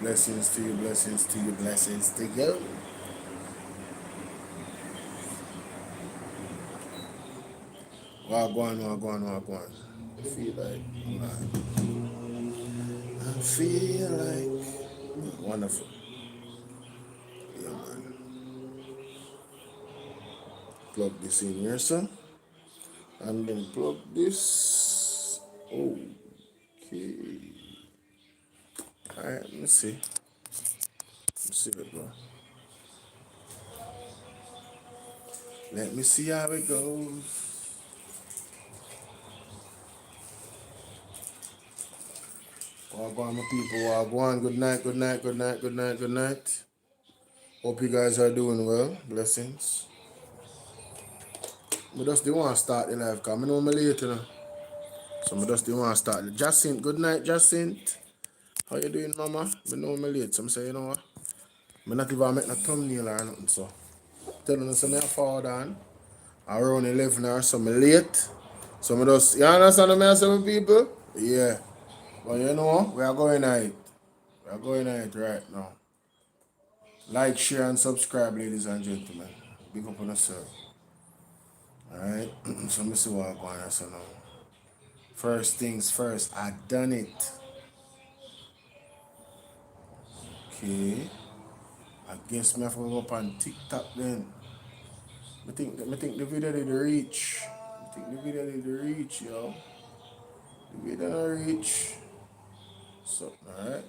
Blessings to you, blessings to you, blessings to you. Wagwan, wagwan, wagwan. I feel like, I feel like, wonderful. Yeah, man. Plug this in here, son. And then plug this. Okay. Alright, let me see. Let me see it, bro. Let me see how it goes. Wagwan, my people. Wagwan. Good night, good night, good night, good night, good night. Hope you guys are doing well. Blessings. I just didn't want to start the live because I know I'm late, you know. So I just didn't want to start it. Jacinth, good night, Jacinth. How you doing, mama? I know I'm late, so I say, you know what? I'm not even making a thumbnail or nothing, so. Telling them, so I forward on. Around 11 or so, I'm late. So I just, you understand what I say, people? Yeah. But you know, we are going at it. We are going at it right now. Like, share, and subscribe, ladies and gentlemen. Big up on yourself. Alright? So let me see what I'm going to say now. First things first, I done it. Okay. I guess me have to go up on TikTok then. I think the video did reach. I think the video did reach, yo. The video did reach. So, alright.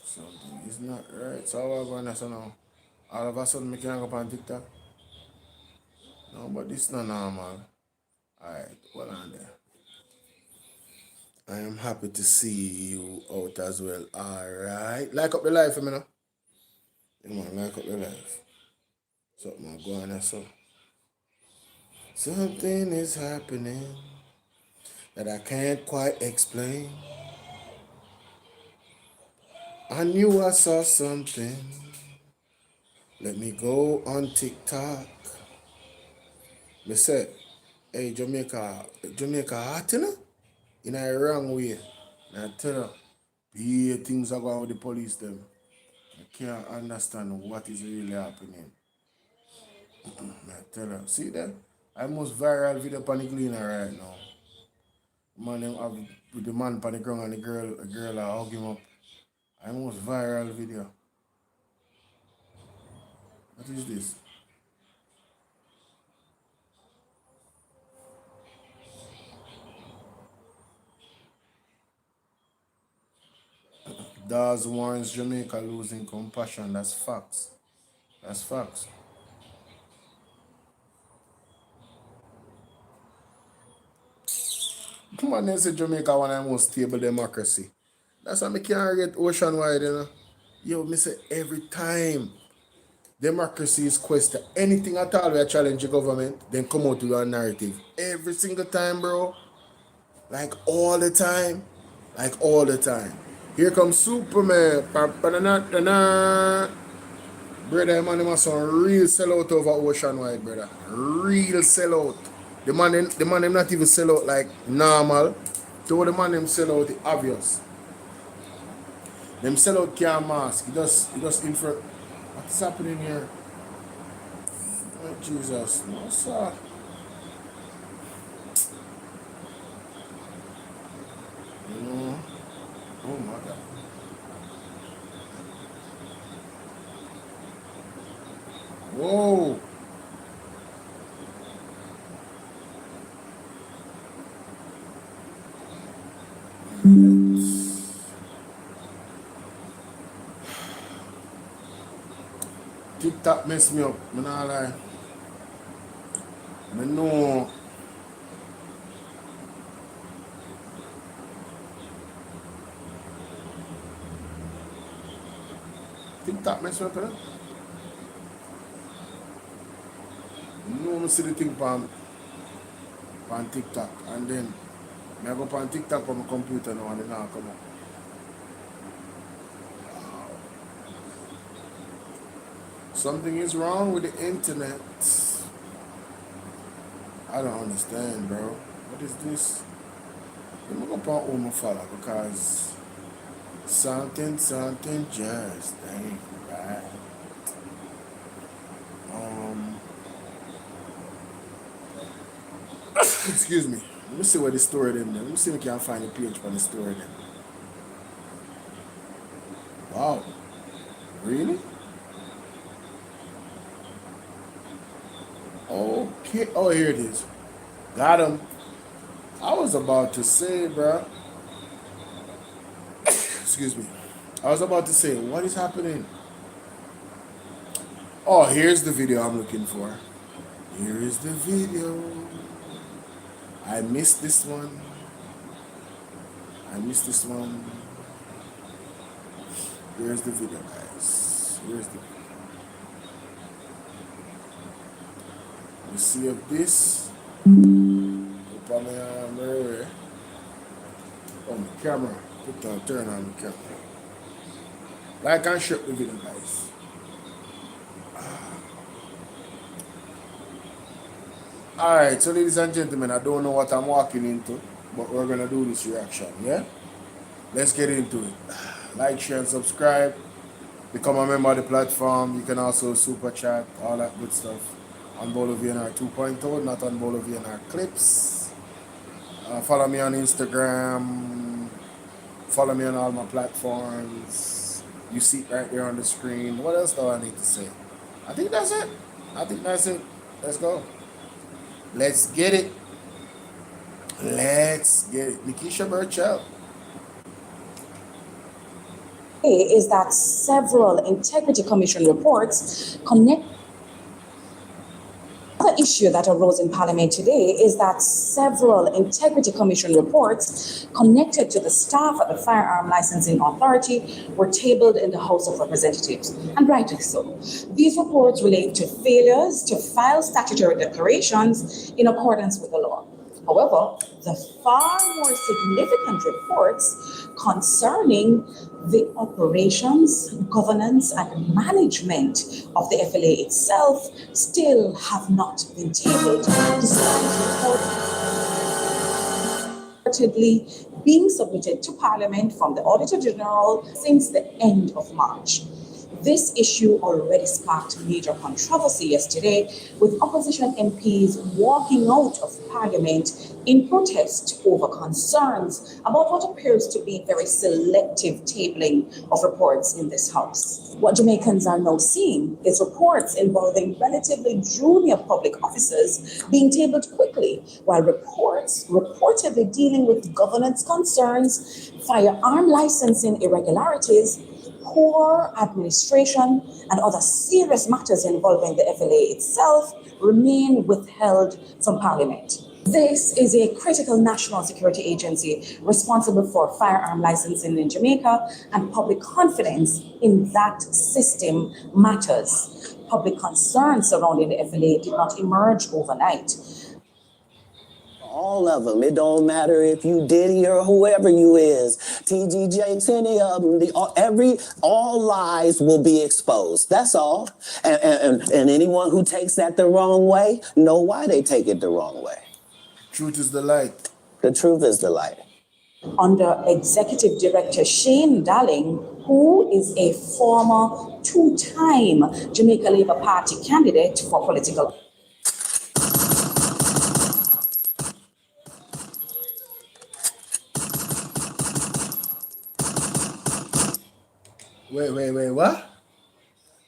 Something is not right. So how am I going to say now? All of a sudden, I can't go up on TikTok. No, but this is not normal. Alright, well on there. I am happy to see you out as well. Alright. Like up the live for me now. Come on, like up the live. Something going on so. Something is happening that I can't quite explain. I knew I saw something. Let me go on TikTok. Me said, hey, Jamaica hot, you know? In a wrong way. And I tell her, yeah, things are going with the police them. I can't understand what is really happening. I tell her, see that? I most viral video on the cleaner right now. Man, them have with the man on the ground and the girl hug him up. I most viral video. What is this? Dawes warns Jamaica losing compassion. That's facts. That's facts. Come on, they say Jamaica one of the most stable democracy. That's why I can't rate ocean wide, you know. Yo, me say every time democracy is questioned, anything at all we challenge the government, then come out with a narrative. Every single time, bro. Like all the time. Like all the time. Here comes Superman. Brother, man, them some real sellout over ocean wide, brother. Real sellout. The man them not even sell out like normal. So the man them sell out the obvious. Them sell out can't mask. It just in front. What's happening here? Oh, Jesus. No, sir. You know. Oh my God. Whoa. TikTok mess me up. I'm not lie. I know. TikTok mess me up, you know? I see the thing on TikTok. And then I go on TikTok on my computer now and then I come up. Something is wrong with the internet. I don't understand, bro. What is this? Let me go on all my follow because Something just ain't right. Excuse me. Let me see where the story them there. Let me see if we can find the page for the story them. Wow. Really? Okay. Oh, here it is. Got him. I was about to say, bruh. Excuse me. I was about to say, what is happening? Oh, here's the video I'm looking for. Here is the video. I missed this one. Here's the video, guys. Here's the video. You see if this. Up on my camera. Turn on the camera. Like and share the video, guys. Alright, so ladies and gentlemen, I don't know what I'm walking into, but we're gonna do this reaction, yeah? Let's get into it. Like, share, and subscribe. Become a member of the platform. You can also super chat, all that good stuff on BOLO V&R 2.0, not on BOLO V&R Clips. Follow me on Instagram. Follow me on all my platforms. You see it right there on the screen. What else do I need to say? I think that's it. Let's go. Let's get it. Nikisha Burchell. Is that several Integrity Commission reports connect. Another issue that arose in Parliament today is that several Integrity Commission reports connected to the staff at the Firearm Licensing Authority were tabled in the House of Representatives, and rightly so. These reports relate to failures to file statutory declarations in accordance with the law. However, the far more significant reports concerning the operations, governance, and management of the FLA itself still have not been tabled, despite reportedly being submitted to Parliament from the Auditor General since the end of March. This issue already sparked major controversy yesterday, with opposition MPs walking out of Parliament in protest over concerns about what appears to be very selective tabling of reports in this House. What Jamaicans are now seeing is reports involving relatively junior public officers being tabled quickly, while reports reportedly dealing with governance concerns, firearm licensing irregularities, poor administration, and other serious matters involving the FLA itself remain withheld from Parliament. This is a critical national security agency responsible for firearm licensing in Jamaica, and public confidence in that system matters. Public concerns surrounding the FLA did not emerge overnight. All of them. It don't matter if you Diddy or whoever you is, TG Jakes, any of them. All lies will be exposed. That's all. And anyone who takes that the wrong way, know why they take it the wrong way. Truth is the light. The truth is the light. Under Executive Director Shane Darling, who is a former two-time Jamaica Labour Party candidate for political. Wait, what?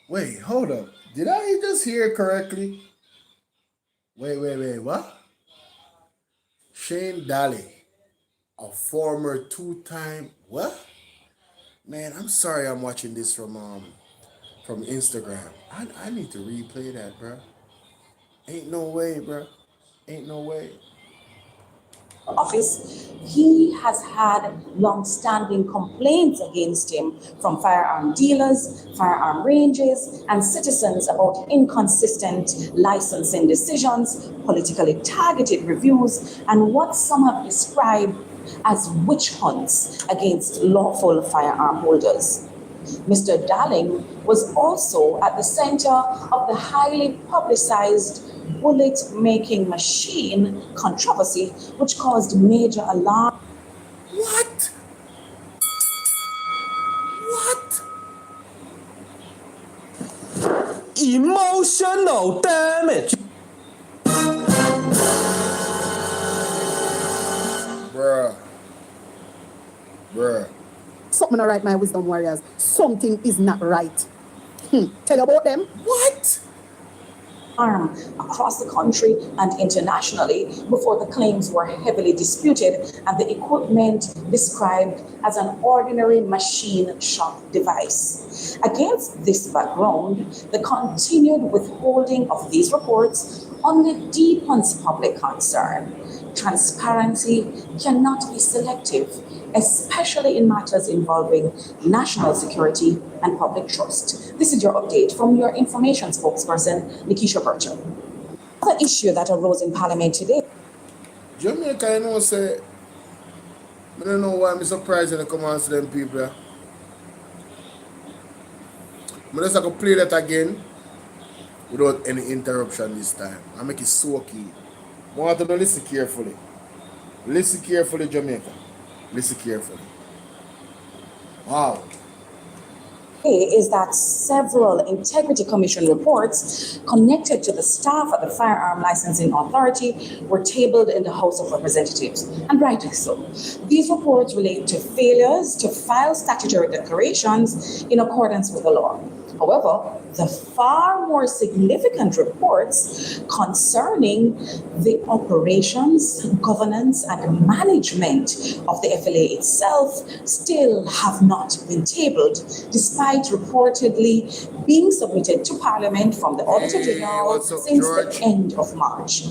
Wait, hold up. Did I just hear correctly? Wait, what? Shane Daly, a former two-time, what? Man, I'm sorry I'm watching this from Instagram. I need to replay that, bro. Ain't no way, bro. Ain't no way. Office, he has had long-standing complaints against him from firearm dealers, firearm ranges, and citizens about inconsistent licensing decisions, politically targeted reviews, and what some have described as witch hunts against lawful firearm holders. Mr. Darling was also at the center of the highly publicized bullet-making machine controversy, which caused major alarm. What? Emotional damage. Bruh. Something not right, my wisdom warriors. Something is not right. Tell you about them. What? Across the country and internationally before the claims were heavily disputed and the equipment described as an ordinary machine shop device. Against this background, the continued withholding of these reports only deepens public concern. Transparency cannot be selective, especially in matters involving national security and public trust. This is your update from your information spokesperson, Nikisha Birchall. The issue that arose in Parliament today. Jamaica, you know, say, I don't know why I'm surprised when I come on to them people. I'm just going to play that again without any interruption this time. I make it so key. I want you to listen carefully. Listen carefully, Jamaica. Listen carefully. Wow. Is that several Integrity Commission reports connected to the staff at the Firearm Licensing Authority were tabled in the House of Representatives, and rightly so. These reports relate to failures to file statutory declarations in accordance with the law. However, the far more significant reports concerning the operations, governance, and management of the FLA itself still have not been tabled, despite reportedly being submitted to Parliament from the Auditor General since the end of March.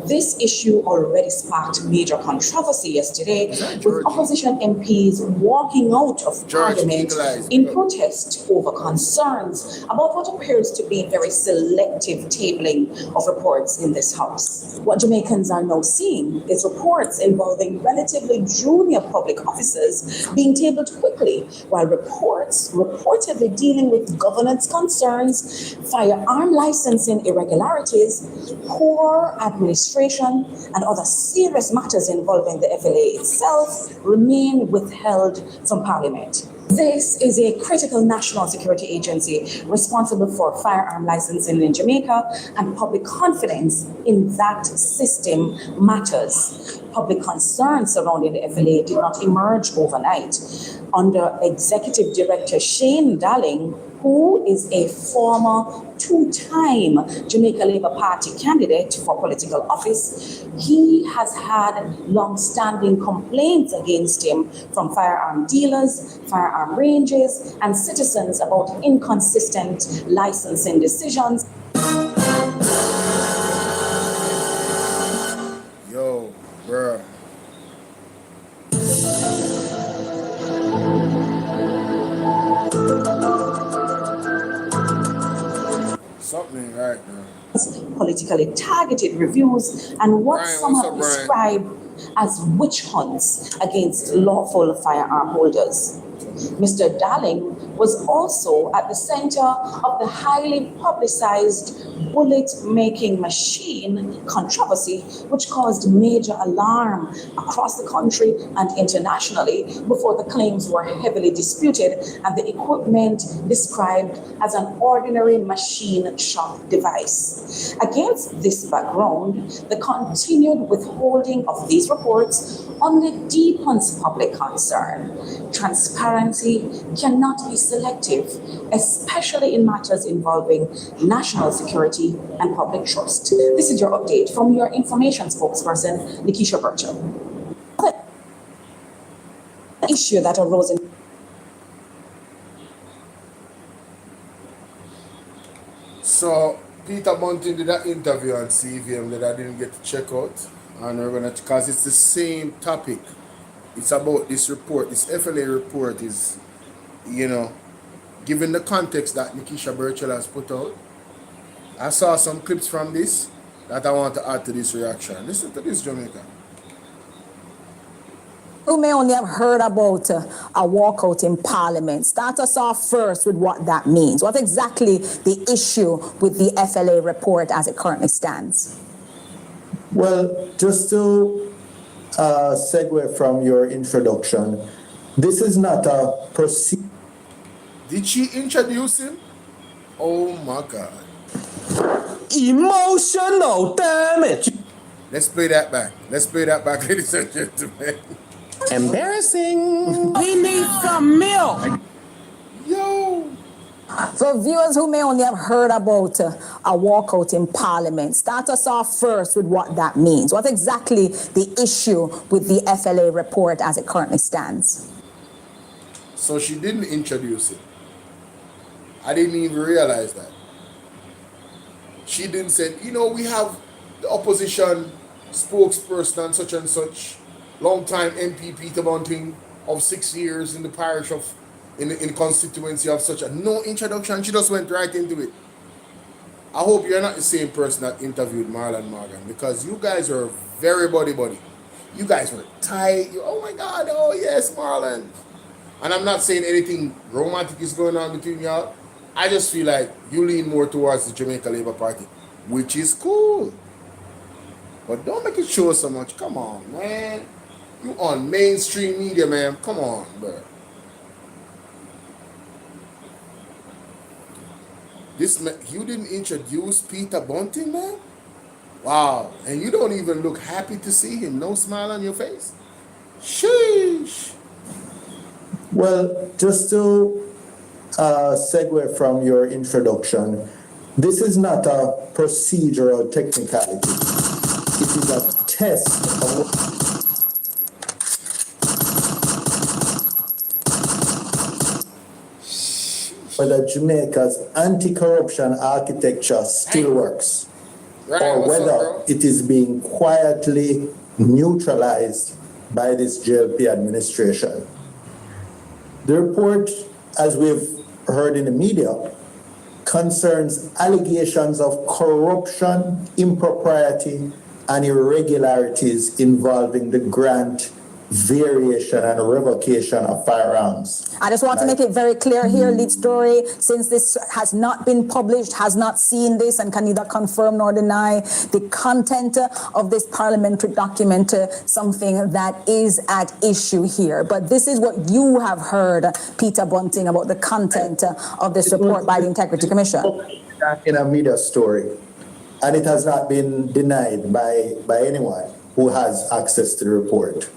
This issue already sparked major controversy yesterday, with opposition MPs walking out of Parliament in protest over concerns about what appears to be very selective tabling of reports in this House. What Jamaicans are now seeing is reports involving relatively junior public officers being tabled quickly, while reports reportedly dealing with governance concerns, firearm licensing irregularities, poor administration, and other serious matters involving the FLA itself remain withheld from Parliament. This is a critical national security agency responsible for firearm licensing in Jamaica, and public confidence in that system matters. Public concerns surrounding the FLA did not emerge overnight. Under Executive Director Shane Darling, who is a former two-time Jamaica Labour Party candidate for political office, he has had long-standing complaints against him from firearm dealers, firearm ranges, and citizens about inconsistent licensing decisions. Yo, bruh. Something right now. Politically targeted reviews and what some have described as witch hunts against lawful firearm holders. Mr. Darling was also at the center of the highly publicized bullet-making machine controversy, which caused major alarm across the country and internationally before the claims were heavily disputed and the equipment described as an ordinary machine shop device. Against this background, the continued withholding of these reports only deepens public concern. Transparency cannot be selective, especially in matters involving national security and public trust. This is your update from your information spokesperson, Nikisha Birchall. The issue that arose in So Peter Bunting did that interview on CVM that I didn't get to check out, and we're gonna, because it's the same topic. It's about this report. This FLA report is, you know, given the context that Nikisha Birchall has put out. I saw some clips from this that I want to add to this reaction. Listen to this, Jamaica. You may only have heard about a walkout in Parliament. Start us off first with what that means. What exactly the issue with the FLA report as it currently stands? Well, just to segue from your introduction, this is not a procedure. Did she introduce him? Oh my God. Emotional damage. Let's play that back. Let's play that back, ladies and gentlemen. Embarrassing. We need some milk. Yo. For viewers who may only have heard about a walkout in Parliament, start us off first with what that means. What exactly the issue with the FLA report as it currently stands? So she didn't introduce it. I didn't even realize that. She didn't say, you know, we have the opposition spokesperson and such, long-time MP Peter Bunting of 6 years in the parish of, in the constituency of such a, no introduction. She just went right into it. I hope you're not the same person that interviewed Marlon Morgan, because you guys are very buddy. You guys were tight. Oh my God, oh yes, Marlon. And I'm not saying anything romantic is going on between y'all. I just feel like you lean more towards the Jamaica Labour Party, which is cool. But don't make it show so much. Come on, man. You on mainstream media, man. Come on, bro. This man, you didn't introduce Peter Bunting, man? Wow. And you don't even look happy to see him. No smile on your face. Sheesh. Well, just to segue from your introduction, this is not a procedural technicality. It is a test of whether Jamaica's anti-corruption architecture still works, or whether it is being quietly neutralized by this JLP administration. The report, as we've heard in the media, concerns allegations of corruption, impropriety, and irregularities involving the grant, variation, and revocation of firearms. I just want to make it very clear here, lead story, since this has not been published, has not seen this, and can neither confirm nor deny the content of this parliamentary document, something that is at issue here. But this is what you have heard, Peter Bunting, about the content of this report by the Integrity Commission. In a media story, and it has not been denied by anyone who has access to the report.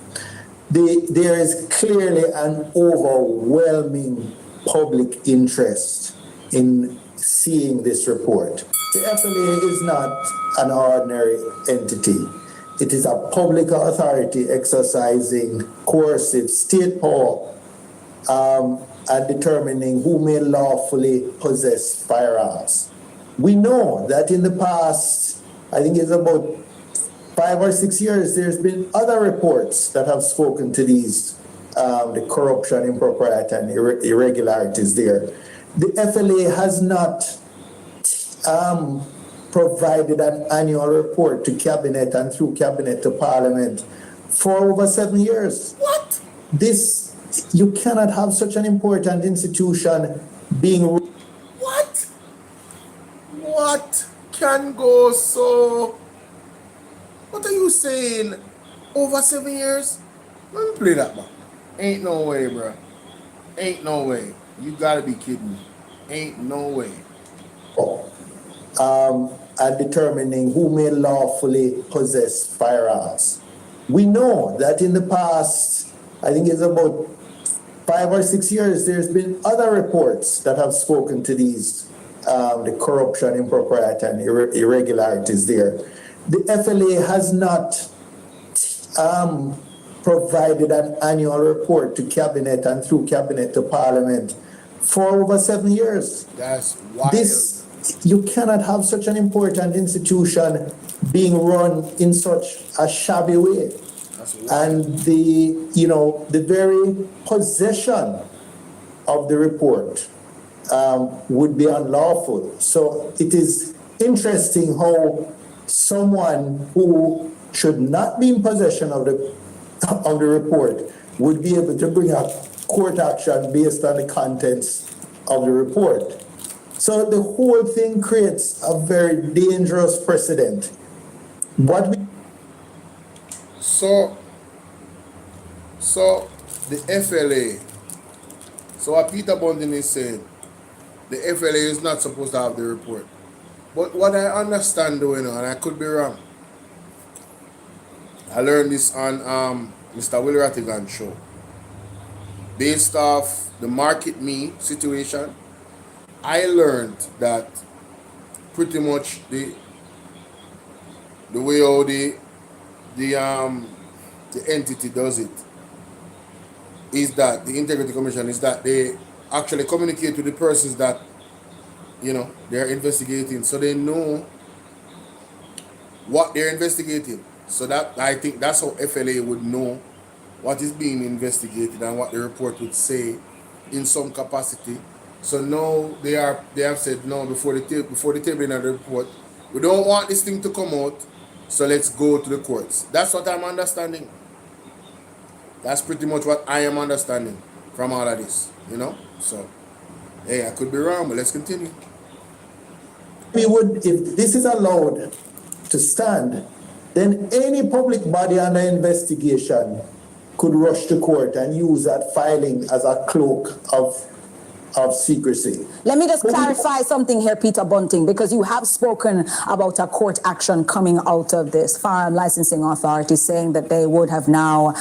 There is clearly an overwhelming public interest in seeing this report. The FLA is not an ordinary entity. It is a public authority exercising coercive state power and determining who may lawfully possess firearms. We know that in the past, I think it's about 5 or 6 years, there's been other reports that have spoken to these, the corruption, impropriety, and irregularities there. The FLA has not provided an annual report to Cabinet and through Cabinet to Parliament for over 7 years. What? This, you cannot have such an important institution being... What can go so... What are you saying? Over 7 years? Let me play that back. Ain't no way, bro. Ain't no way. You gotta be kidding me. Ain't no way. And determining who may lawfully possess firearms. We know that in the past, I think it's about 5 or 6 years, there's been other reports that have spoken to these, the corruption, impropriety, and irregularities there. The FLA has not provided an annual report to Cabinet and through Cabinet to Parliament for over 7 years. That's wild. This, you cannot have such an important institution being run in such a shabby way. That's wild. And the very possession of the report would be unlawful. So it is interesting how someone who should not be in possession of the report would be able to bring a court action based on the contents of the report. So the whole thing creates a very dangerous precedent. So the FLA, so what Peter Bunting is saying, the FLA is not supposed to have the report. But what I understand though, and I could be wrong, I learned this on Mr. Will Rattigan show. Based off the market me situation, I learned that pretty much the way how the entity does it is that the integrity commission is that they actually communicate with the persons that they're investigating, so they know what they're investigating. So that I think that's how FLA would know what is being investigated and what the report would say in some capacity. So now they have said no, before the tabling of the report, we don't want this thing to come out, so let's go to the courts. That's what I'm understanding. That's pretty much what I am understanding from all of this, So, hey, I could be wrong, but let's continue. If this is allowed to stand, then any public body under investigation could rush to court and use that filing as a cloak of secrecy. Let me just clarify something here, Peter Bunting, because you have spoken about a court action coming out of this firearm licensing authority saying that they would have now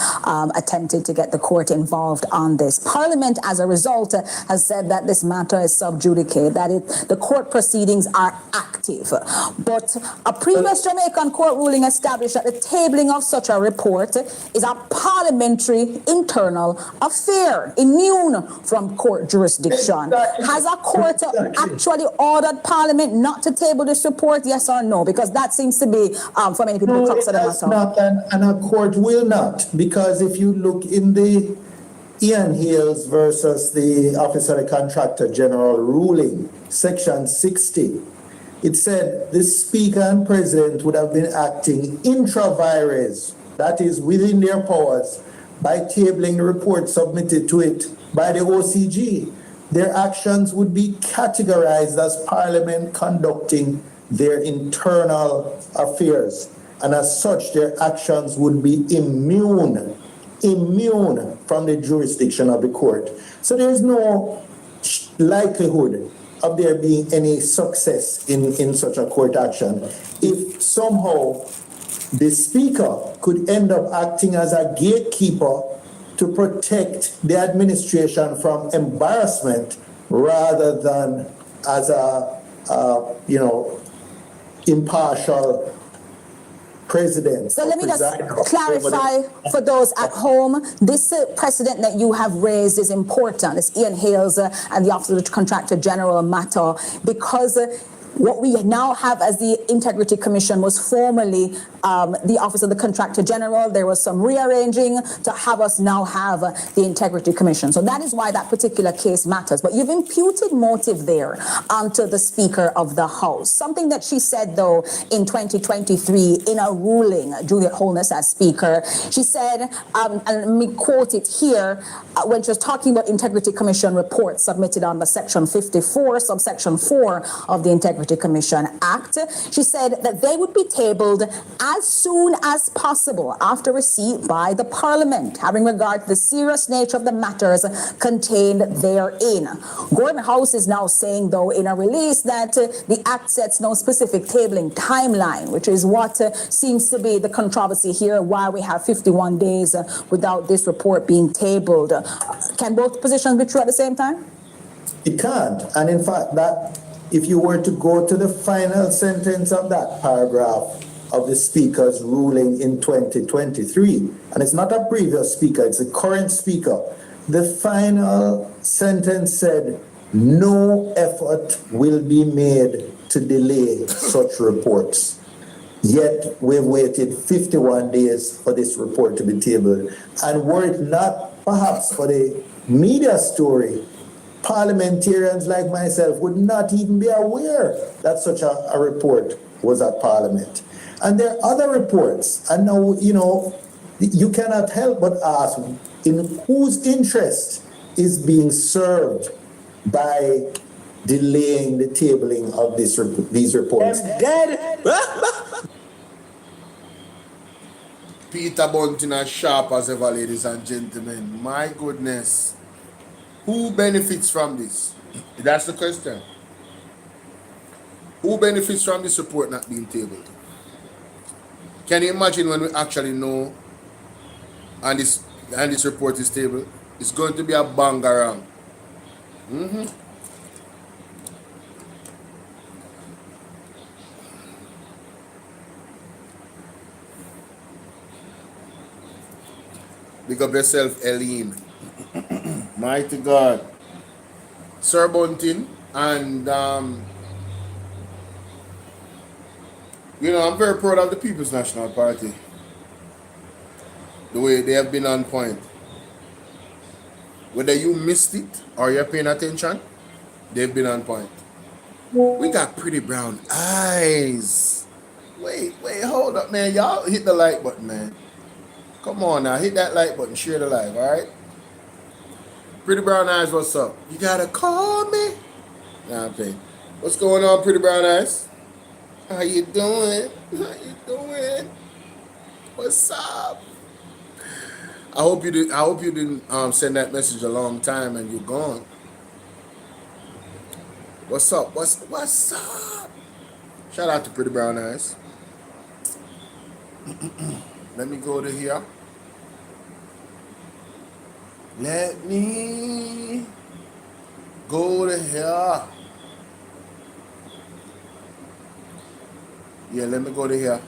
attempted to get the court involved on this. Parliament, as a result, has said that this matter is sub judice, that the court proceedings are active. But a previous Jamaican court ruling established that the tabling of such a report is a parliamentary internal affair, immune from court jurisdiction. Exactly. Has a court actually ordered Parliament not to table this report, yes or no? Because that seems to be, for many people, the crux of the matter. Not, and a court will not, because if you look in the Ian Hales versus the Office of the Contractor General ruling, section 60, it said the Speaker and President would have been acting intra vires, that is within their powers, by tabling the report submitted to it by the OCG. Their actions would be categorized as Parliament conducting their internal affairs. And as such, their actions would be immune from the jurisdiction of the court. So there is no likelihood of there being any success in such a court action. If somehow the Speaker could end up acting as a gatekeeper to protect the administration from embarrassment rather than as a impartial president. So let me just clarify for those at home, this precedent that you have raised is important. It's Ian Hales and the Office of the Contractor General matter, because what we now have as the Integrity Commission was formerly the Office of the Contractor General. There was some rearranging to have us now have the Integrity Commission. So that is why that particular case matters. But you've imputed motive there onto the Speaker of the House. Something that she said, though, in 2023 in a ruling, Juliet Holness as Speaker, she said, and let me quote it here, when she was talking about Integrity Commission reports submitted under Section 54, subsection 4 of the Integrity Commission Act, she said that they would be tabled as soon as possible after receipt by the Parliament, having regard to the serious nature of the matters contained therein. Gordon House is now saying, though, in a release that the Act sets no specific tabling timeline, which is what seems to be the controversy here, why we have 51 days without this report being tabled. Can both positions be true at the same time? It can't. And in fact, that if you were to go to the final sentence of that paragraph of the Speaker's ruling in 2023, and it's not a previous Speaker, it's a current Speaker, the final sentence said, no effort will be made to delay such reports. Yet we've waited 51 days for this report to be tabled. And were it not perhaps for the media story, parliamentarians like myself would not even be aware that such a report was at Parliament. And there are other reports, and now, you cannot help but ask, in whose interest is being served by delaying the tabling of these reports? Peter Bunting as sharp as ever, ladies and gentlemen. My goodness. Who benefits from this? That's the question. Who benefits from this report not being tabled? Can you imagine when we actually know and this report is tabled? It's going to be a bangarang. Big up yourself, Eileen. Mighty God. Sir Bunting, and I'm very proud of the People's National Party. The way they have been on point. Whether you missed it or you're paying attention, they've been on point. We got pretty brown eyes. Wait, hold up, man. Y'all hit the like button, man. Come on now, hit that like button, share the live, alright? Pretty brown eyes, what's up? You gotta call me. Nah, I'm playing. What's going on, pretty brown eyes? How you doing? How you doing? What's up? I hope you didn't send that message a long time and you're gone. What's up? What's up? Shout out to Pretty Brown Eyes. Let me go to here. Let me go to here. Yeah, let me go to here.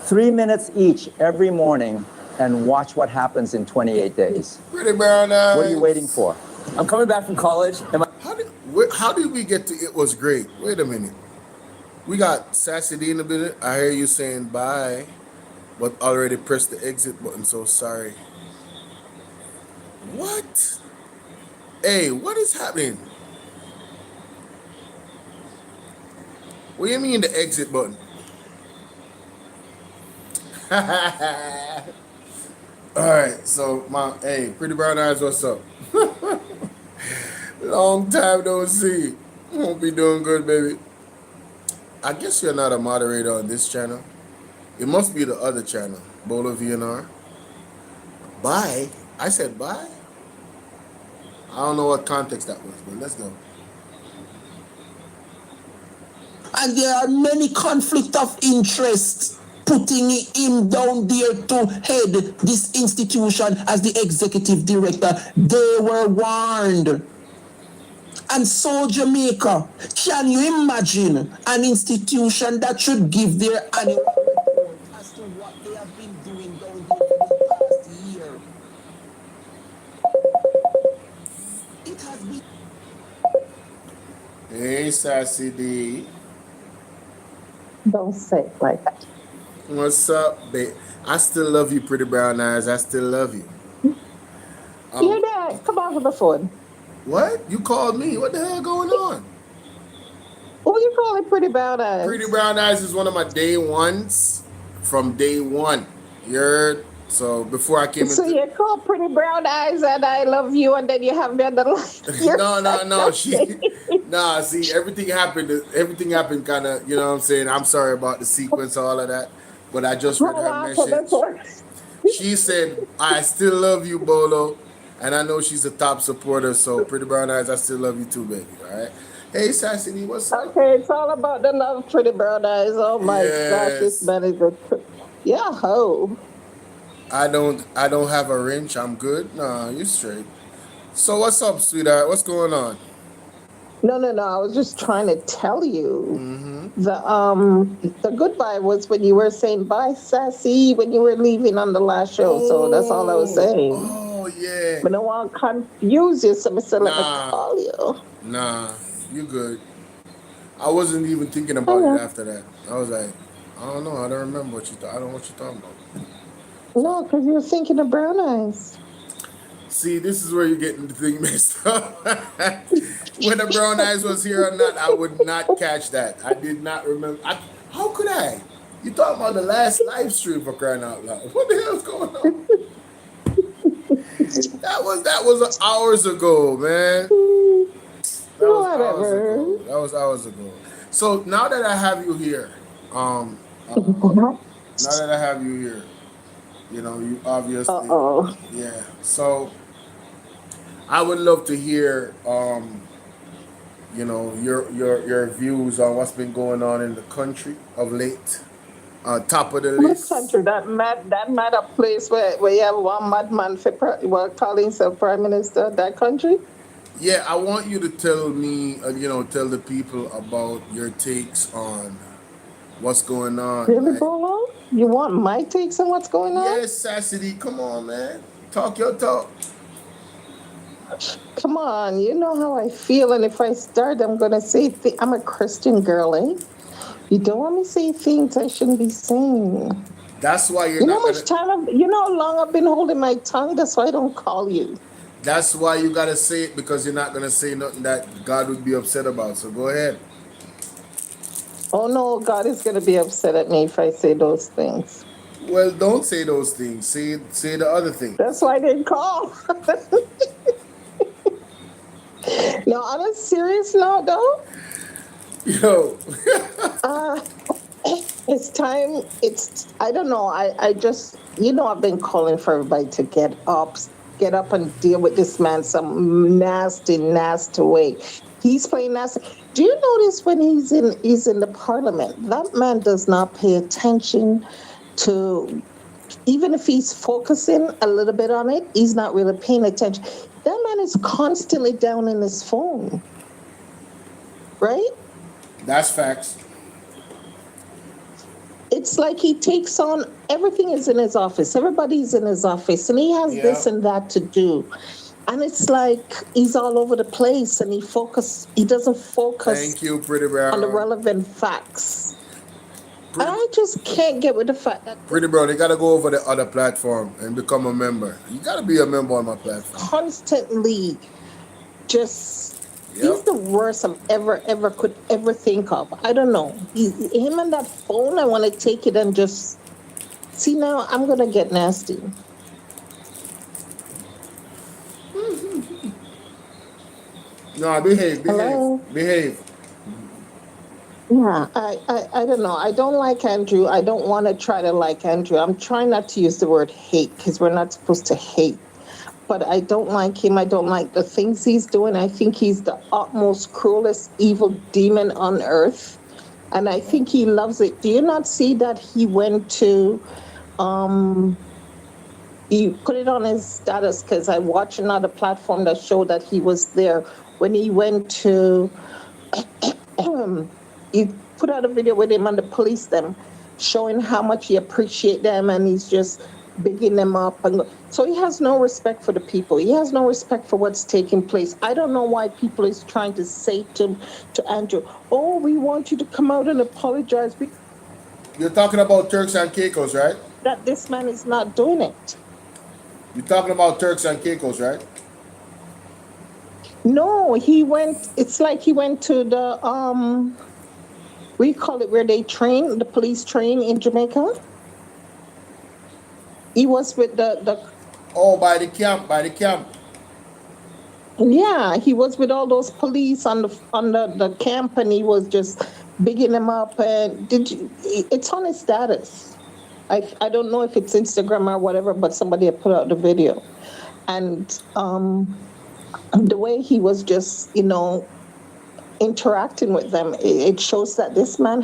3 minutes each every morning and watch what happens in 28 days. Pretty Brown Eyes. What are you waiting for? I'm coming back from college. How did we get to it was great? Wait a minute. We got Sassy D in a minute. I hear you saying bye, but already pressed the exit button, so sorry. What? Hey, what is happening? What do you mean the exit button? Alright, so Pretty Brown Eyes, what's up? Long time no see. Won't be doing good, baby. I guess you're not a moderator on this channel. It must be the other channel, BOLO V&R. Bye? I said bye? I don't know what context that was, but let's go. And there are many conflicts of interest putting him down there to head this institution as the executive director. They were warned. And so Jamaica, can you imagine an institution that should give their annual report as to what they have been doing down here for the past year? It has been... Hey, Sassy D. Don't say it like that. What's up, babe? I still love you, Pretty Brown Eyes. I still love you. You're there. Come on with the phone. What? You called me. What the hell going on? What do you call it, Pretty Brown Eyes? Pretty Brown Eyes is one of my day ones from day one. You heard? So before I came So you call Pretty Brown Eyes and I love you, and then you have me on the line. No. See, everything happened kind of, you know what I'm saying? I'm sorry about the sequence, all of that. But I just read her message. She said, I still love you, Bolo. And I know she's a top supporter, so Pretty Brown Eyes, I still love you too, baby. All right? Hey, Sassy, what's up? Okay, it's all about the love, Pretty Brown Eyes. Oh my gosh, this man is a... Yeah, ho. I don't have a wrench. I'm good. Nah, you straight. So what's up, sweetheart? What's going on? No. I was just trying to tell you the goodbye was when you were saying bye, Sassy, when you were leaving on the last show. So that's all I was saying. Oh yeah. But no one confuse you, so I said let me call you. Nah, you good. I wasn't even thinking about it after that. I was like, I don't know. I don't remember what you thought. I don't know what you're talking about. No, because you were thinking of Brown Eyes. See, this is where you're getting the thing messed up. Whether Brown Eyes was here or not, I would not catch that. I did not remember. How could I? You talking about the last live stream, for crying out loud. What the hell is going on? That was hours ago, man. That was hours ago. So now that I have you here, you know, you obviously, yeah. So I would love to hear you know, your views on what's been going on in the country of late. Top of the What list. country? That mad up place where you have one madman for calling himself prime minister. That country? Yeah, I want you to tell me, tell the people about your takes on what's going on. Really, Like, Bolo? You want my takes on what's going on? yes, Sassy, come on, man. Talk your talk. Come on, you know how I feel, and if I start, I'm gonna say I'm a Christian girl, eh? You don't want me to say things I shouldn't be saying. That's why you're You know not how gonna. much time you know how long I've been holding my tongue? That's why I don't call you. That's why you gotta say it, because you're not gonna say nothing that God would be upset about. So go ahead. Oh no, God is gonna be upset at me if I say those things. Well, don't say those things. Say the other That's things. why I didn't call. No, on a serious note though, Yo, uh, it's time. I don't know. I just, I've been calling for everybody to get up and deal with this man some nasty, nasty way. He's playing nasty. Do you notice when he's in the parliament, that man does not pay attention to, even if he's focusing a little bit on it, he's not really paying attention. That man is constantly down in his phone, right? that's facts. It's like he takes on everything is in his office. Everybody's in his office, and he has this Yeah. and that to do. And it's like he's all over the place, and he doesn't focus Thank you, Pretty on the Brown. relevant facts. And Pretty, I just can't get with the fact that Pretty Brown, you gotta go over the other platform and become a member. You gotta be a member on my platform. constantly just he's Yep. the worst I've ever could ever think of. I don't know. Him and that phone, I want to take it and just see now. I'm gonna get nasty. No, behave, Hello. behave. Yeah, I don't know. I don't like Andrew. I don't want to try to like Andrew. I'm trying not to use the word hate because we're not supposed to hate. But I don't like him. I don't like the things he's doing. I think he's the utmost cruelest evil demon on earth. And I think he loves it. Do you not see that he went to he put it on his status because I watched another platform that showed that he was there when he went to he put out a video with him and the police them showing how much he appreciate them, and he's just bigging them up, and so he has no respect for the people. He has no respect for what's taking place. I don't know why people is trying to say to Andrew, oh, we want you to come out and apologize. You're talking about Turks and Caicos, right? That this man is not doing it. You're talking about Turks and Caicos, right? No, he went, it's like he went to the we call it where they train, the police train in Jamaica. He was with the Oh, by the camp. yeah, he was with all those police on the camp, and he was just bigging them up. And it's on his status. I don't know if it's Instagram or whatever, but somebody had put out the video, and the way he was just interacting with them, it shows that this man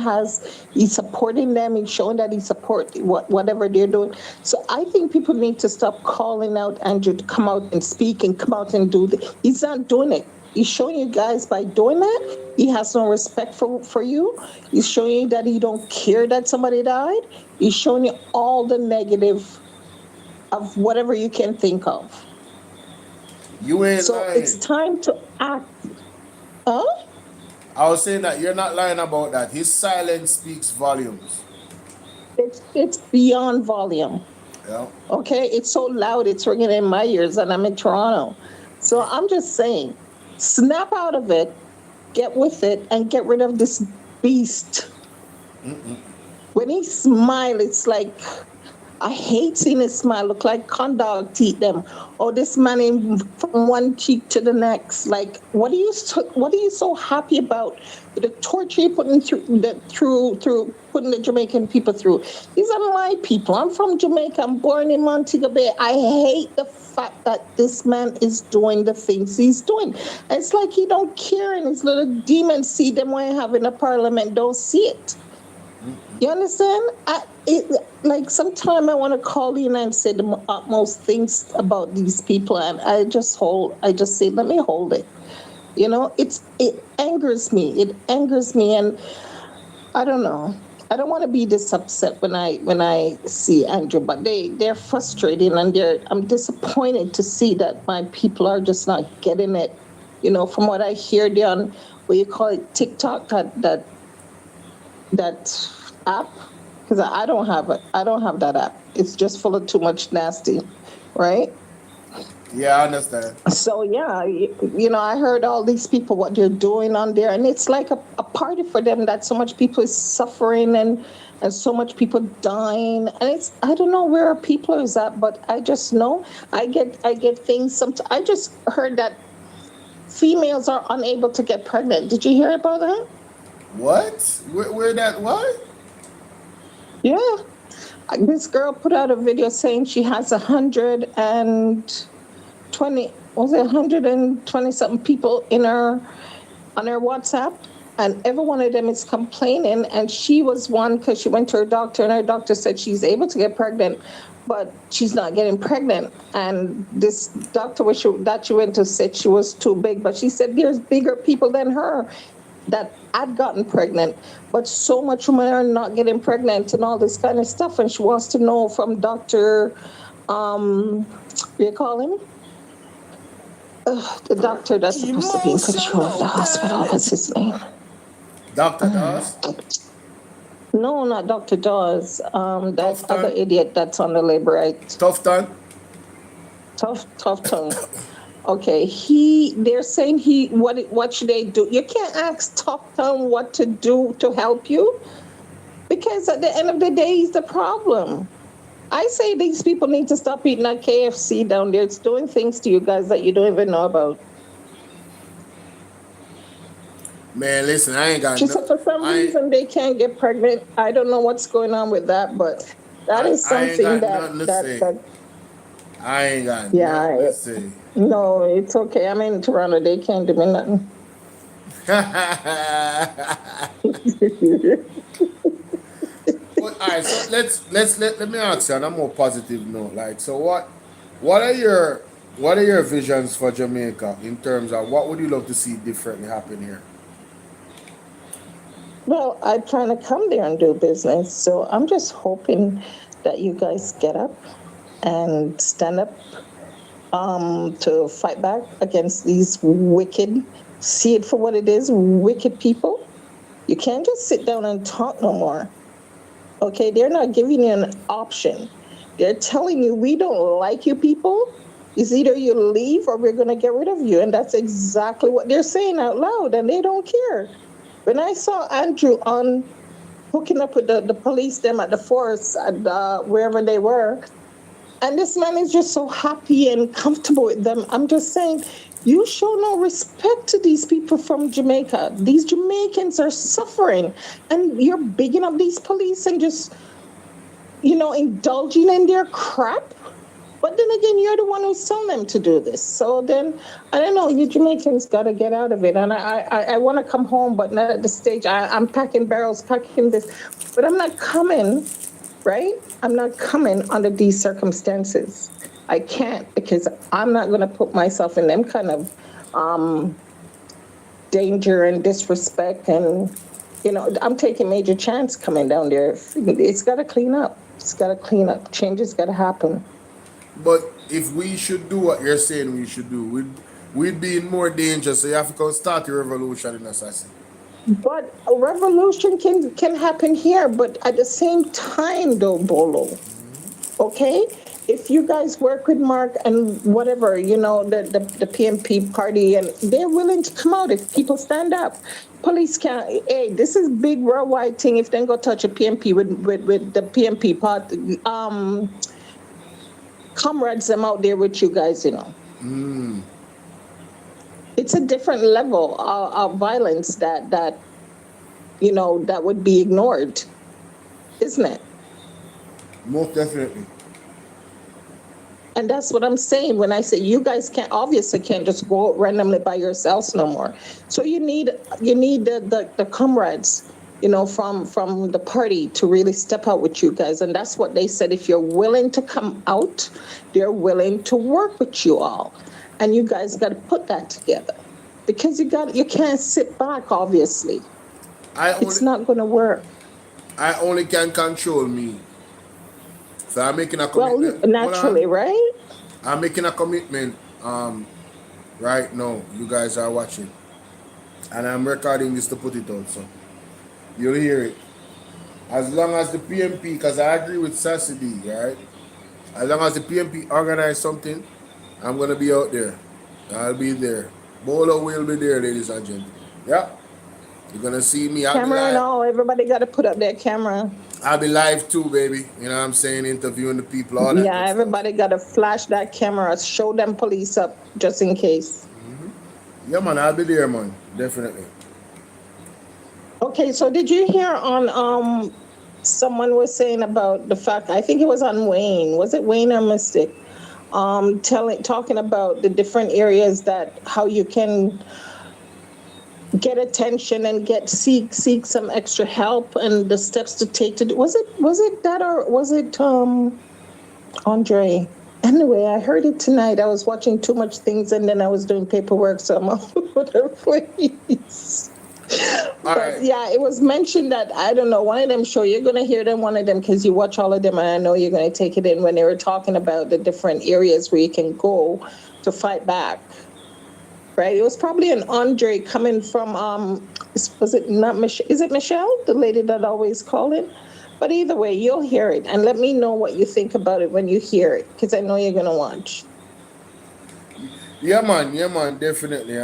he's supporting them. He's showing that he support whatever they're doing. So I think people need to stop calling out Andrew to come out and speak and come out and do this. He's not doing it. He's showing you guys by doing that, he has no respect for you. He's showing you that he don't care that somebody died. He's showing you all the negative of whatever you can think of. You ain't So lying. it's time to act. Huh? I was saying that you're not lying about that. His silence speaks volumes. It's beyond volume. Yeah. Okay, it's so loud, it's ringing in my ears, and I'm in Toronto. So I'm just saying, snap out of it, get with it, and get rid of this beast. When he smiles, it's like I hate seeing a smile look like condog teeth them. Or this man in from one cheek to the next. Like, what are you so happy about? The torture you're putting through putting the Jamaican people through. These are my people. I'm from Jamaica. I'm born in Montego Bay. I hate the fact that this man is doing the things he's doing. It's like he don't care, and his little demons see them when you have in the parliament don't see it. You understand? Like sometimes I want to call in and say the utmost things about these people, and I just say, let me hold it. You know, it angers me. It angers me, and I don't know. I don't want to be this upset when I see Andrew, but they're frustrating, and I'm disappointed to see that my people are just not getting it. You know, from what I hear, they're on what you call it, TikTok, that app, because I don't have it. I don't have that app. It's just full of too much nasty, right? Yeah, I understand. So yeah, you know, I heard all these people what they're doing on there, and it's like a party for them that so much people is suffering and so much people dying, and it's, I don't know where our people is at, but I just know I get things. Sometimes I just heard that females are unable to get pregnant. Did you hear about that? What? Where that? What? Yeah, this girl put out a video saying she has 120 something people on her WhatsApp, and every one of them is complaining, and she was one because she went to her doctor, and her doctor said she's able to get pregnant, but she's not getting pregnant. And this doctor that she went to said she was too big, but she said there's bigger people than her that had gotten pregnant, but so much women are not getting pregnant and all this kind of stuff. And she wants to know from Dr. What do you call him? The doctor that's supposed to be in control of the hospital. What's his name? Dr. Dawes? No, not Dr. Dawes. That other idiot that's on the labor right. Tough tongue? Tough tongue. Okay, they're saying what should they do? You can't ask Tough Tongue what to do to help you, because at the end of the day, he's the problem. I say these people need to stop eating that KFC down there. It's doing things to you guys that you don't even know about. Man, listen, I ain't got She said for some reason they can't get pregnant. I don't know what's going on with that, but that is something that I ain't got nothing to say. No, it's okay. I'm in Toronto. They can't do me nothing. Well, all right, so let me ask you on a more positive note. Like, so what are your visions for Jamaica in terms of what would you love to see differently happen here? Well, I'm trying to come there and do business, so I'm just hoping that you guys get up and stand up to fight back against these wicked, see it for what it is, wicked people. You can't just sit down and talk no more. Okay, they're not giving you an option. They're telling you, we don't like you people. It's either you leave or we're going to get rid of you. And that's exactly what they're saying out loud, and they don't care. When I saw Andrew on hooking up with the police, them at the force, and wherever they were, and this man is just so happy and comfortable with them. I'm just saying, you show no respect to these people from Jamaica. These Jamaicans are suffering, and you're bigging up these police and just, indulging in their crap. But then again, you're the one who's telling them to do this. So then, I don't know, you Jamaicans got to get out of it. And I want to come home, but not at the stage. I'm packing barrels, packing this. But I'm not coming, right? I'm not coming under these circumstances. I can't, because I'm not going to put myself in them kind of danger and disrespect. And, I'm taking major chance coming down there. It's got to clean up. It's got to clean up. Changes got to happen. But if we should do what you're saying we should do, we'd be in more danger. So you have to go start a revolution in Assassin. But a revolution can happen here. But at the same time, though, Bolo, okay? if you guys work with Mark and whatever, the PMP party, and they're willing to come out if people stand up. Police can't, hey, this is big worldwide thing. If they go touch a PMP with the PMP part, comrades them out there with you guys, It's a different level of violence that would be ignored, isn't it? Most definitely. And that's what I'm saying when I say you guys obviously can't just go out randomly by yourselves no more. So you need the comrades, from the party to really step out with you guys. And that's what they said. If you're willing to come out, they're willing to work with you all. And you guys got to put that together, because you can't sit back, obviously. It's not going to work. I only can control me. So I'm making a commitment. Well, naturally, right? I'm making a commitment right now. You guys are watching. And I'm recording this to put it out. So you'll hear it. As long as the PMP, because I agree with Sassy D, right? As long as the PMP organize something, I'm going to be out there. I'll be there. Bolo will be there, ladies and gentlemen. Yeah. You're going to see me. Camera and all. Everybody got to put up their camera. I'll be live too, baby. You know what I'm saying? Interviewing the people, all that. Yeah, everybody got to flash that camera. Show them police up just in case. Mm-hmm. Yeah, man. I'll be there, man. Definitely. Okay, so did you hear on someone was saying about the fact, I think it was on Wayne. Was it Wayne or Mystic? Talking about the different areas that how you can get attention and seek some extra help and the steps to take to do. Was it that, or was it Andre? Anyway, I heard it tonight. I was watching too much things and then I was doing paperwork, so I'm all over the place. But yeah, it was mentioned that, I don't know, one of them show, you're going to hear them, one of them, because you watch all of them, and I know you're going to take it in when they were talking about the different areas where you can go to fight back. Right? It was probably an Andre coming from, was it not Michelle? Is it Michelle, the lady that always called it? But either way, you'll hear it. And let me know what you think about it when you hear it, because I know you're going to watch. Yeah, man, definitely.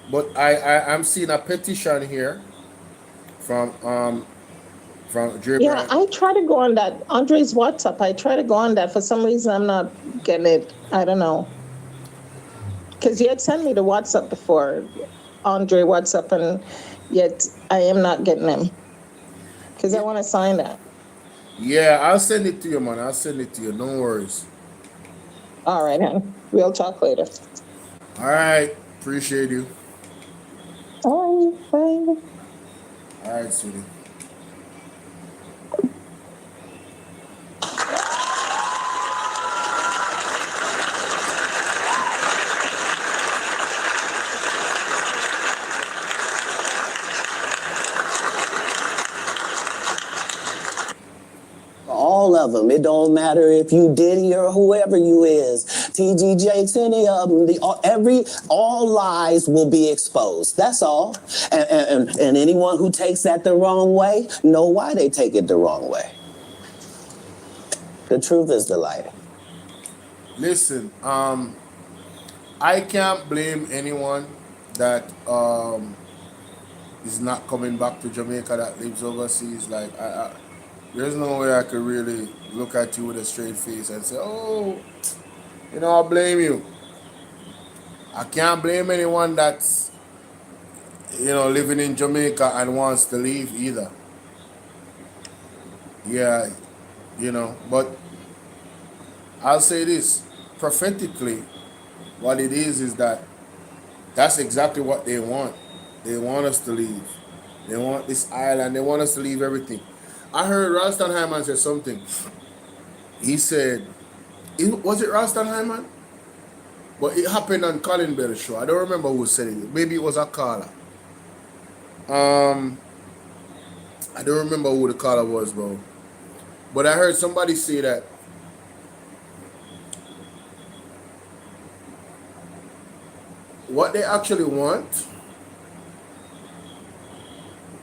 But I'm seeing a petition here from Dre. Yeah, I try to go on that. Andre's WhatsApp. I try to go on that. For some reason, I'm not getting it. I don't know. Because you had sent me the WhatsApp before, Andre WhatsApp, and yet I am not getting them. Because I want to sign that. Yeah, I'll send it to you, man. I'll send it to you. No worries. All right, hon. We'll talk later. All right. Appreciate you. All right, bye. All right, sweetie. All of them. It don't matter if you Diddy or whoever you is. TG Jakes, any of them. All lies will be exposed. That's all. And anyone who takes that the wrong way, know why they take it the wrong way. The truth is the light. Listen, I can't blame anyone that is not coming back to Jamaica, that lives overseas. Like, there's no way I could really look at you with a straight face and say, oh, I blame you. I can't blame anyone that's, living in Jamaica and wants to leave either. Yeah, but I'll say this, prophetically, what it is that's exactly what they want. They want us to leave. They want this island. They want us to leave everything. I heard Ralston Hyman say something. He said, was it Ralston Hyman? But it happened on Colin Bell's show. I don't remember who said it. Maybe it was a caller. I don't remember who the caller was, bro. But I heard somebody say that what they actually want,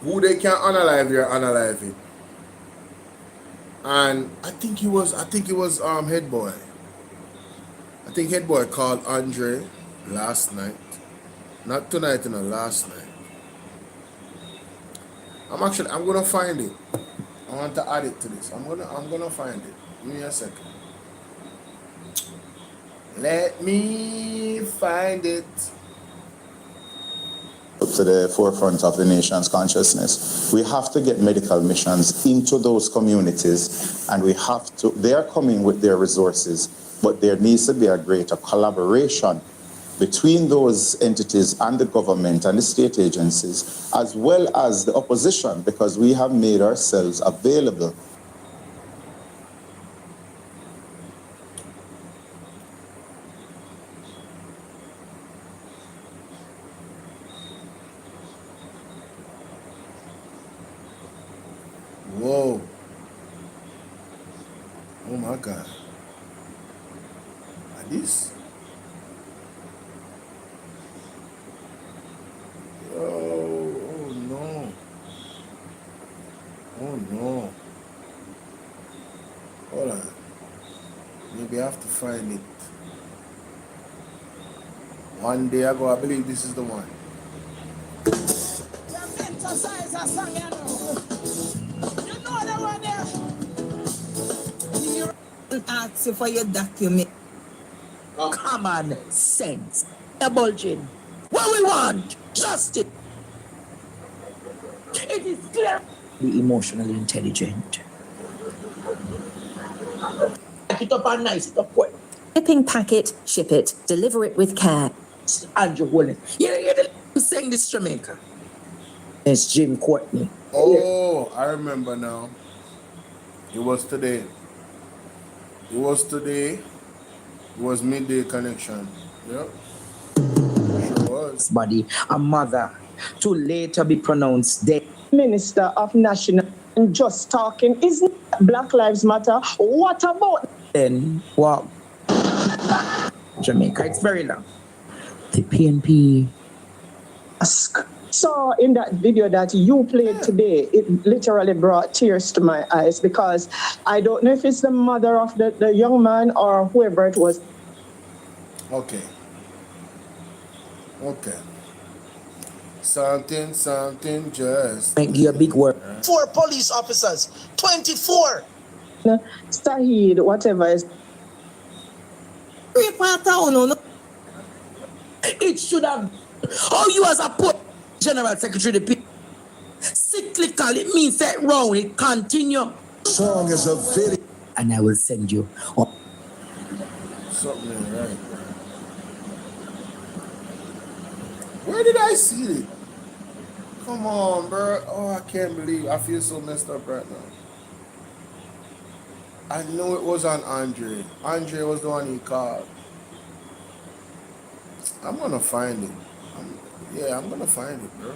who they can unalive, they're unaliving. And I think it was Head Boy. think head boy called Andre last night. Not tonight, last night. I'm gonna find it. I want to add it to this. I'm gonna find it. Give me a second. Let me find it. To the forefront of the nation's consciousness. We have to get medical missions into those communities, and they are coming with their resources, but there needs to be a greater collaboration between those entities and the government and the state agencies, as well as the opposition, because we have made ourselves available. Whoa. Oh my God. And this? Oh no. Oh no. Hold on. Maybe I have to find it. One day ago, I believe this is the one. Ask you for your document. Common sense. Bulging. What we want? Justice. It is clear. Be emotionally intelligent. Pack it up and nice it up quick. Shipping packet, ship it, deliver it with care. Andrew Willen. You're saying this, Jamaica. It's Jim Courtney. Oh, I remember now. It was today. It was midday connection. Yep. Sure was. Body, a mother, to later be pronounced dead. Minister of National and just talking, isn't Black Lives Matter? What about? Then what? Jamaica, it's very long. The PNP saw in that video that you played today, it literally brought tears to my eyes, because I don't know if it's the mother of the young man or whoever it was. Okay. Something just. make you a big word. 4 police officers, 24. Sahid, whatever is. It should have. Oh, you as a General Secretary of the people. Cyclical, it means that round, it continue. Song is a video. And I will send you. Something ain't right. Where did I see it? Come on, bro. Oh, I can't believe I feel so messed up right now. I know it was on Andre. Andre was the one he called. I'm gonna find it. I'm gonna find it, bro.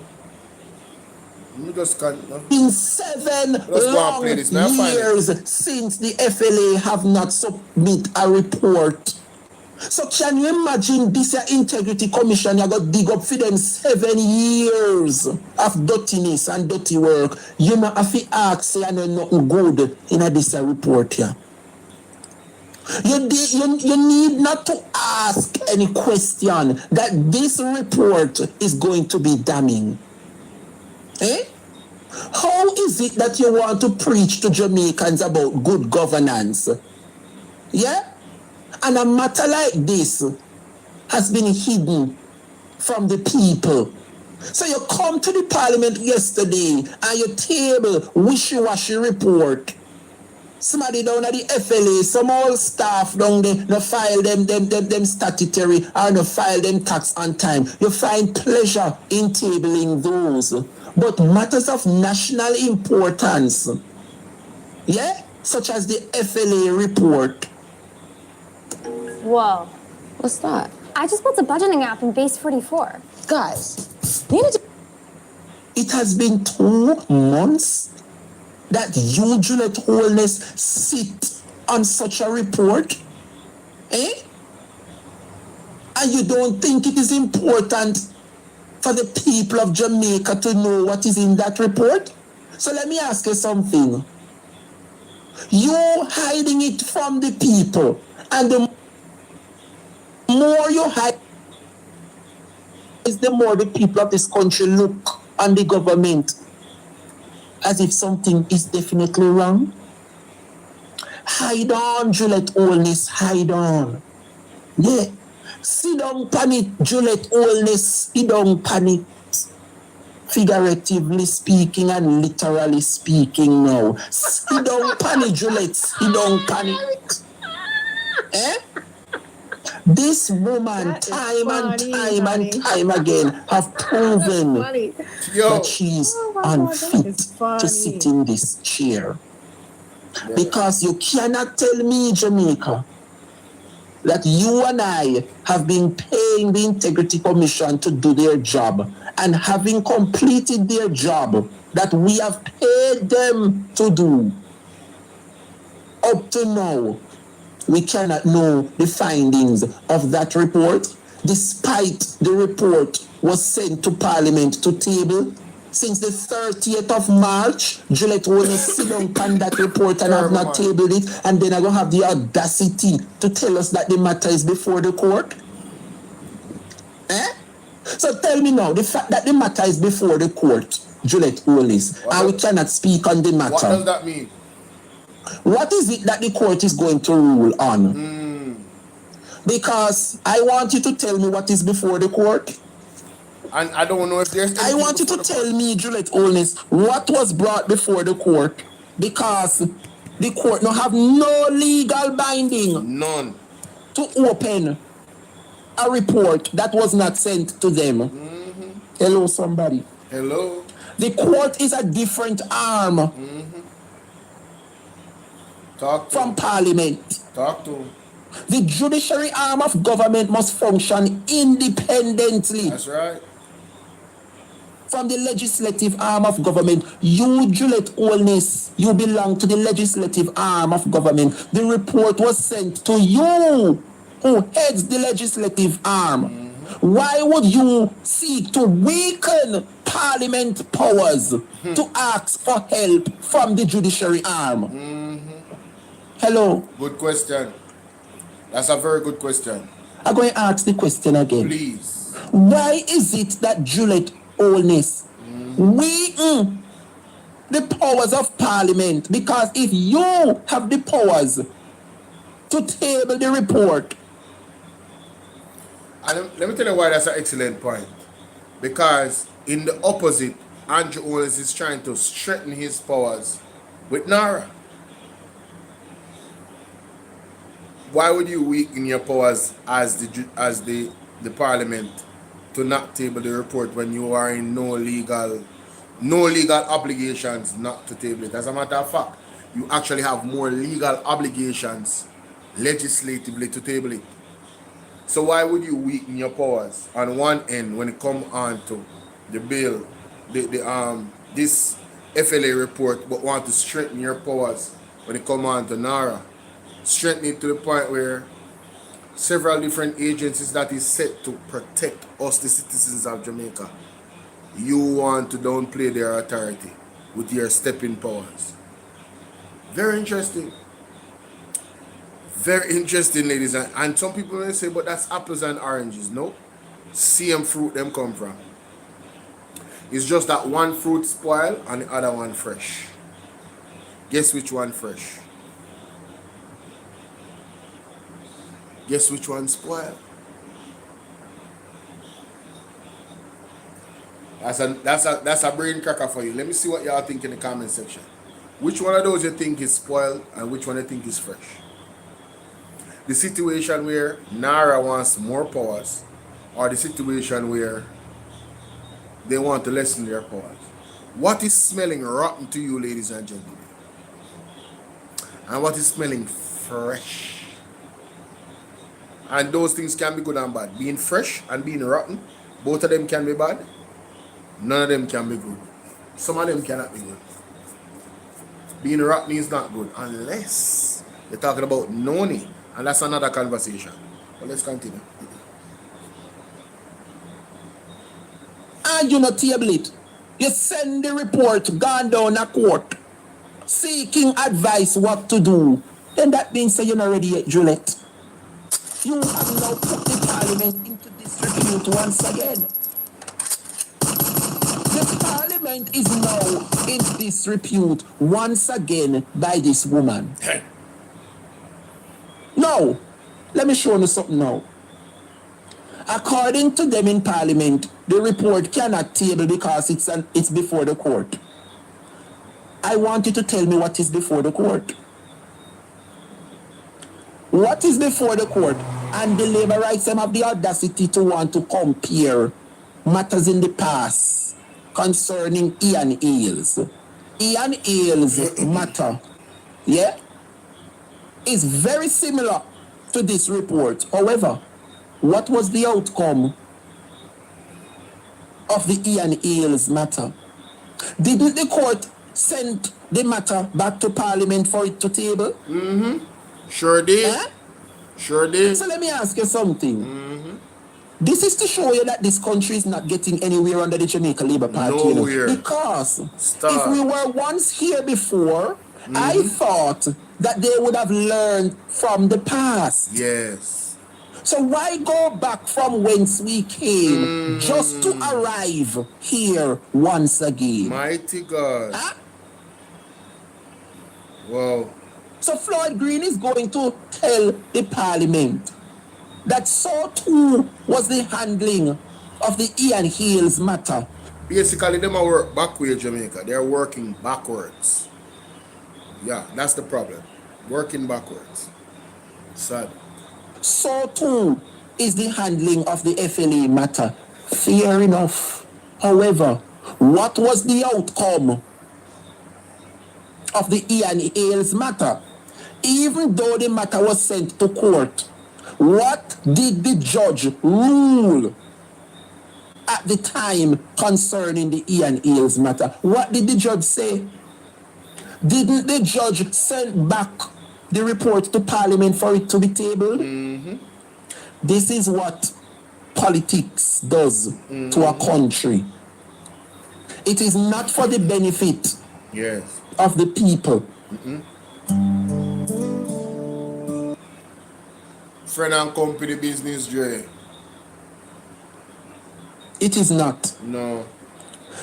Let me just in 7 long years since the FLA have not submit a report. So can you imagine this integrity commission you got dig up for them 7 years of dirtiness and dirty work? You not have to ask say I know nothing good in this report here. You need not to ask any question that this report is going to be damning. Eh? How is it that you want to preach to Jamaicans about good governance? Yeah? And a matter like this has been hidden from the people. So you come to the parliament yesterday and you table wishy-washy report. Somebody down at the FLA, some old staff down there, no file them statutory or no file them tax on time. You find pleasure in tabling those. But matters of national importance, yeah, such as the FLA report. Whoa, what's that? I just built a budgeting app in Base 44. Guys, you need to... It has been 2 months that you, Juliet Holness, sit on such a report, eh? And you don't think it is important for the people of Jamaica to know what is in that report? So let me ask you something. You hiding it from the people, and more you hide, the more the people of this country look on the government as if something is definitely wrong. Hide on, Juliet Holness, hide on. Yeah. Sit down panic, Juliet Holness, sit down panic. Figuratively speaking and literally speaking now. Sit down panic, Juliet, sit down panic. Eh? This woman, time and time again, have proven that she's unfit to sit in this chair. Yeah. Because you cannot tell me, Jamaica, that you and I have been paying the Integrity Commission to do their job, and having completed their job that we have paid them to do, up to now, we cannot know the findings of that report, despite the report was sent to Parliament to table. Since the 30th of March, Juliet Holness sit down on that report and have not tabled it, and then I will have the audacity to tell us that the matter is before the court. Eh? So tell me now, the fact that the matter is before the court, Juliet Holness, and we cannot speak on the matter. What does that mean? What is it that the court is going to rule on? Because I want you to tell me what is before the court. And I don't know if there's... I want you to tell me, Juliet Holness, what was brought before the court. Because the court no have no legal binding. None. To open a report that was not sent to them. Hello, somebody. Hello. The court is a different arm from Parliament. Talk to. The judiciary arm of government must function independently. That's right. From the legislative arm of government. You, Juliet Holness, you belong to the legislative arm of government. The report was sent to you, who heads the legislative arm. Why would you seek to weaken Parliament powers to ask for help from the judiciary arm? Hello? Good question. That's a very good question. I'm going to ask the question again. Please. Why is it that Juliet Holness weaken the powers of Parliament? Because if you have the powers to table the report. And let me tell you why that's an excellent point. Because in the opposite, Andrew Holness is trying to strengthen his powers with Nara. Why would you weaken your powers as the Parliament to not table the report when you are in no legal obligations not to table it? As a matter of fact, you actually have more legal obligations legislatively to table it. So why would you weaken your powers on one end when it comes on to the bill, this FLA report, but want to strengthen your powers when it comes on to NARA? Strengthen it to the point where several different agencies that is set to protect us, the citizens of Jamaica, you want to downplay their authority with your stepping powers. Very interesting. Very interesting, ladies. And some people may say, but that's apples and oranges. No. Same fruit them come from. It's just that one fruit spoil and the other one fresh. Guess which one fresh? Guess which one spoiled? That's a brain cracker for you. Let me see what y'all think in the comment section. Which one of those you think is spoiled and which one you think is fresh? The situation where NARA wants more powers, or the situation where they want to lessen their powers? What is smelling rotten to you, ladies and gentlemen? And what is smelling fresh? And those things can be good and bad. Being fresh and being rotten, both of them can be bad. None of them can be good. Some of them cannot be good. Being rotten is not good unless you're talking about Noni. And that's another conversation. But let's continue. And you not table it. You send the report, gone down a court, seeking advice what to do. Then that means you're not ready yet, Juliet. You have now put the Parliament into disrepute once again. The Parliament is now in disrepute once again by this woman. Now, let me show you something now. According to them in Parliament, the report cannot table because it's before the court. I want you to tell me what is before the court. What is before the court? And the labor rights them have the audacity to want to compare matters in the past concerning Ian Ailes. Ian Ailes matter, yeah, is very similar to this report. However, what was the outcome of the Ian Ailes matter? Didn't the court send the matter back to Parliament for it to table? Sure did. Sure did. So let me ask you something. This is to show you that this country is not getting anywhere under the Jamaica Labour Party. Nowhere. Because if we were once here before, I thought that they would have learned from the past. Yes. So why go back from whence we came just to arrive here once again? Mighty God. Wow. So Floyd Green is going to tell the Parliament that so too was the handling of the Ian Ailes matter. Basically, them are work backwards, Jamaica. They're working backwards. Yeah, that's the problem. Working backwards. Sad. So too is the handling of the FLA matter. Fair enough. However, what was the outcome of the Ian Ailes matter? Even though the matter was sent to court, what did the judge rule at the time concerning the Ian Ailes matter? What did the judge say? Didn't the judge send back the report to Parliament for it to be tabled? This is what politics does to a country. It is not for the benefit of the people. Friend and company business, Dre. It is not. No.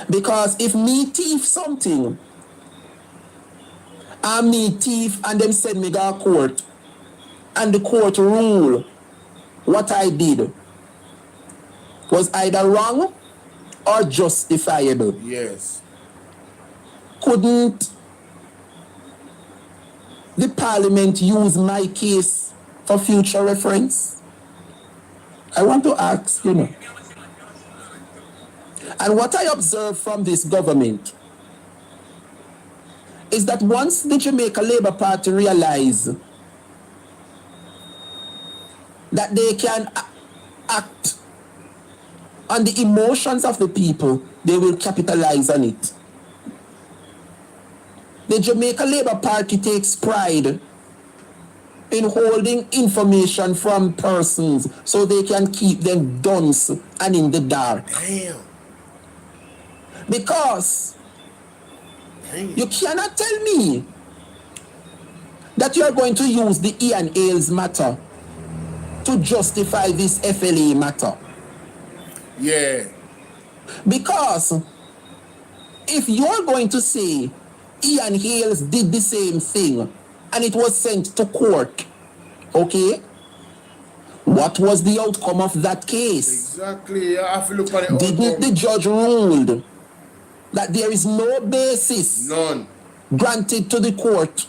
Because if me thief something, and me thief and them send me to court, and the court rule what I did was either wrong or justifiable. Yes. Couldn't the Parliament use my case for future reference? I want to ask, you know. And what I observe from this government is that once the Jamaica Labour Party realize that they can act on the emotions of the people, they will capitalize on it. The Jamaica Labour Party takes pride in holding information from persons so they can keep them dunce and in the dark. Damn. Because you cannot tell me that you are going to use the Ian Ailes matter to justify this FLA matter. Yeah. Because if you're going to say Ian Ailes did the same thing and it was sent to court, okay, what was the outcome of that case? Exactly. I have to look at it. Didn't the judge ruled that there is no basis granted to the court?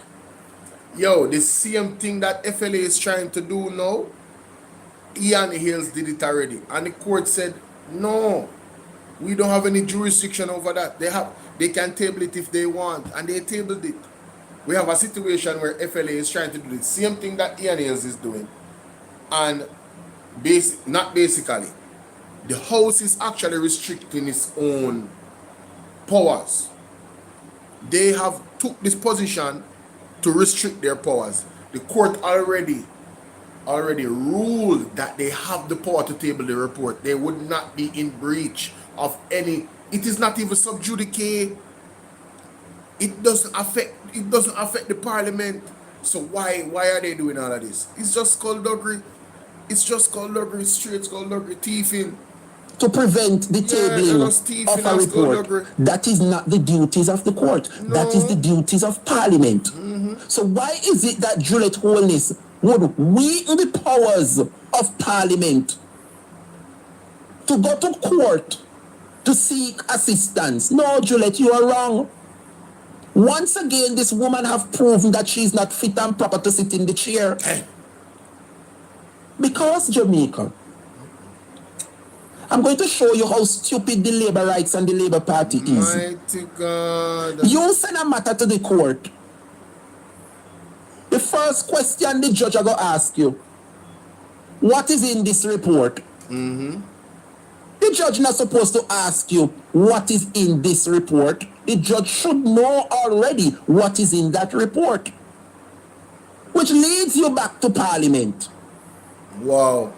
Yo, the same thing that FLA is trying to do now, Ian Ailes did it already. And the court said, no, we don't have any jurisdiction over that. They can table it if they want. And they tabled it. We have a situation where FLA is trying to do the same thing that Ian Ailes is doing. And not basically. The House is actually restricting its own powers. They have took this position to restrict their powers. The court already ruled that they have the power to table the report. They would not be in breach of any. It is not even sub judice. It doesn't affect the Parliament. So why are they doing all of this? It's just skullduggery. It's just skullduggery, straight skullduggery, thieving. To prevent the tabling of a report. That is not the duties of the court. No. That is the duties of Parliament. So why is it that Juliet Holness would weaken the powers of Parliament to go to court to seek assistance? No, Juliet, you are wrong. Once again, this woman have proven that she is not fit and proper to sit in the chair. Because, Jamaica, I'm going to show you how stupid the Labour Rights and the Labour Party is. Mighty God. You send a matter to the court. The first question the judge are going to ask you, what is in this report? The judge not supposed to ask you what is in this report. The judge should know already what is in that report. Which leads you back to Parliament. Wow.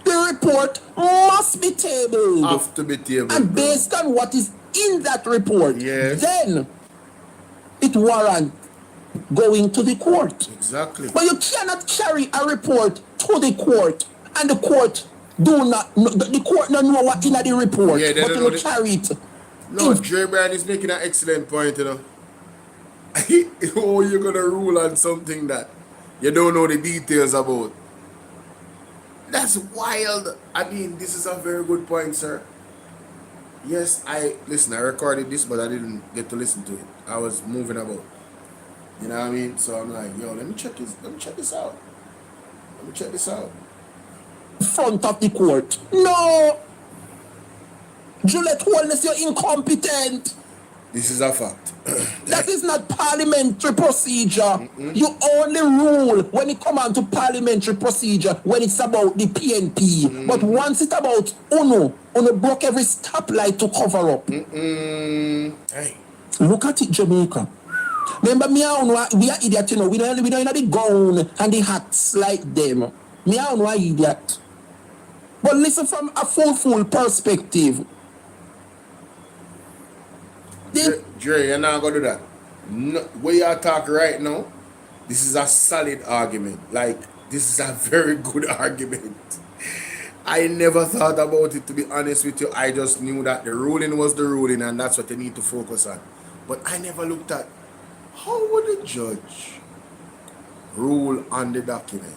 The report must be tabled. Have to be tabled. And based on what is in that report, yes, then it warrants going to the court. Exactly. But you cannot carry a report to the court and the court do not know, the court don't know what in the report, but you carry it. No, Dre Bryan is making an excellent point, you know. Oh, you're gonna rule on something that you don't know the details about. That's wild. I mean, this is a very good point, sir. Yes, I recorded this, but I didn't get to listen to it. I was moving about. You know what I mean? So I'm like, yo, let me check this out. Let me check this out. Front of the court. No! Juliet Holness, you're incompetent. This is a fact. That is not parliamentary procedure. You only rule when it comes on to parliamentary procedure when it's about the PNP. But once it's about Uno broke every stoplight to cover up. Hey. Look at it, Jamaica. Remember, me and Uno, we are idiot, you know. We don't have the gown and the hats like them. Me and Uno are idiot. But listen from a full perspective. Jerry, you're not gonna do that. No, where you talk right now, this is a solid argument. Like, this is a very good argument. I never thought about it, to be honest with you. I just knew that the ruling was the ruling and that's what they need to focus on. But I never looked at how would the judge rule on the document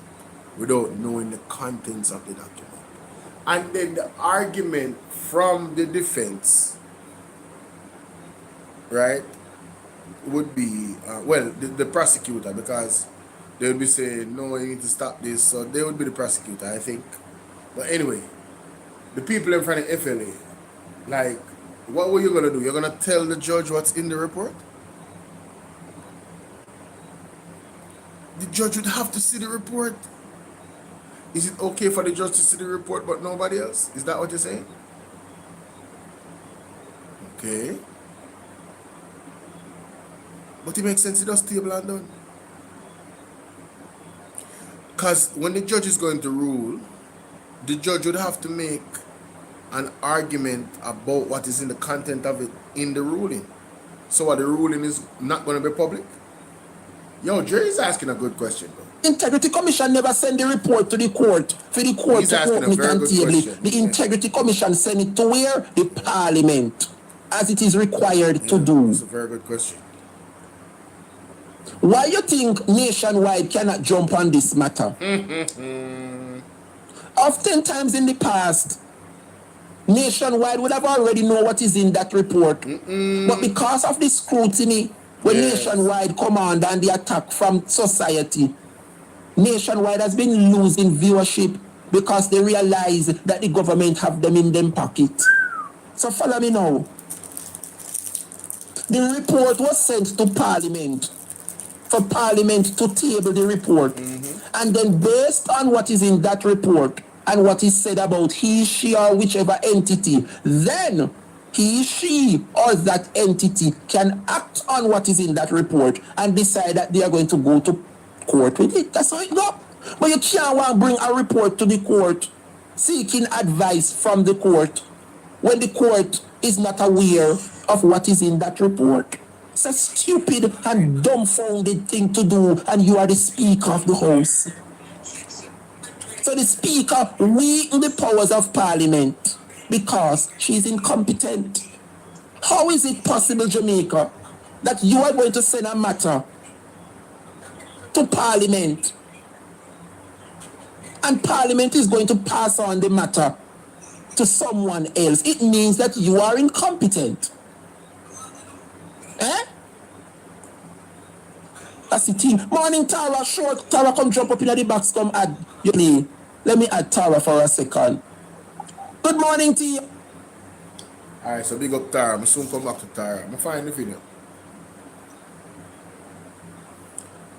without knowing the contents of the document. And then the argument from the defense, right, would be, the prosecutor, because they would be saying, no, you need to stop this. So they would be the prosecutor, I think. But anyway, the people in front of FLA, like, what were you going to do? You're going to tell the judge what's in the report? The judge would have to see the report. Is it okay for the judge to see the report but nobody else? Is that what you're saying? Okay. But it makes sense to just table and done. Because when the judge is going to rule, the judge would have to make an argument about what is in the content of it in the ruling. So what, the ruling is not going to be public? Yo, Jerry's asking a good question, bro. Integrity Commission never send the report to the court for the court He's to open it and table it. The Integrity Commission send it to where? The Parliament, as it is required to do. That's a very good question. Why you think Nationwide cannot jump on this matter? Oftentimes in the past, Nationwide would have already know what is in that report. But because of the scrutiny, when Nationwide command and the attack from society, Nationwide has been losing viewership because they realize that the government have them in them pocket. So follow me now. The report was sent to Parliament for Parliament to table the report. And then based on what is in that report and what is said about he, she, or whichever entity, then he, she, or that entity can act on what is in that report and decide that they are going to go to court with it. That's how it goes. But you can't want to bring a report to the court seeking advice from the court when the court is not aware of what is in that report. It's a stupid and dumbfounded thing to do, and you are the Speaker of the House. So the speaker weakened the powers of parliament because she's incompetent. How is it possible, Jamaica, that you are going to send a matter to parliament and parliament is going to pass on the matter to someone else? It means that you are incompetent. Eh? That's the team. Morning, Tara. Sure, Tara, come jump up in the box. Come add your play. Let me add Tara for a second. Good morning to you. Alright, so big up Tara. I'm soon come back to Tara. I'm find the video.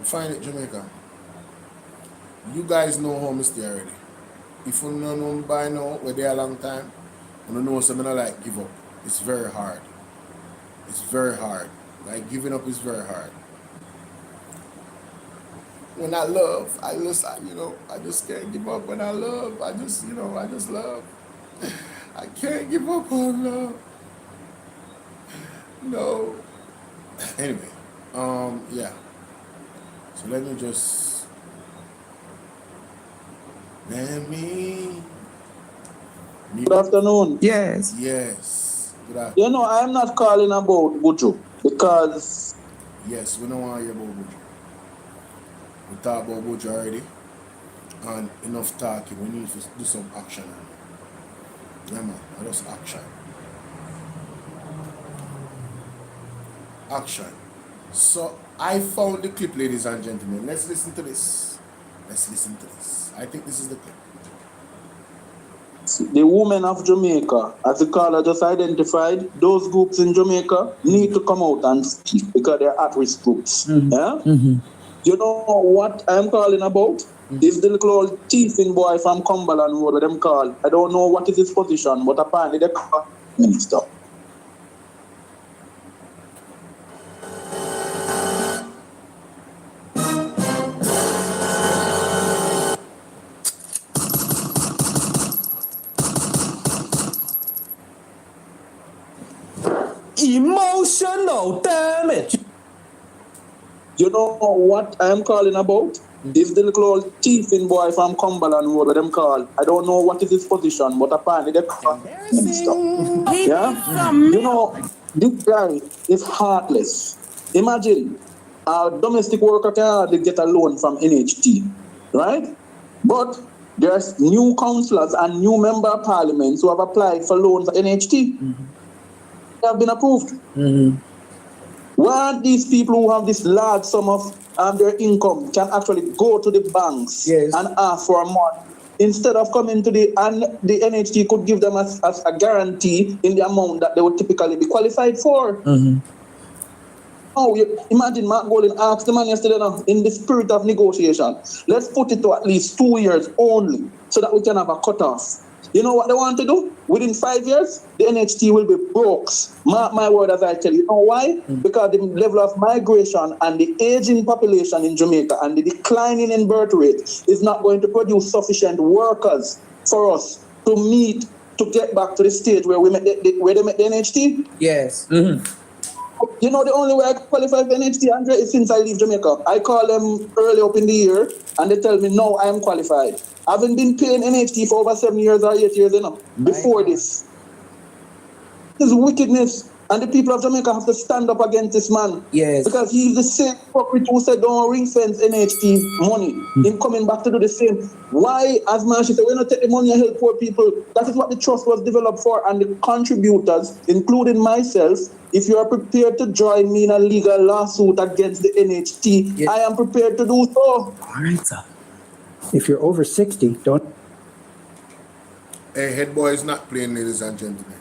I find it, Jamaica. You guys know how I stay already. If you don't know me by now, we're there a long time, you don't know something I like give up. It's very hard. It's very hard. Like giving up is very hard. When I love, I just can't give up. When I love, I just love. I can't give up on love. No. Anyway, yeah. So let me Good afternoon. Yes. Yes. Good afternoon. You know, I'm not calling about Buju because... Yes, we don't want to hear about Buju. We talked about Buju already. And enough talking. We need to do some action. Yeah, man. Just action. Action. So, I found the clip, ladies and gentlemen. Let's listen to this. I think this is the clip. The women of Jamaica, as the caller just identified, those groups in Jamaica need to come out and speak because they're at-risk groups. Mm-hmm. Yeah? Mm-hmm. You know what I'm calling about? Mm-hmm. This little old thieving boy from Cumberland Road, what them call. I don't know what is his position, but apparently they call minister. Emotional damage. You know what I'm calling about? This little old thieving boy from Cumberland Road, what them call. I don't know what is his position, but apparently they call minister. Yeah? You know, this guy is heartless. Imagine a domestic worker can hardly get a loan from NHT, right? But there's new councillors and new member of parliament who have applied for loans at NHT. Mm-hmm. They have been approved. Mm-hmm. Why aren't these people who have this large sum of their income can actually go to the banks and ask for money instead of coming to the NHT could give them as a guarantee in the amount that they would typically be qualified for? Mm-hmm. Oh, imagine Mark Golden asked the man yesterday now, in the spirit of negotiation, let's put it to at least 2 years only so that we can have a cutoff. You know what they want to do? Within 5 years, the NHT will be broke. Mark my word as I tell you. You know why? Because the level of migration and the aging population in Jamaica and the declining in birth rate is not going to produce sufficient workers for us to get back to the stage where they met the NHT. Yes. Mm-hmm. You know, the only way I qualify for NHT, Andre, is since I leave Jamaica. I call them early up in the year, and they tell me, no, I am qualified. I haven't been paying NHT for over 7 years or 8 years before this. This is wickedness, and the people of Jamaica have to stand up against this man. Yes. Because he's the same hypocrite who said, don't ring fence NHT money. Him coming back to do the same. Why, as Marsha said, we're not taking the money and help poor people. That is what the trust was developed for, and the contributors, including myself, if you are prepared to join me in a legal lawsuit against the NHT, I am prepared to do so. All right, sir. If you're over 60, don't... Hey, head boy is not playing, ladies and gentlemen.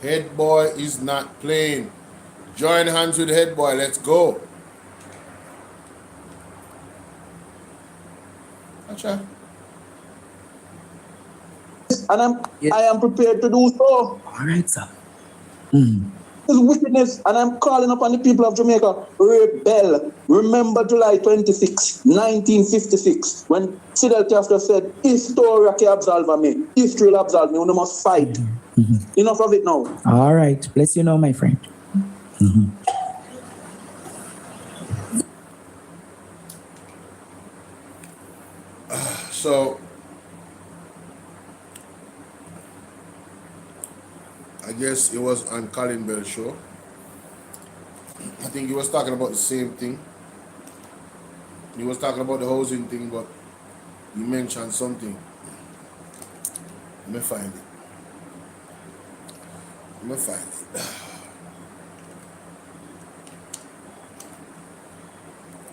Head boy is not playing. Join hands with head boy. Let's go. Gotcha. And I am prepared to do so. All right, sir. Mm. This is wickedness, and I'm calling upon the people of Jamaica, rebel. Remember July 26, 1956, when Fidel Castro said, history can absolve me, history will absolve me, we must fight. Mm-hmm. Enough of it now. All right, bless you now, my friend. Mm-hmm. So, I guess it was on Colin Bell's show. I think he was talking about the same thing. He was talking about the housing thing, but he mentioned something. Let me find it.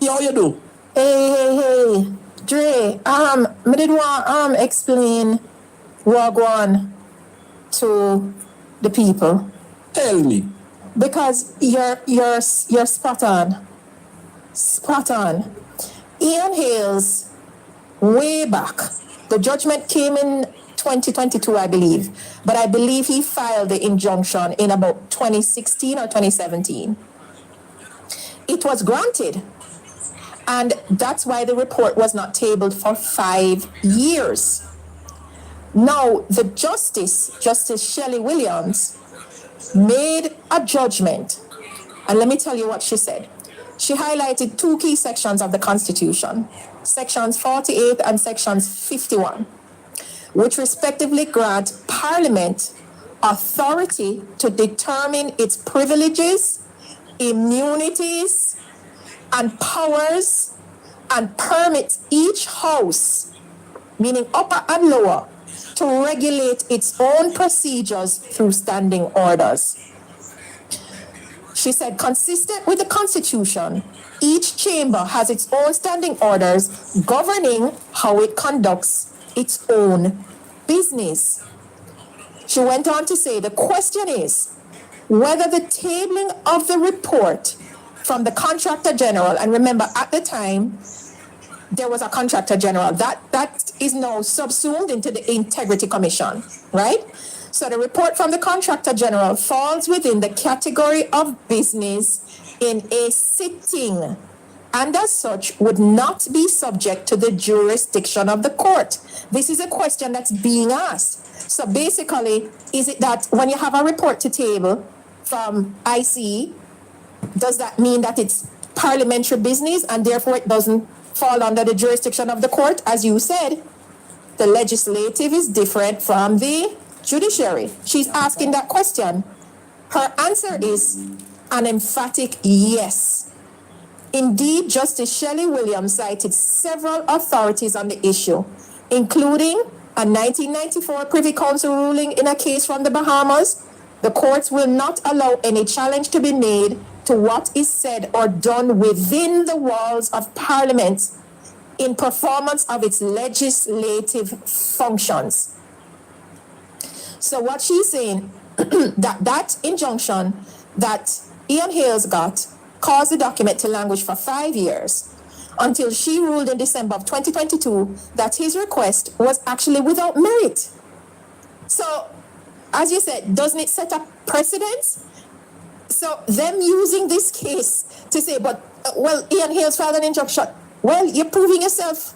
Yo, how you do? Hey, Dre, me did want explain Wagwan to the people. Tell me. Because you're spot on. Spot on. Ian Hales, way back, the judgment came in 2022, I believe, but I believe he filed the injunction in about 2016 or 2017. It was granted. And that's why the report was not tabled for 5 years. Now, the Justice Shelley Williams, made a judgment. And let me tell you what she said. She highlighted 2 key sections of the Constitution, sections 48 and sections 51, which respectively grant Parliament authority to determine its privileges, immunities, and powers, and permits each house, meaning upper and lower, to regulate its own procedures through standing orders. She said, consistent with the Constitution, each chamber has its own standing orders governing how it conducts its own business. She went on to say, the question is whether the tabling of the report from the Contractor General, and remember at the time, there was a Contractor General, that is now subsumed into the Integrity Commission, right? So the report from the Contractor General falls within the category of business in a sitting, and as such would not be subject to the jurisdiction of the court. This is a question that's being asked. So basically, is it that when you have a report to table from IC, does that mean that it's parliamentary business and therefore it doesn't fall under the jurisdiction of the court? As you said, the legislative is different from the judiciary. She's asking that question. Her answer is an emphatic yes. Indeed, Justice Shelley Williams cited several authorities on the issue, including a 1994 Privy Council ruling in a case from the Bahamas. The courts will not allow any challenge to be made to what is said or done within the walls of Parliament in performance of its legislative functions. So what she's saying, that injunction that Ian Hales got caused the document to languish for 5 years until she ruled in December of 2022 that his request was actually without merit. So, as you said, doesn't it set up precedents? So them using this case to say, but, well, Ian Hales filed an injunction. Well, you're proving yourself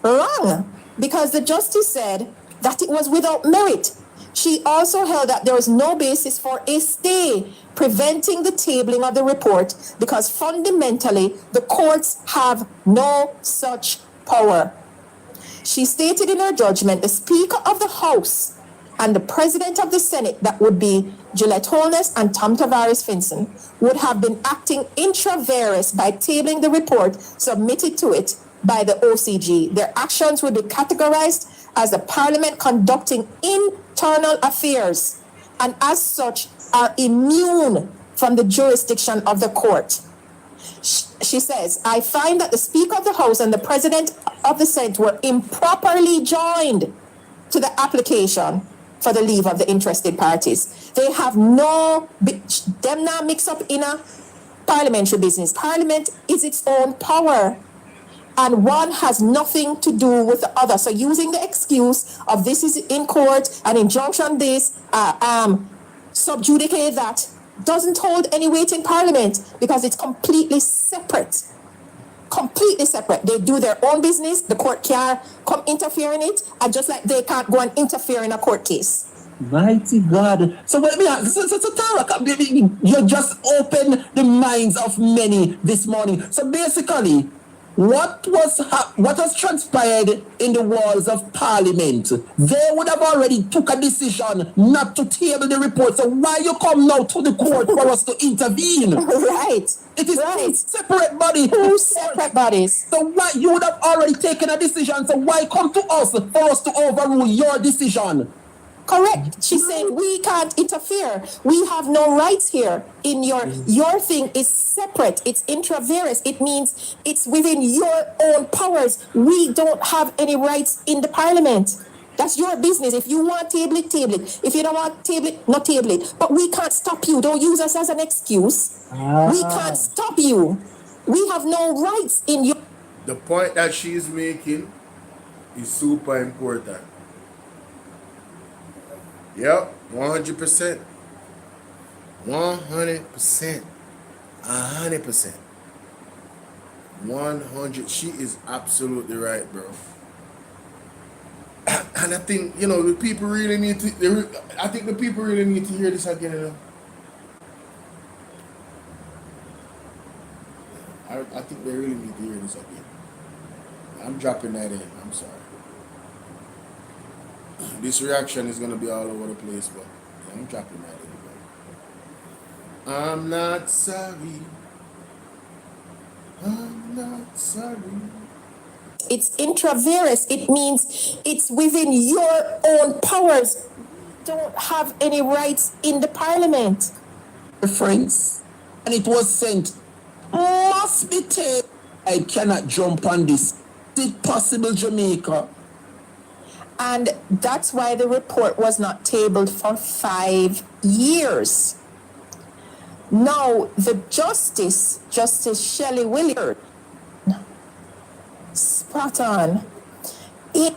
wrong because the justice said that it was without merit. She also held that there was no basis for a stay preventing the tabling of the report because fundamentally the courts have no such power. She stated in her judgment the Speaker of the House and the President of the Senate, that would be Gillette Holness and Tom Tavares Finson, would have been acting intra vires by tabling the report submitted to it by the OCG. Their actions would be categorized as the Parliament conducting internal affairs and as such are immune from the jurisdiction of the court. She says, I find that the Speaker of the House and the President of the Senate were improperly joined to the application for the leave of the interested parties. They have them not mix up in a parliamentary business. Parliament is its own power, and one has nothing to do with the other. So using the excuse of this is in court, an injunction this, subjudicate that, doesn't hold any weight in Parliament because it's completely separate. Completely separate. They do their own business. The court can't come interfere in it, and just like they can't go and interfere in a court case. Mighty God. So let me ask, so Tara, you just opened the minds of many this morning. So basically, what has transpired in the walls of Parliament, they would have already took a decision not to table the report. So why you come now to the court for us to intervene? Right. It is Right. two separate bodies. Two separate bodies. So why you would have already taken a decision? So why come to us for us to overrule your decision? Correct. She's saying we can't interfere. We have no rights here. In your thing is separate. It's intravenous. It means it's within your own powers. We don't have any rights in the parliament. That's your business. If you want table it, table it. If you don't want table it, not table it. But we can't stop you. Don't use us as an excuse. We can't stop you. We have no rights in your. The point that she's making is super important. Yep, 100%. 100%. 100%. 100. She is absolutely right, bro. And I think, you know, the people really need to, I think the people really need to hear this again, you know. I think they really need to hear this again. I'm dropping that in. I'm sorry. This reaction is going to be all over the place, but yeah, I'm dropping that in. Bro. I'm not sorry. I'm not sorry. It's intravenous. It means it's within your own powers. Don't have any rights in the parliament. Friends, and it was sent. Must be taken. I cannot jump on this. Is it possible, Jamaica? And that's why the report was not tabled for 5 years. Now, the Justice Shelley Williams, spot on. Yeah,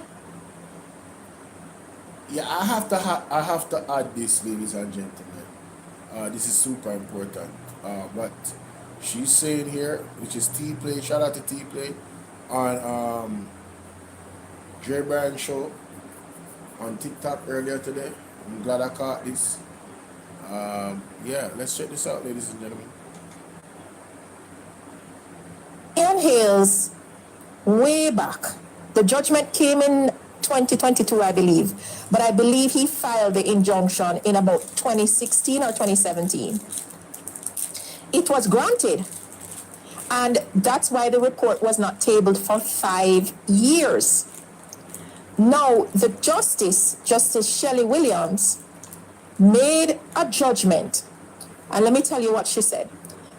I have to add this, ladies and gentlemen. This is super important. What she's saying here, which is T-Play, shout out to T-Play, on Dre Bryan show on TikTok earlier today. I'm glad I caught this. Yeah, let's check this out, ladies and gentlemen. Ian Hales, way back, the judgment came in 2022, I believe, but I believe he filed the injunction in about 2016 or 2017. It was granted, and that's why the report was not tabled for 5 years. Now, the Justice Shelley Williams, made a judgment, and let me tell you what she said.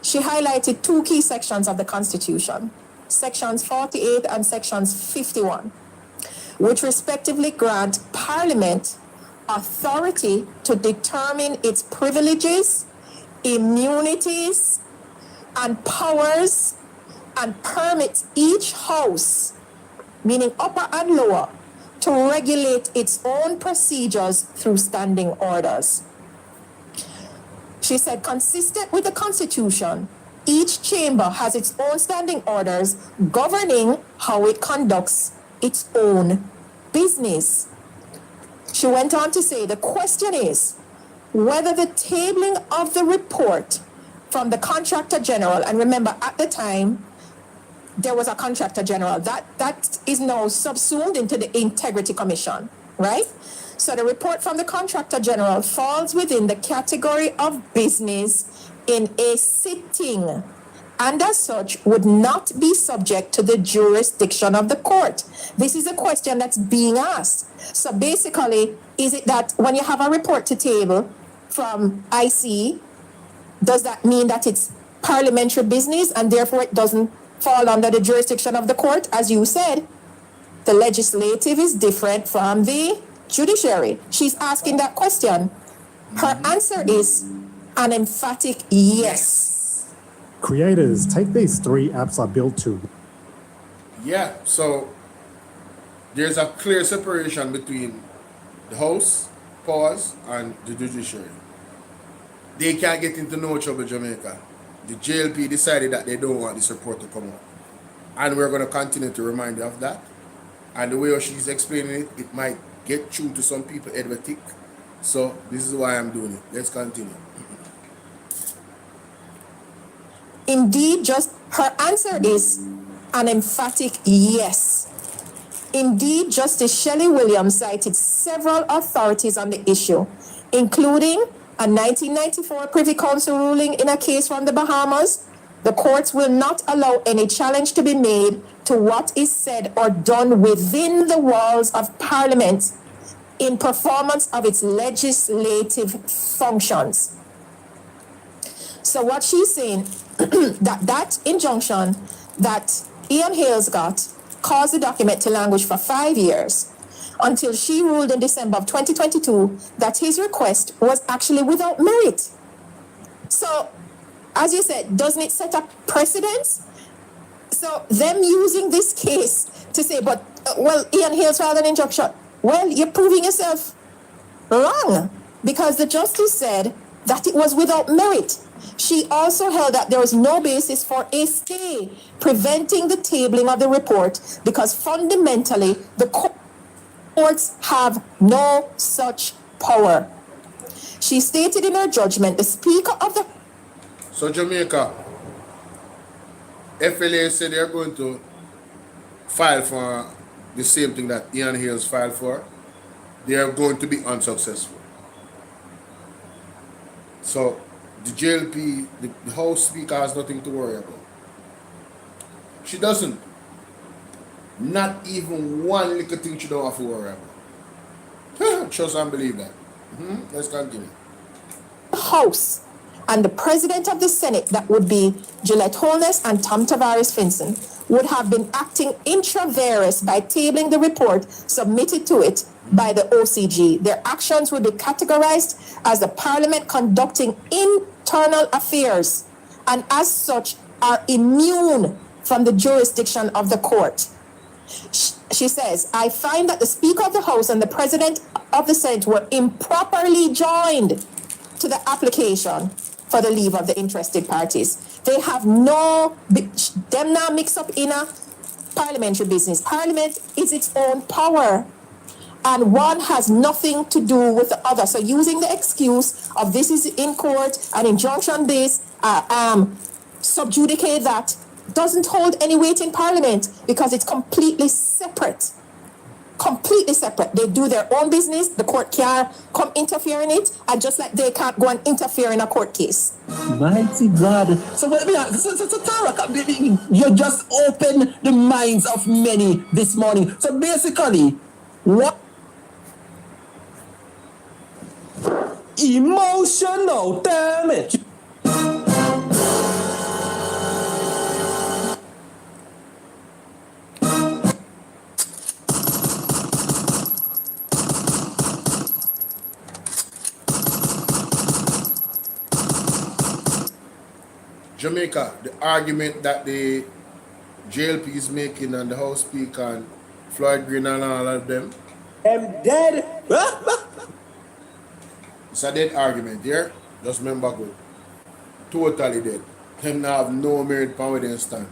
She highlighted 2 key sections of the Constitution, sections 48 and sections 51, which respectively grant Parliament authority to determine its privileges, immunities, and powers, and permits each house, meaning upper and lower, to regulate its own procedures through standing orders. She said, consistent with the Constitution, each chamber has its own standing orders governing how it conducts its own business. She went on to say, the question is whether the tabling of the report from the Contractor General, and remember at the time, there was a Contractor General. That is now subsumed into the Integrity Commission, right? So the report from the Contractor General falls within the category of business in a sitting, and as such would not be subject to the jurisdiction of the court. This is a question that's being asked. So basically, is it that when you have a report to table from IC, does that mean that it's parliamentary business and therefore it doesn't fall under the jurisdiction of the court? As you said, the legislative is different from the judiciary. She's asking that question. Her answer is an emphatic yes. Creators, take these 3 apps I built to. Yeah, so there's a clear separation between the House, powers, and the judiciary. They can't get into no trouble, Jamaica. The JLP decided that they don't want this report to come out. And we're going to continue to remind you of that. And the way she's explaining it, it might get through to some people, Edward. So this is why I'm doing it. Let's continue. Indeed, just her answer is an emphatic yes. Indeed, Justice Shelley Williams cited several authorities on the issue, including a 1994 Privy Council ruling in a case from the Bahamas. The courts will not allow any challenge to be made to what is said or done within the walls of Parliament in performance of its legislative functions. So what she's saying, that injunction that Ian Hales got caused the document to languish for 5 years until she ruled in December of 2022 that his request was actually without merit. So, as you said, doesn't it set up precedents? So them using this case to say, but, well, Ian Hales filed an injunction. Well, you're proving yourself wrong because the justice said that it was without merit. She also held that there was no basis for a stay preventing the tabling of the report because fundamentally the courts have no such power. She stated in her judgment, the Speaker of the... So Jamaica, FLA said they're going to file for the same thing that Ian Hales filed for. They are going to be unsuccessful. So the JLP, the House Speaker has nothing to worry about. She doesn't. Not even one little thing she don't have to worry about. Trust and believe that. Let's continue. House and the President of the Senate, that would be Gillette Holness and Tom Tavares Finson, would have been acting intra vires by tabling the report submitted to it by the OCG. Their actions would be categorized as the Parliament conducting internal affairs and as such are immune from the jurisdiction of the court. She says, I find that the Speaker of the House and the President of the Senate were improperly joined to the application for the leave of the interested parties. They have them now mix up in a parliamentary business. Parliament is its own power and one has nothing to do with the other. So using the excuse of this is in court, an injunction based, subjudicate that doesn't hold any weight in Parliament because it's completely separate. Completely separate. They do their own business. The court can't come interfere in it, and just like they can't go and interfere in a court case. Mighty God. So let me ask, so Tara, you just opened the minds of many this morning. So basically, what emotional damage? Jamaica, the argument that the JLP is making and the House Speaker and Floyd Green and all of them. I'm dead. It's a dead argument, yeah? Just remember good. Totally dead. Them now have no merit power they stand.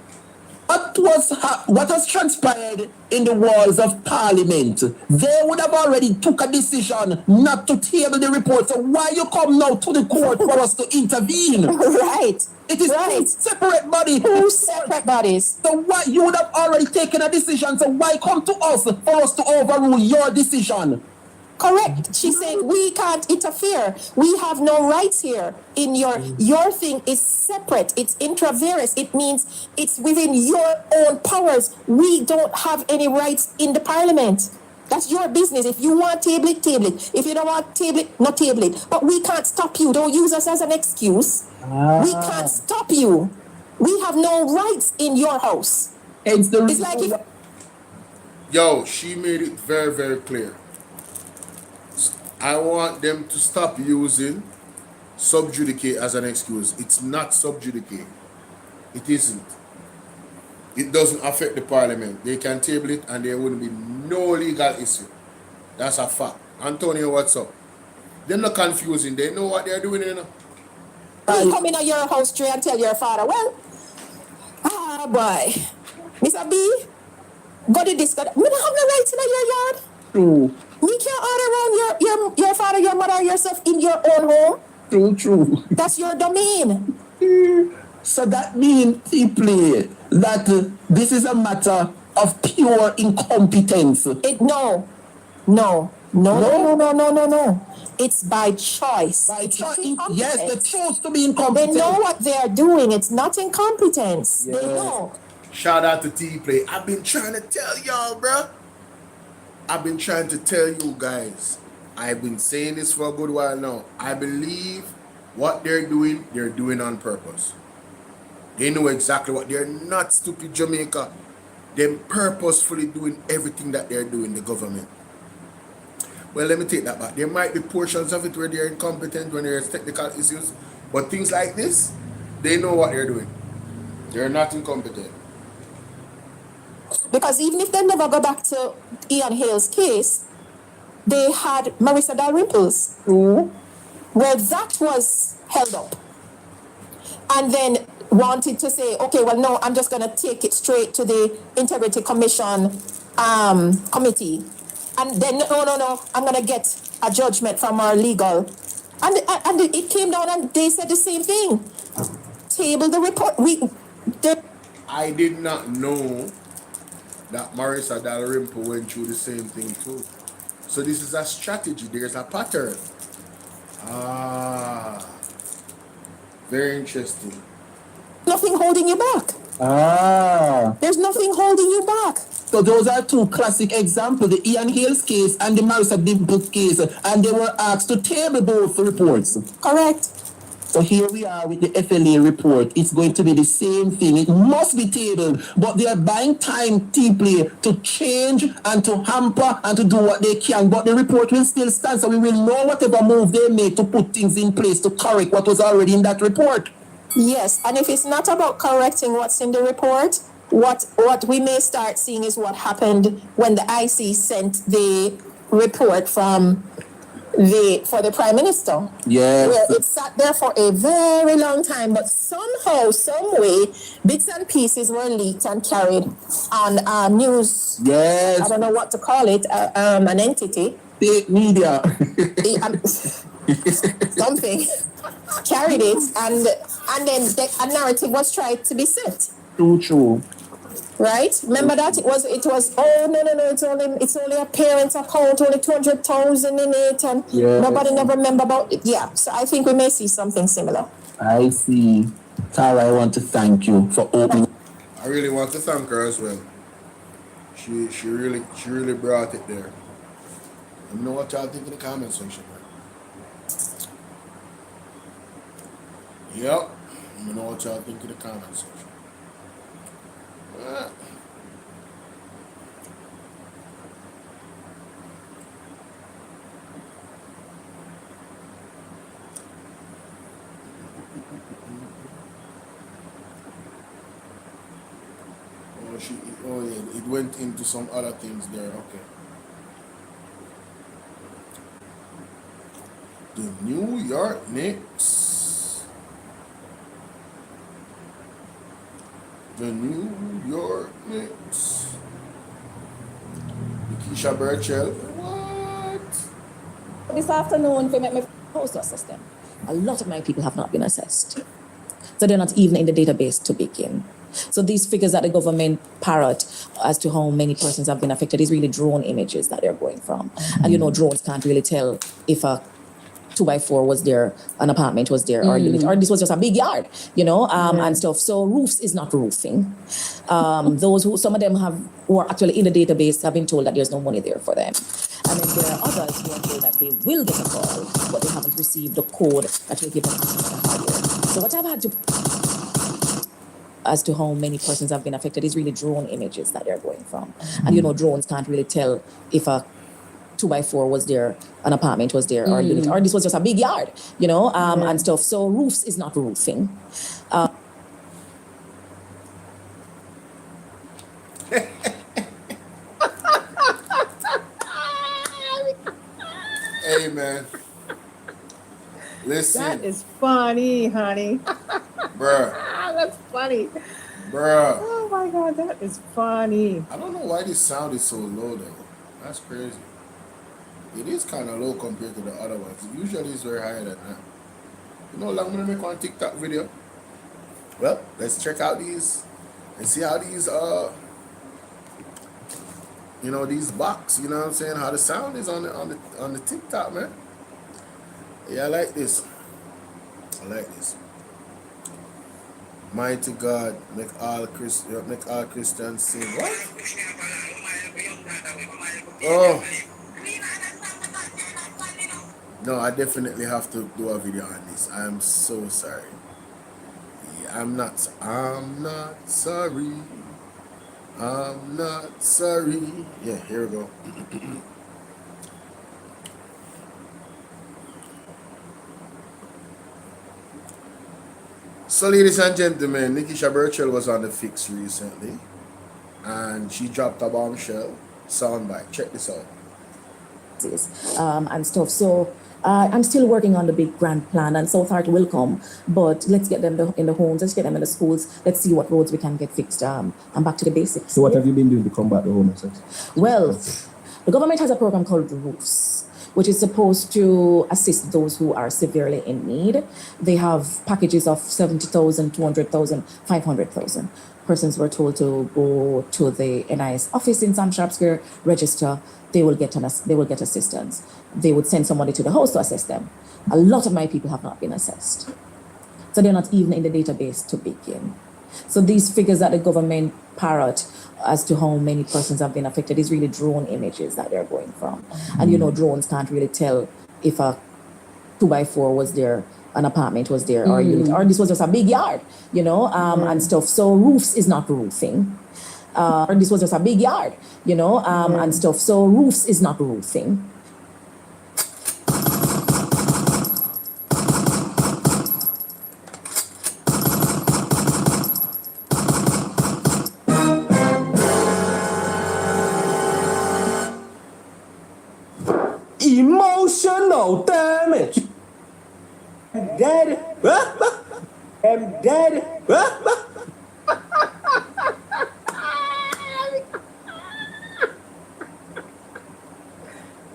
What has transpired in the walls of Parliament? They would have already took a decision not to table the report. So why you come now to the court for us to intervene? Right. It is two separate bodies. Two separate bodies. So why you would have already taken a decision? So why come to us for us to overrule your decision? Correct. She's saying we can't interfere. We have no rights here. In your thing is separate. It's intra vires. It means it's within your own powers. We don't have any rights in the Parliament. That's your business. If you want table it, table it. If you don't want table it, not table it. But we can't stop you. Don't use us as an excuse. We can't stop you. We have no rights in your house. It's like if... Yo, she made it very, very clear. I want them to stop using subjudicate as an excuse. It's not subjudicate. It isn't. It doesn't affect the Parliament. They can table it and there wouldn't be no legal issue. That's a fact. Antonio, what's up? They're not confusing. They know what they're doing, you know. You come in at your house tree and tell your father, well, boy, Mr. B, go to this, go to... We don't have no rights in your yard. True. We can't order around your father, your mother, yourself in your own home. True. That's your domain. So that means simply that this is a matter of pure incompetence. No. It's by choice. By It's not choice, incompetence. yes, they chose to be They incompetent. know what they are doing. It's not incompetence. They Yes. know. Shout out to T-Play. I've been trying to tell y'all, bro. I've been trying to tell you guys. I've been saying this for a good while now. I believe what they're doing on purpose. They know exactly what they're not stupid Jamaica. They're purposefully doing everything that they're doing, the government. Well, let me take that back. There might be portions of it where they're incompetent when there's technical issues, but things like this, they know what they're doing. They're not incompetent. Because even if they never go back to Ian Hale's case, they had Marissa Dalrymple's, where that was held up. And then wanted to say, okay, well, no, I'm just going to take it straight to the Integrity Commission committee. And then, no, I'm going to get a judgment from our legal. And it came down and they said the same thing. Table the report. I did not know that Marissa Dalrymple went through the same thing too. So this is a strategy. There's a pattern. Very interesting. Nothing holding you back. There's nothing holding you back. So those are two classic examples, the Ian Hale's case and the Marissa Dimple's case, and they were asked to table both reports. Correct. So here we are with the FLA report. It's going to be the same thing. It must be tabled, but they are buying time deeply to change and to hamper and to do what they can. But the report will still stand, so we will know whatever move they make to put things in place to correct what was already in that report. Yes, and if it's not about correcting what's in the report, what we may start seeing is what happened when the IC sent the report for the Prime Minister. Yes. Where it sat there for a very long time, but somehow, some way, bits and pieces were leaked and carried on news. Yes. I don't know what to call it, an entity. State media. Something. Carried it, and then a narrative was tried to be set. True. Right? Remember that it was oh no, it's only a parent's account, only 200,000 in it, and nobody never remember about it. Yeah, so I think we may see something similar. I see. Tara, I want to thank you for opening. I really want to thank her as well. She really brought it there. Let me know what y'all think in the comment section. Yep. Let me know what y'all think in the comment section. Oh yeah, it went into some other things there. Okay. The New York Knicks. The New York Knicks. Keisha Burchell. What? This afternoon, they make me postal system. A lot of my people have not been assessed. So they're not even in the database to begin. So these figures that the government parrot as to how many persons have been affected is really drone images that they're going from. And drones can't really tell if a 2x4 was there, an apartment was there, or unit, or this was just a big yard, and stuff. So roofs is not roofing. Some of them who are actually in the database have been told that there's no money there for them. And then there are others who are told that they will get a call, but they haven't received the code that will give them access to hardware. So what I've had to as to how many persons have been affected is really drone images that they're going from. And drones can't really tell if a 2x4 was there, an apartment was there, or unit, or this was just a big yard, and stuff. So roofs is not roofing. Hey man. Listen. That is funny, honey. Bruh. That's funny. Bruh. Oh my God, that is funny. I don't know why this sound is so low though. That's crazy. It is kind of low compared to the other ones. Usually it's very higher than that. You know how long I'm gonna make one TikTok video? Well, let's check out these and see how these these box, you know what I'm saying, how the sound is on the TikTok, man. Yeah, I like this. Mighty God, make all Christians sing. What? Oh. No, I definitely have to do a video on this. I am so sorry. Yeah, I'm not sorry. I'm not sorry. Yeah, here we go. So, ladies and gentlemen, Nikisha Burchell was on the Fix recently, and she dropped a bombshell soundbite. Check this out. And stuff. So I'm still working on the big grand plan, and South Art will come, but let's get them in the homes, let's get them in the schools, let's see what roads we can get fixed, and back to the basics. So what have you been doing to combat the homelessness? Well, the government has a program called Roofs, which is supposed to assist those who are severely in need. They have packages of 70,000, 200,000, 500,000. Persons were told to go to the NIS office in Sam Sharp Square, register. They will get assistance. They would send somebody to the house to assess them. A lot of my people have not been assessed. So they're not even in the database to begin. So these figures that the government parrot as to how many persons have been affected is really drone images that they're going from. And drones can't really tell if a 2x4 was there, an apartment was there, or this was just a big yard, and stuff. So roofs is not roofing. Or this was just a big yard, and stuff. So roofs is not roofing. Emotional damage. I'm dead. I'm dead.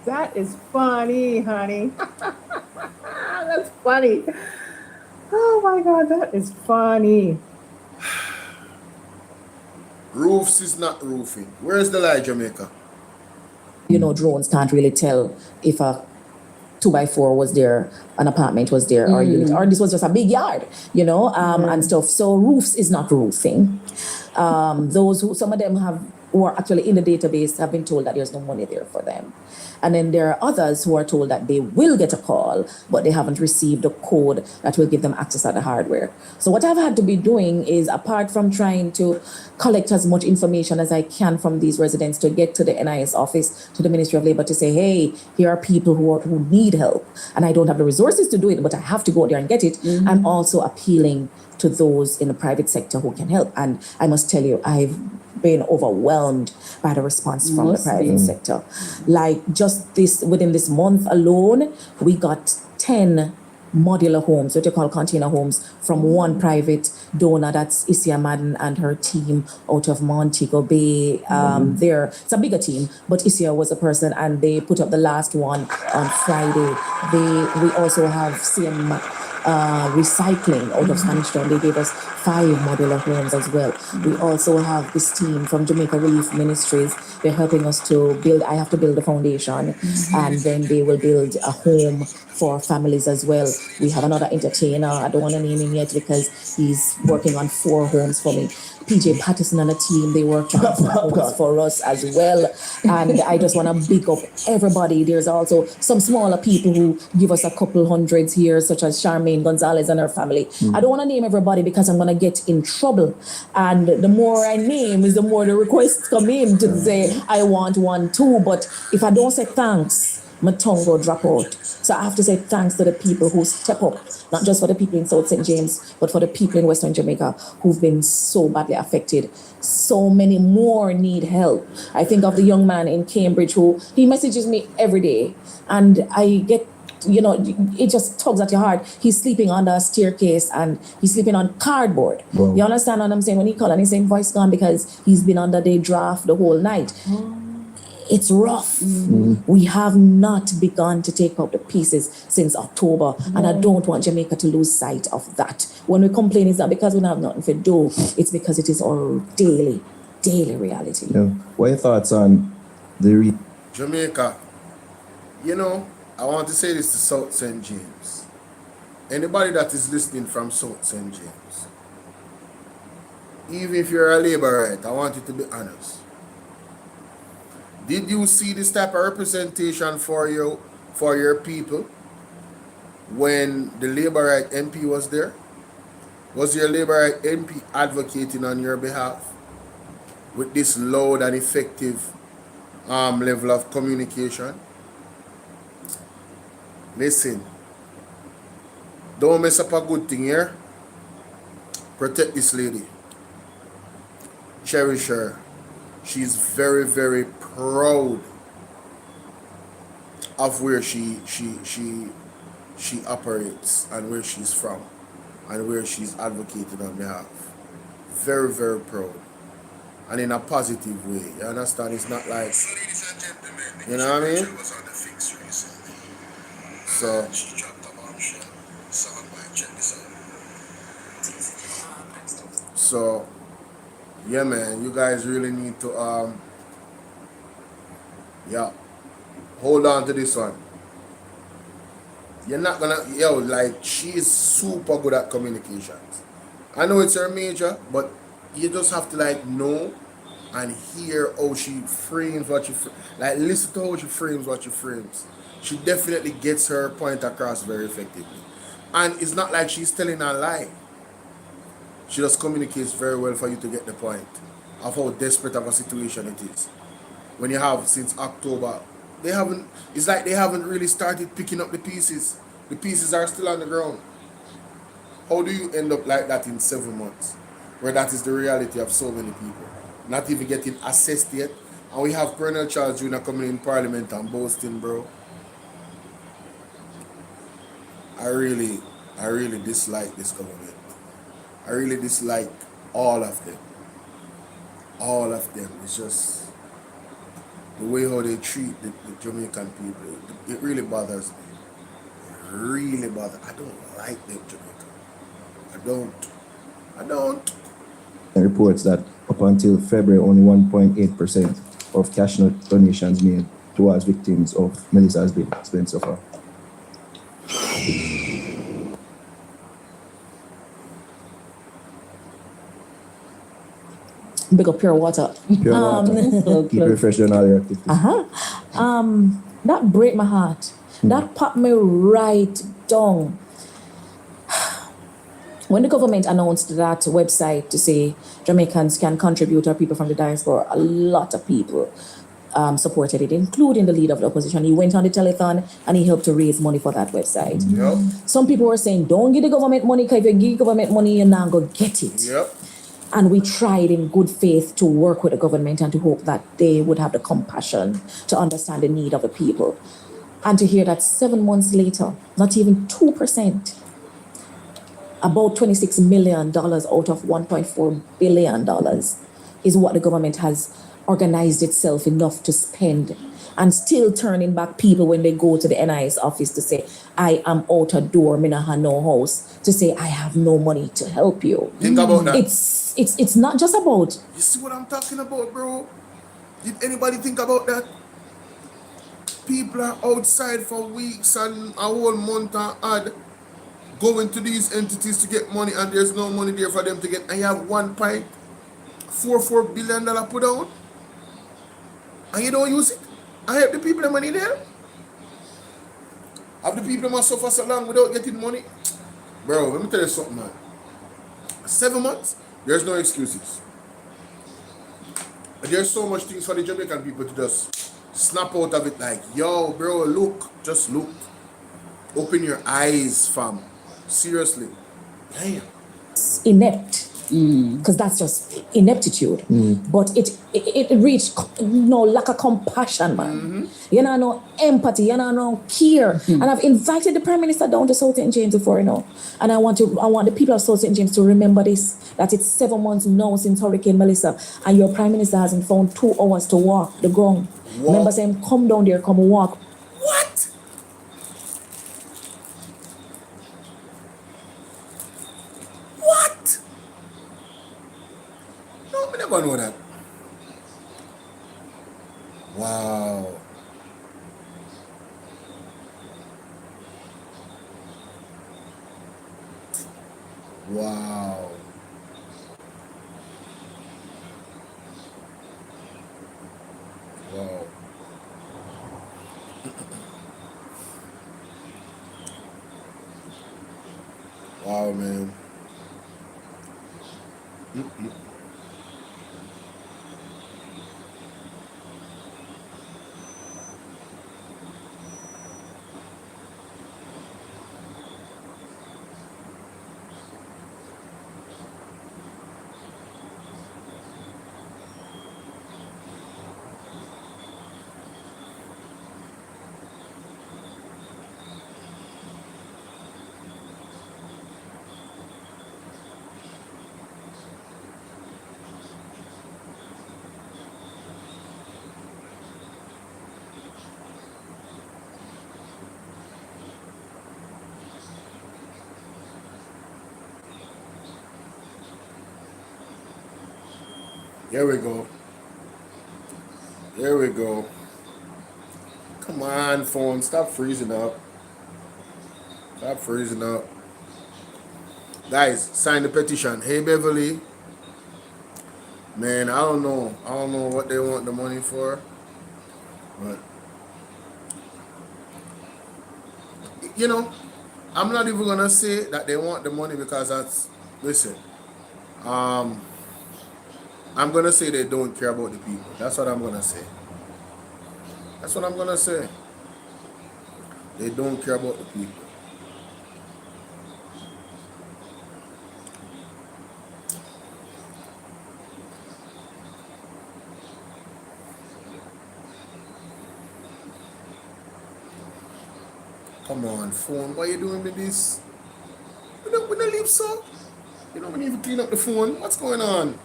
That is funny, honey. That's funny. Oh my God, that is funny. Roofs is not roofing. Where's the lie, Jamaica? Drones can't really tell if a 2x4 was there, an apartment was there, or this was just a big yard, and stuff. So roofs is not roofing. Some of them who are actually in the database have been told that there's no money there for them. And then there are others who are told that they will get a call, but they haven't received a code that will give them access to the hardware. So what I've had to be doing is, apart from trying to collect as much information as I can from these residents to get to the NIS office, to the Ministry of Labor, to say, hey, here are people who need help. And I don't have the resources to do it, but I have to go there and get it. I'm also appealing to those in the private sector who can help. And I must tell you, I've been overwhelmed by the response from the private sector. Like just within this month alone, we got 10 modular homes, what you call container homes, from one private donor, that's Isia Madden and her team out of Montego Bay. It's a bigger team, but Isia was a person, and they put up the last one on Friday. We also have CM Recycling out of Spanish Town. They gave us 5 modular homes as well. We also have this team from Jamaica Relief Ministries. They're helping us to build. I have to build a foundation, and then they will build a home for families as well. We have another entertainer. I don't want to name him yet because he's working on 4 homes for me. PJ Patterson and a team, they work on homes for us as well. And I just want to big up everybody. There's also some smaller people who give us a couple hundreds here, such as Charmaine Gonzalez and her family. I don't want to name everybody because I'm going to get in trouble. And the more I name is the more the requests come in to say, I want one too. But if I don't say thanks, my tongue will drop out. So I have to say thanks to the people who step up, not just for the people in South St. James, but for the people in Western Jamaica who've been so badly affected. So many more need help. I think of the young man in Cambridge he messages me every day, and I get, it just tugs at your heart. He's sleeping under a staircase and he's sleeping on cardboard. Wow. You understand what I'm saying? When he called and he's saying voice gone because he's been under the draft the whole night. It's rough. We have not begun to take out the pieces since October, and I don't want Jamaica to lose sight of that. When we complain, it's not because we don't have nothing to do, it's because it is our daily reality. Yeah. What are your thoughts on the Jamaica, you know, I want to say this to South St. James. Anybody that is listening from South St. James, even if you're a labourite, I want you to be honest. Did you see this type of representation for your people when the Labourite MP was there? Was your Labourite MP advocating on your behalf with this loud and effective level of communication? Listen, don't mess up a good thing here. Protect this lady. Cherish her. She's very, very proud of where she operates and where she's from and where she's advocated on behalf. Very, very proud. And in a positive way. You understand? It's not like, you know what I mean? So yeah, man, you guys really need to hold on to this one. You're not gonna, like, she is super good at communications. I know it's her major, but you just have to, like, know and hear how she frames what she like, listen to how she frames what she frames. She definitely gets her point across very effectively. And it's not like she's telling a lie. She just communicates very well for you to get the point of how desperate of a situation it is. When you have, since October, it's like they haven't really started picking up the pieces. The pieces are still on the ground. How do you end up like that in 7 months? Where that is the reality of so many people. Not even getting assessed yet. And we have Colonel Charles Jr. coming in Parliament and boasting, bro. I really dislike this government. I really dislike all of them. All of them. It's just the way how they treat the Jamaican people. It really bothers me. It really bothers me. I don't like them, Jamaica. I don't. It reports that up until February, only 1.8% of cash donations made towards victims of Melissa has been spent so far. Big up pure water. Pure water. Keep refreshed on all your activities. That break my heart. That popped me right down. When the government announced that website to say Jamaicans can contribute, or people from the diaspora, a lot of people supported it, including the leader of the opposition. He went on the telethon and he helped to raise money for that website. Yep. Some people were saying, don't give the government money, because if you give government money, you're not going to get it. Yep. And we tried in good faith to work with the government and to hope that they would have the compassion to understand the need of the people. And to hear that 7 months later, not even 2%, about $26 million out of $1.4 billion is what the government has organized itself enough to spend, and still turning back people when they go to the NIS office to say, I am out a door, me no have no house, to say, I have no money to help you. Think about that. It's not just about... You see what I'm talking about, bro? Did anybody think about that? People are outside for weeks and a whole month and odd, going to these entities to get money, and there's no money there for them to get, and you have $1.44 billion put down, and you don't use it. I help the people the money there. Have the people must suffer so long without getting money? Bro, let me tell you something, man. 7 months, there's no excuses. There's so much things for the Jamaican people to just snap out of it, like, yo, bro, look, just look. Open your eyes, fam. Seriously. Damn. Inept. because that's just ineptitude. But it reached lack of compassion, man. You know, no empathy, you know, no care. And I've invited the Prime Minister down to South St. James before, you know. And I want the people of South St. James to remember this, that it's 7 months now since Hurricane Melissa, and your Prime Minister hasn't found 2 hours to walk the ground. Remember saying, come down there, come walk. What? What? No, I never know that. Wow. Wow. Wow. Wow, man. Here we go. Here we go. Come on, phone. Stop freezing up. Stop freezing up. Guys, sign the petition. Hey, Beverly. Man, I don't know. I don't know what they want the money for. But, you know, I'm not even going to say that they want the money because that's, listen, I'm going to say they don't care about the people. That's what I'm going to say. That's what I'm going to say. They don't care about the people. Come on, phone. Why you doing with this? We don't leave so. You don't even clean up the phone. What's going on?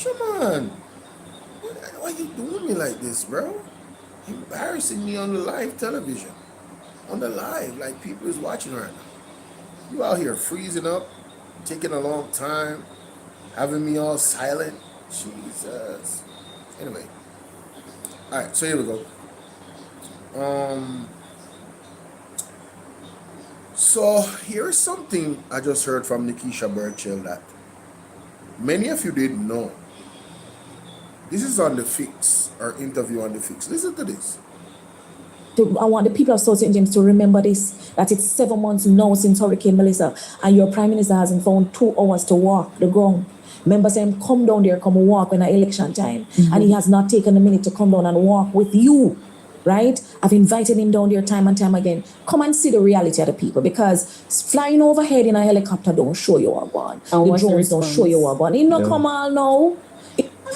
Come on. Why you doing me like this, bro? Embarrassing me on the live television. On the live, like people is watching right now. You out here freezing up, taking a long time, having me all silent. Jesus. Anyway. Alright, so here we go. So here's something I just heard from Nikisha Burchill that many of you didn't know. This is on The Fix, or interview on The Fix. Listen to this. I want the people of South St. James to remember this, that it's 7 months now since Hurricane Melissa, and your Prime Minister hasn't found 2 hours to walk the ground. Remember saying, come down there, come walk when it's election time. And he has not taken a minute to come down and walk with you, right? I've invited him down there time and time again. Come and see the reality of the people, because flying overhead in a helicopter don't show you what one. The drones don't show you what one. He no come all now.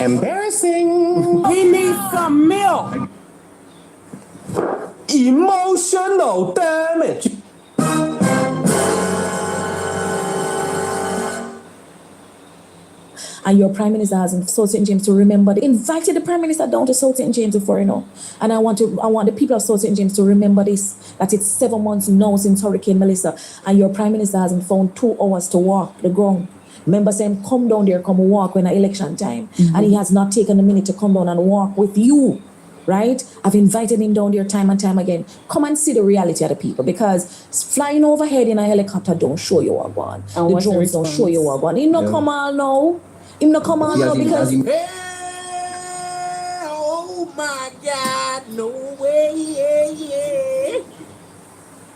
Embarrassing. He needs some milk. Emotional damage. And your Prime Minister hasn't South St. James to remember. They invited the Prime Minister down to South St. James before, you know. And I want the people of South St. James to remember this, that it's 7 months now since Hurricane Melissa, and your Prime Minister hasn't found 2 hours to walk the ground. Remember saying, come down there, come walk when it's election time. And he has not taken a minute to come down and walk with you, right? I've invited him down there time and time again. Come and see the reality of the people, because flying overhead in a helicopter don't show you what one. The drones don't show you what one. He no come all now. Him no come on now because oh my God, no way,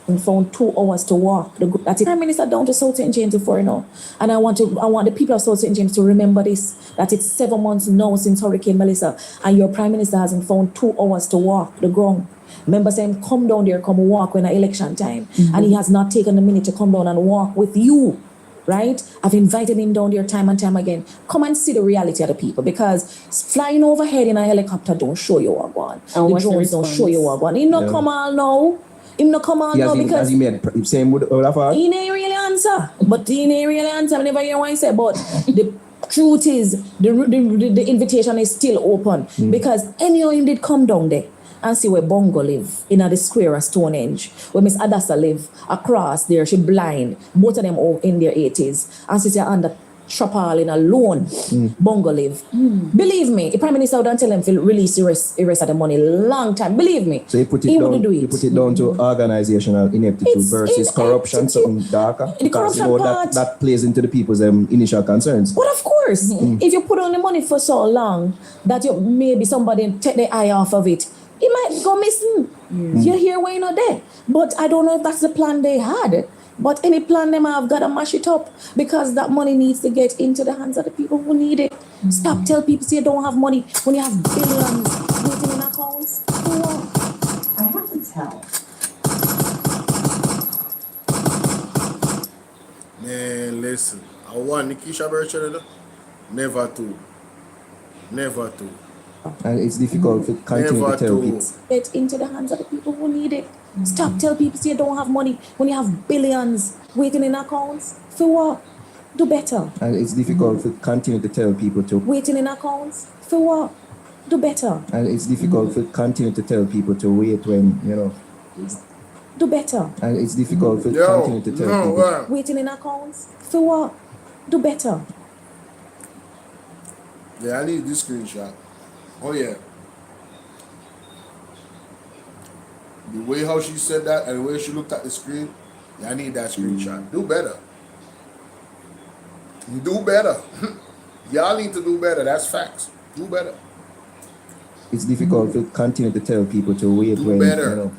and found 2 hours to walk. That's it. Prime Minister down to South St. James before, you know. And I want the people of South St. James to remember this, that it's 7 months now since Hurricane Melissa, and your Prime Minister hasn't found 2 hours to walk the ground. Remember saying, come down there, come walk when it's election time. And he has not taken a minute to come down and walk with you, right? I've invited him down there time and time again. Come and see the reality of the people, because flying overhead in a helicopter don't show you what going on. And The what's the drones don't show you what going on. Him not Yeah. come all now. Him not come all now because he made same with Olafar. he ain't really answer. But he ain't really answer. I never hear what he say. But the truth is, the invitation is still open. Because anyhow him did come down there and see where Bongo live in the square of Stonehenge, where Miss Adassa live across there. She blind. Both of them all in their 80s. And she's under Chapal in alone. Bongo live. Believe me, the Prime Minister would tell them to release the rest of the money long time. Believe me. So he put it he down. wouldn't do it. He put it down to organizational ineptitude It's versus corruption, something darker. The corruption part. that plays into the people's initial concerns. But of course, if you put on the money for so long that you maybe somebody take the eye off of it, it might go missing. You hear why you're not there. But I don't know if that's the plan they had. But any plan them have got to mash it up, because that money needs to get into the hands of the people who need it. Stop tell people say you don't have money when you have billions waiting in accounts. I have to tell. Man, listen. I want Nikisha Burchell, never to. Never to. And it's difficult to continue Never to tell to. people. Get into the hands of the people who need it. Stop tell people say you don't have money when you have billions waiting in accounts. For what? Do better. And it's difficult to continue to tell people to. Waiting in accounts. For what? Do better. And it's difficult to continue to tell people to wait when, Do better. And it's difficult to continue to tell people. Waiting in accounts. For what? Do better. Yeah, I need this screenshot. Oh yeah. The way how she said that and the way she looked at the screen, yeah, I need that screenshot. Do better. Do better. Y'all need to do better. That's facts. Do better. It's difficult to continue to tell people to wait when, better.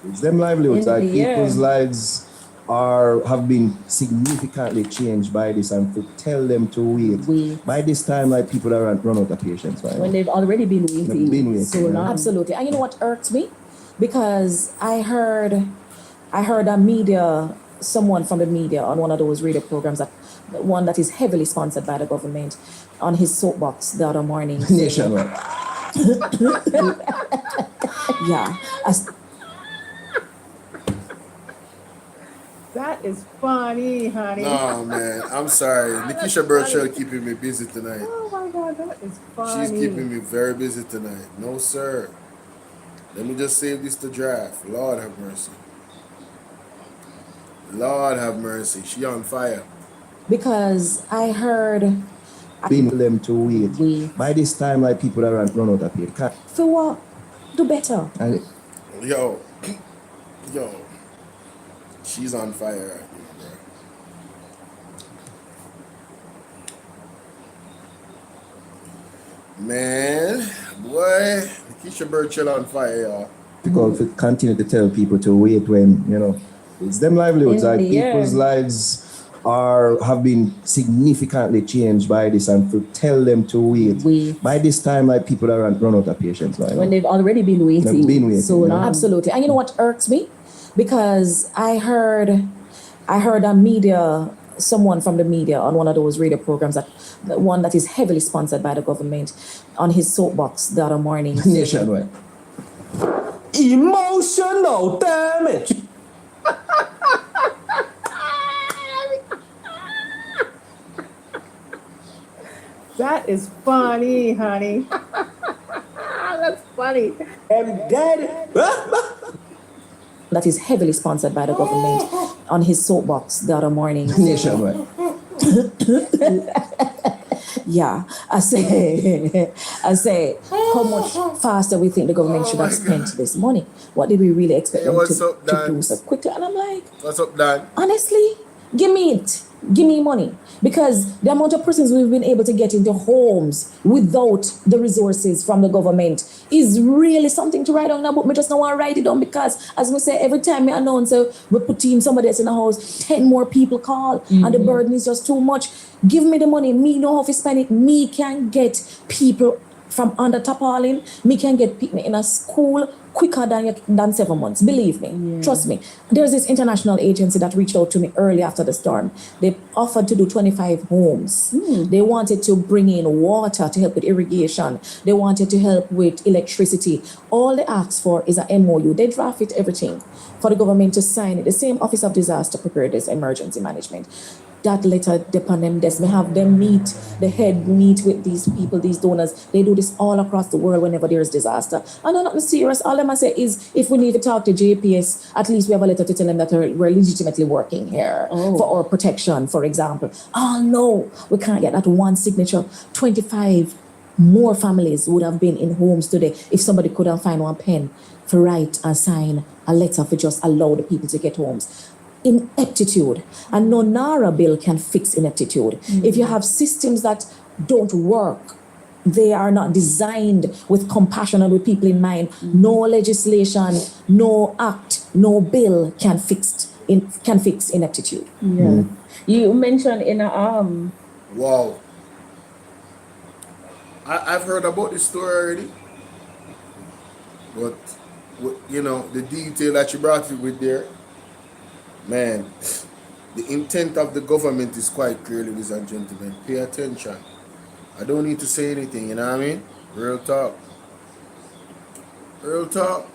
It's them livelihoods. In Like the year. people's lives have been significantly changed by this, and to tell them to wait. By this time, like people are run out of patience. Right? When they've already been waiting. They've been waiting, So yeah. long. Absolutely. And you know what irks me? Because I heard someone from the media on one of those radio programs, that one that is heavily sponsored by the government, on his soapbox the other morning. Nationwide. Yeah. That is funny, honey. No, man. I'm sorry. Nikisha Burchell keeping me busy tonight. Oh my God, that is funny. She's keeping me very busy tonight. No, sir. Let me just save this to draft. Lord have mercy. Lord have mercy. She on fire. Because I heard Been them to wait. By this time, like people are run out of patience. for what? Do better. And Yo. She's on fire right now, bro. Man, boy, Nikisha Burchell on fire, y'all. difficult to continue to tell people to wait when, it's them livelihoods. In Like the year. people's lives have been significantly changed by this, and to tell them to wait. By this time, like people are run out of patience. Right? When they've already been waiting. They've been waiting, So yeah. long. Absolutely. And you know what irks me? Because I heard someone from the media on one of those radio programs, that one that is heavily sponsored by the government, on his soapbox the other morning. Nationwide. Emotional damage. That is funny, honey. That's funny. And dead. That is heavily sponsored by the government, on his soapbox the other morning. Nationwide. Yeah, I say, how much faster we think the government should have spent this money? What did we really expect them what's to up, Dan? do so quickly? And I'm like, What's up, Dan? honestly, give me it. Give me money. Because the amount of persons we've been able to get into homes without the resources from the government is really something to write down. But me just don't want to write it down, because, as we say, every time we announce we put in somebody else in the house, 10 more people call, and the burden is just too much. Give me the money. Me know how to spend it. Me can get people from under tarpaulin. Me can get people in a school quicker than 7 months. Believe me, trust me. There's this international agency that reached out to me early after the storm. They offered to do 25 homes. They wanted to bring in water to help with irrigation. They wanted to help with electricity. All they asked for is an MOU. They drafted everything for the government to sign it. The same Office of Disaster Preparedness Emergency Management. That letter upon them desk. May have them meet, the head meet with these people, these donors. They do this all across the world whenever there's disaster. And they're not serious. All them I say is, if we need to talk to JPS, at least we have a letter to tell them that we're legitimately working here for our protection, for example. Oh no, we can't get that one signature. 25 more families would have been in homes today if somebody couldn't find one pen to write and sign a letter to just allow the people to get homes. Ineptitude, and no NARA bill can fix ineptitude. If you have systems that don't work, they are not designed with compassion and with people in mind, no legislation, no act, no bill can fix ineptitude. You mentioned in a Wow. I've heard about this story already, but you know the detail that you brought it with there. Man, the intent of the government is quite clear, ladies and gentlemen. Pay attention. I don't need to say anything, you know what I mean? Real talk. Real talk.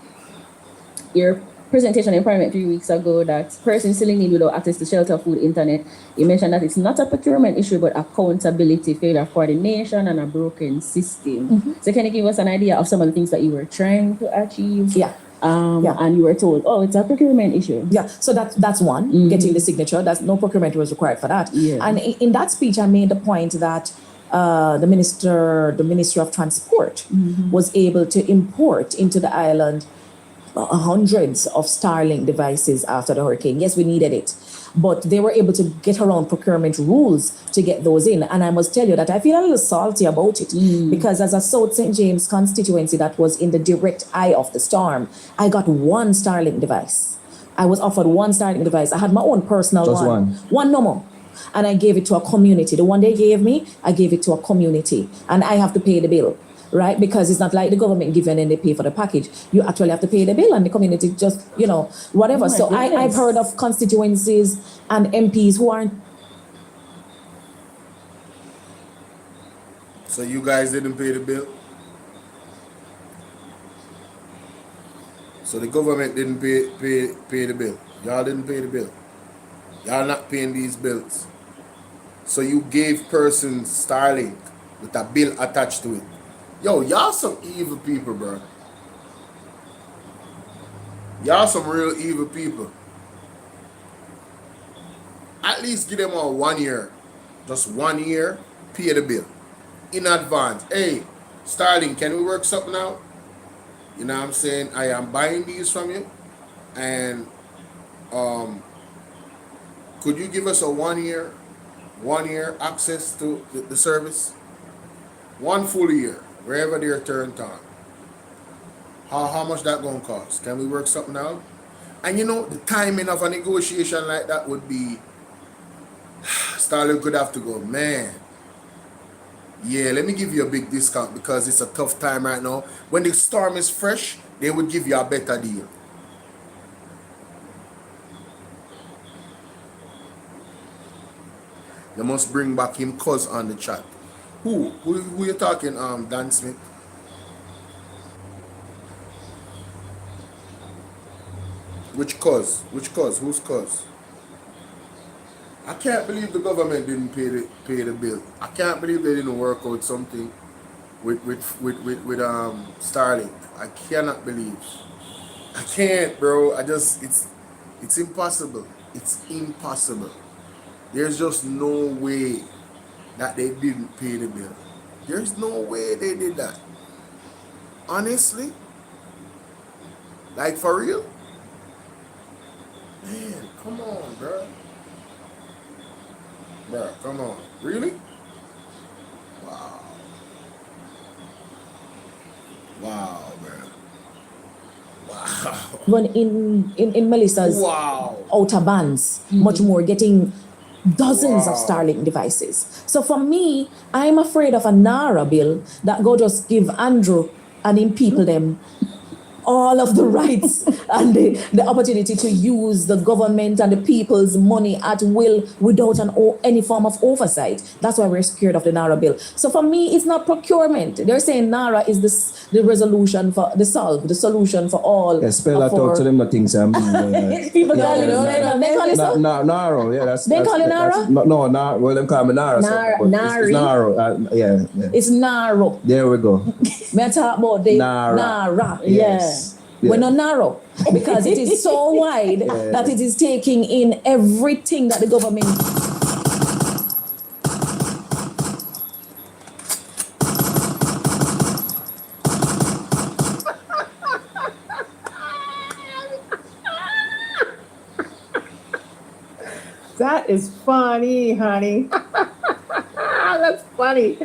your presentation in Parliament 3 weeks ago that persons still in need without access to shelter, food, internet. You mentioned that it's not a procurement issue, but accountability, failure, coordination, and a broken system. So can you give us an idea of some of the things that you were trying to achieve? And you were told, oh, it's a procurement issue. So that's one, getting the signature. That's no procurement was required for that. And in that speech, I made the point that the Ministry of Transport was able to import into the island hundreds of Starlink devices after the hurricane. Yes, we needed it, but they were able to get around procurement rules to get those in. And I must tell you that I feel a little salty about it because as a South St. James constituency that was in the direct eye of the storm, I got one Starlink device. I was offered one Starlink device. I had my own personal one. One no more. And I gave it to a community. The one they gave me, I gave it to a community. And I have to pay the bill. Right? Because it's not like the government giving and they pay for the package. You actually have to pay the bill and the community just, whatever. So I've heard of constituencies and MPs who aren't. So you guys didn't pay the bill? So the government didn't pay the bill. Y'all didn't pay the bill. Y'all not paying these bills. So you gave persons Starlink with a bill attached to it. Yo, y'all some evil people, bro. Y'all some real evil people. At least give them all 1 year. Just 1 year, pay the bill. In advance. Hey, Starlink, can we work something out? You know what I'm saying? I am buying these from you. And could you give us a 1 year access to the service? 1 full year. Wherever they're turned on. How much that gonna cost? Can we work something out? And the timing of a negotiation like that would be Starlink could have to go, man. Yeah, let me give you a big discount because it's a tough time right now. When the storm is fresh, they would give you a better deal. They must bring back him cuz on the chat. Who you talking, Dan Smith? Which cause? Whose cause? I can't believe the government didn't pay the bill. I can't believe they didn't work out something with Starlink. I cannot believe. I can't, bro. It's impossible. It's impossible. There's just no way that they didn't pay the bill. There's no way they did that. Honestly? Like for real? Man, come on, bro. Bro, come on. Really? Wow. Wow, bro. Wow. When in Melissa's outer bands, much more getting dozens of Starlink devices. So for me, I'm afraid of a NARA bill that go just give Andrew and him people them all of the rights and the opportunity to use the government and the people's money at will without any form of oversight. That's why we're scared of the NARA bill. So for me, it's not procurement. They're saying NARA is the resolution for the solution for all. Yeah, spell that out to them, the things I mean. People call it, they call it so? Naro, yeah, that's. They call it Nara? No, well, them call me Nara. Nari. It's Naro, yeah. It's narrow. There we go. May I talk about the Nara? Yes. Yeah. We're not narrow because it is so wide that it is taking in everything that the government. That is funny, honey. That's funny.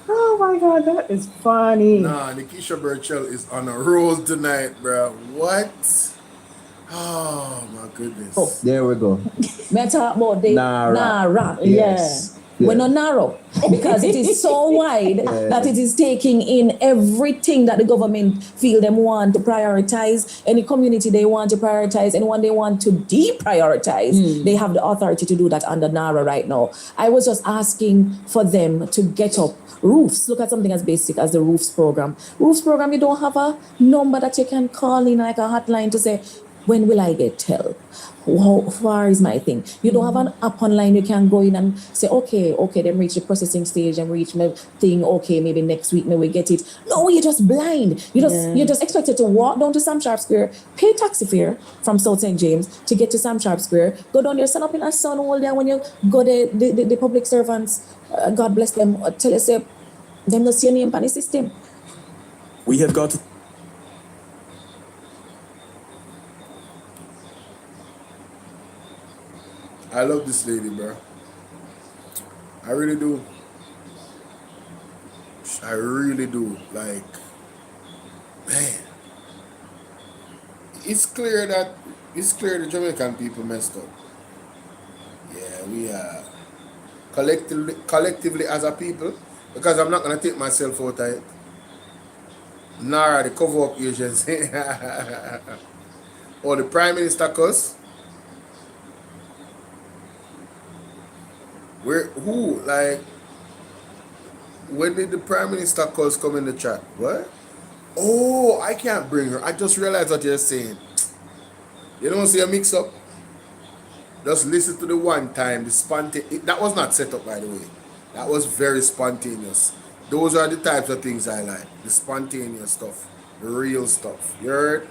Oh my God, that is funny. Nah, Nikisha Burchell is on a roll tonight, bro. What? Oh my goodness. There we go. May I talk about the Nara? Yes. Yeah. We're not narrow because it is so wide that it is taking in everything that the government feel them want to prioritize. Any community they want to prioritize, anyone they want to deprioritize, they have the authority to do that under NARA right now. I was just asking for them to get up roofs. Look at something as basic as the roofs program. Roofs program, you don't have a number that you can call in like a hotline to say, when will I get help? How far is my thing? You don't have an app online you can go in and say, okay, then reach the processing stage and reach my thing. Okay, maybe next week maybe we get it. No, you're just blind. You're just expected to walk down to Sam Sharp Square, pay taxi fare from South St. James to get to Sam Sharp Square, go down there, stand up in a sun all day. When you go there, the public servants, God bless them, tell us, them not see your name on the system. We have got I love this lady, bro. I really do. I really do. Like, man. It's clear the Jamaican people messed up. Yeah, we are collectively as a people, because I'm not gonna take myself out of it. Nara, the cover-up agency. Or the Prime Minister cuss. When did the Prime Minister calls come in the chat? What? Oh, I can't bring her. I just realized what you're saying. You don't see a mix up? Just listen to the one time, that was not set up, by the way. That was very spontaneous. Those are the types of things I like. The spontaneous stuff. The real stuff. You heard?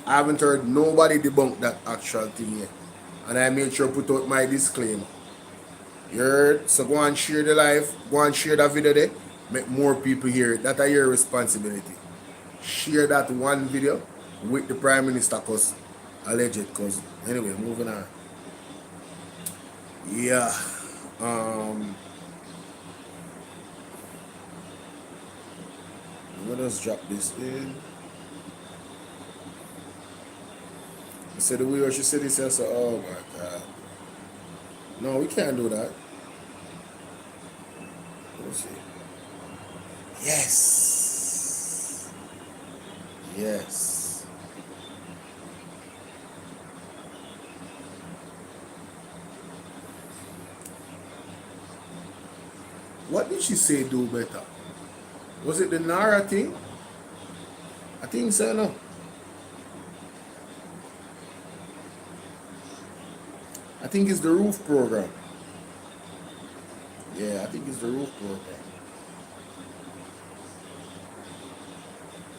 I haven't heard nobody debunk that actual thing yet. And I made sure to put out my disclaimer. You heard? So go and share the live. Go and share that video there. Make more people hear it. That's your responsibility. Share that one video with the Prime Minister cause alleged cousin. Anyway, moving on. Yeah. Let us drop this in. I said the way she said this, I said, oh my God. No, we can't do that. Let's see. Yes. Yes. What did she say do better? Was it the Nara thing? I think so, no. I think it's the roof program. Yeah, I think it's the roof program.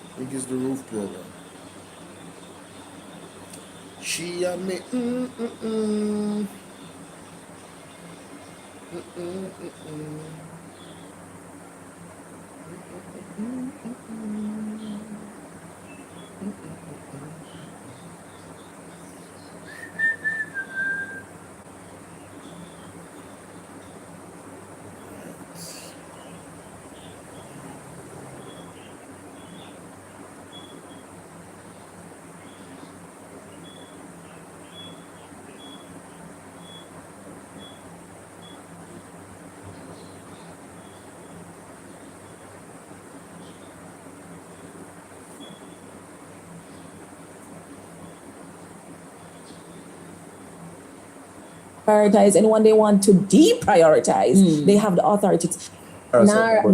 I think it's the roof program. She and me. prioritize, and when they want to deprioritize, they have the authority. Narrow.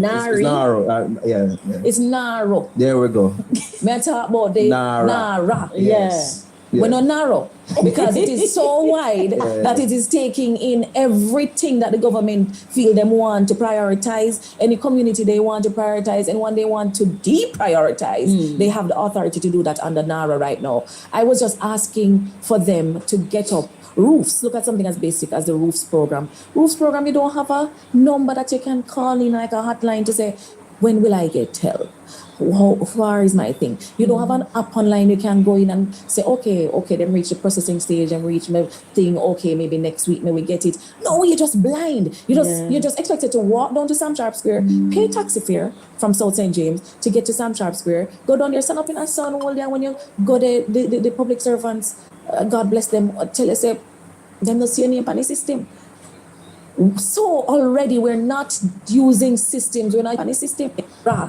Yeah. It's narrow. There we go. May I talk about the Nara? Yes. Yeah. We're not narrow because it is so wide that it is taking in everything that the government feel them want to prioritize, any community they want to prioritize, and when they want to deprioritize, they have the authority to do that under NARA right now. I was just asking for them to get up. Roofs, look at something as basic as the roofs program. Roofs program, you don't have a number that you can call in like a hotline to say, when will I get help? How far is my thing? You don't have an app online you can go in and say, okay, then reach the processing stage and reach my thing, okay, maybe next week, maybe get it. No, you're just blind. You're just expected to walk down to Sam Sharp Square, pay taxi fare from South St. James to get to Sam Sharp Square, go down there, stand up in a sun all day, and when you go there, the public servants, God bless them, tell us, them not see your name on the system. So already we're not using systems, we're not on the system.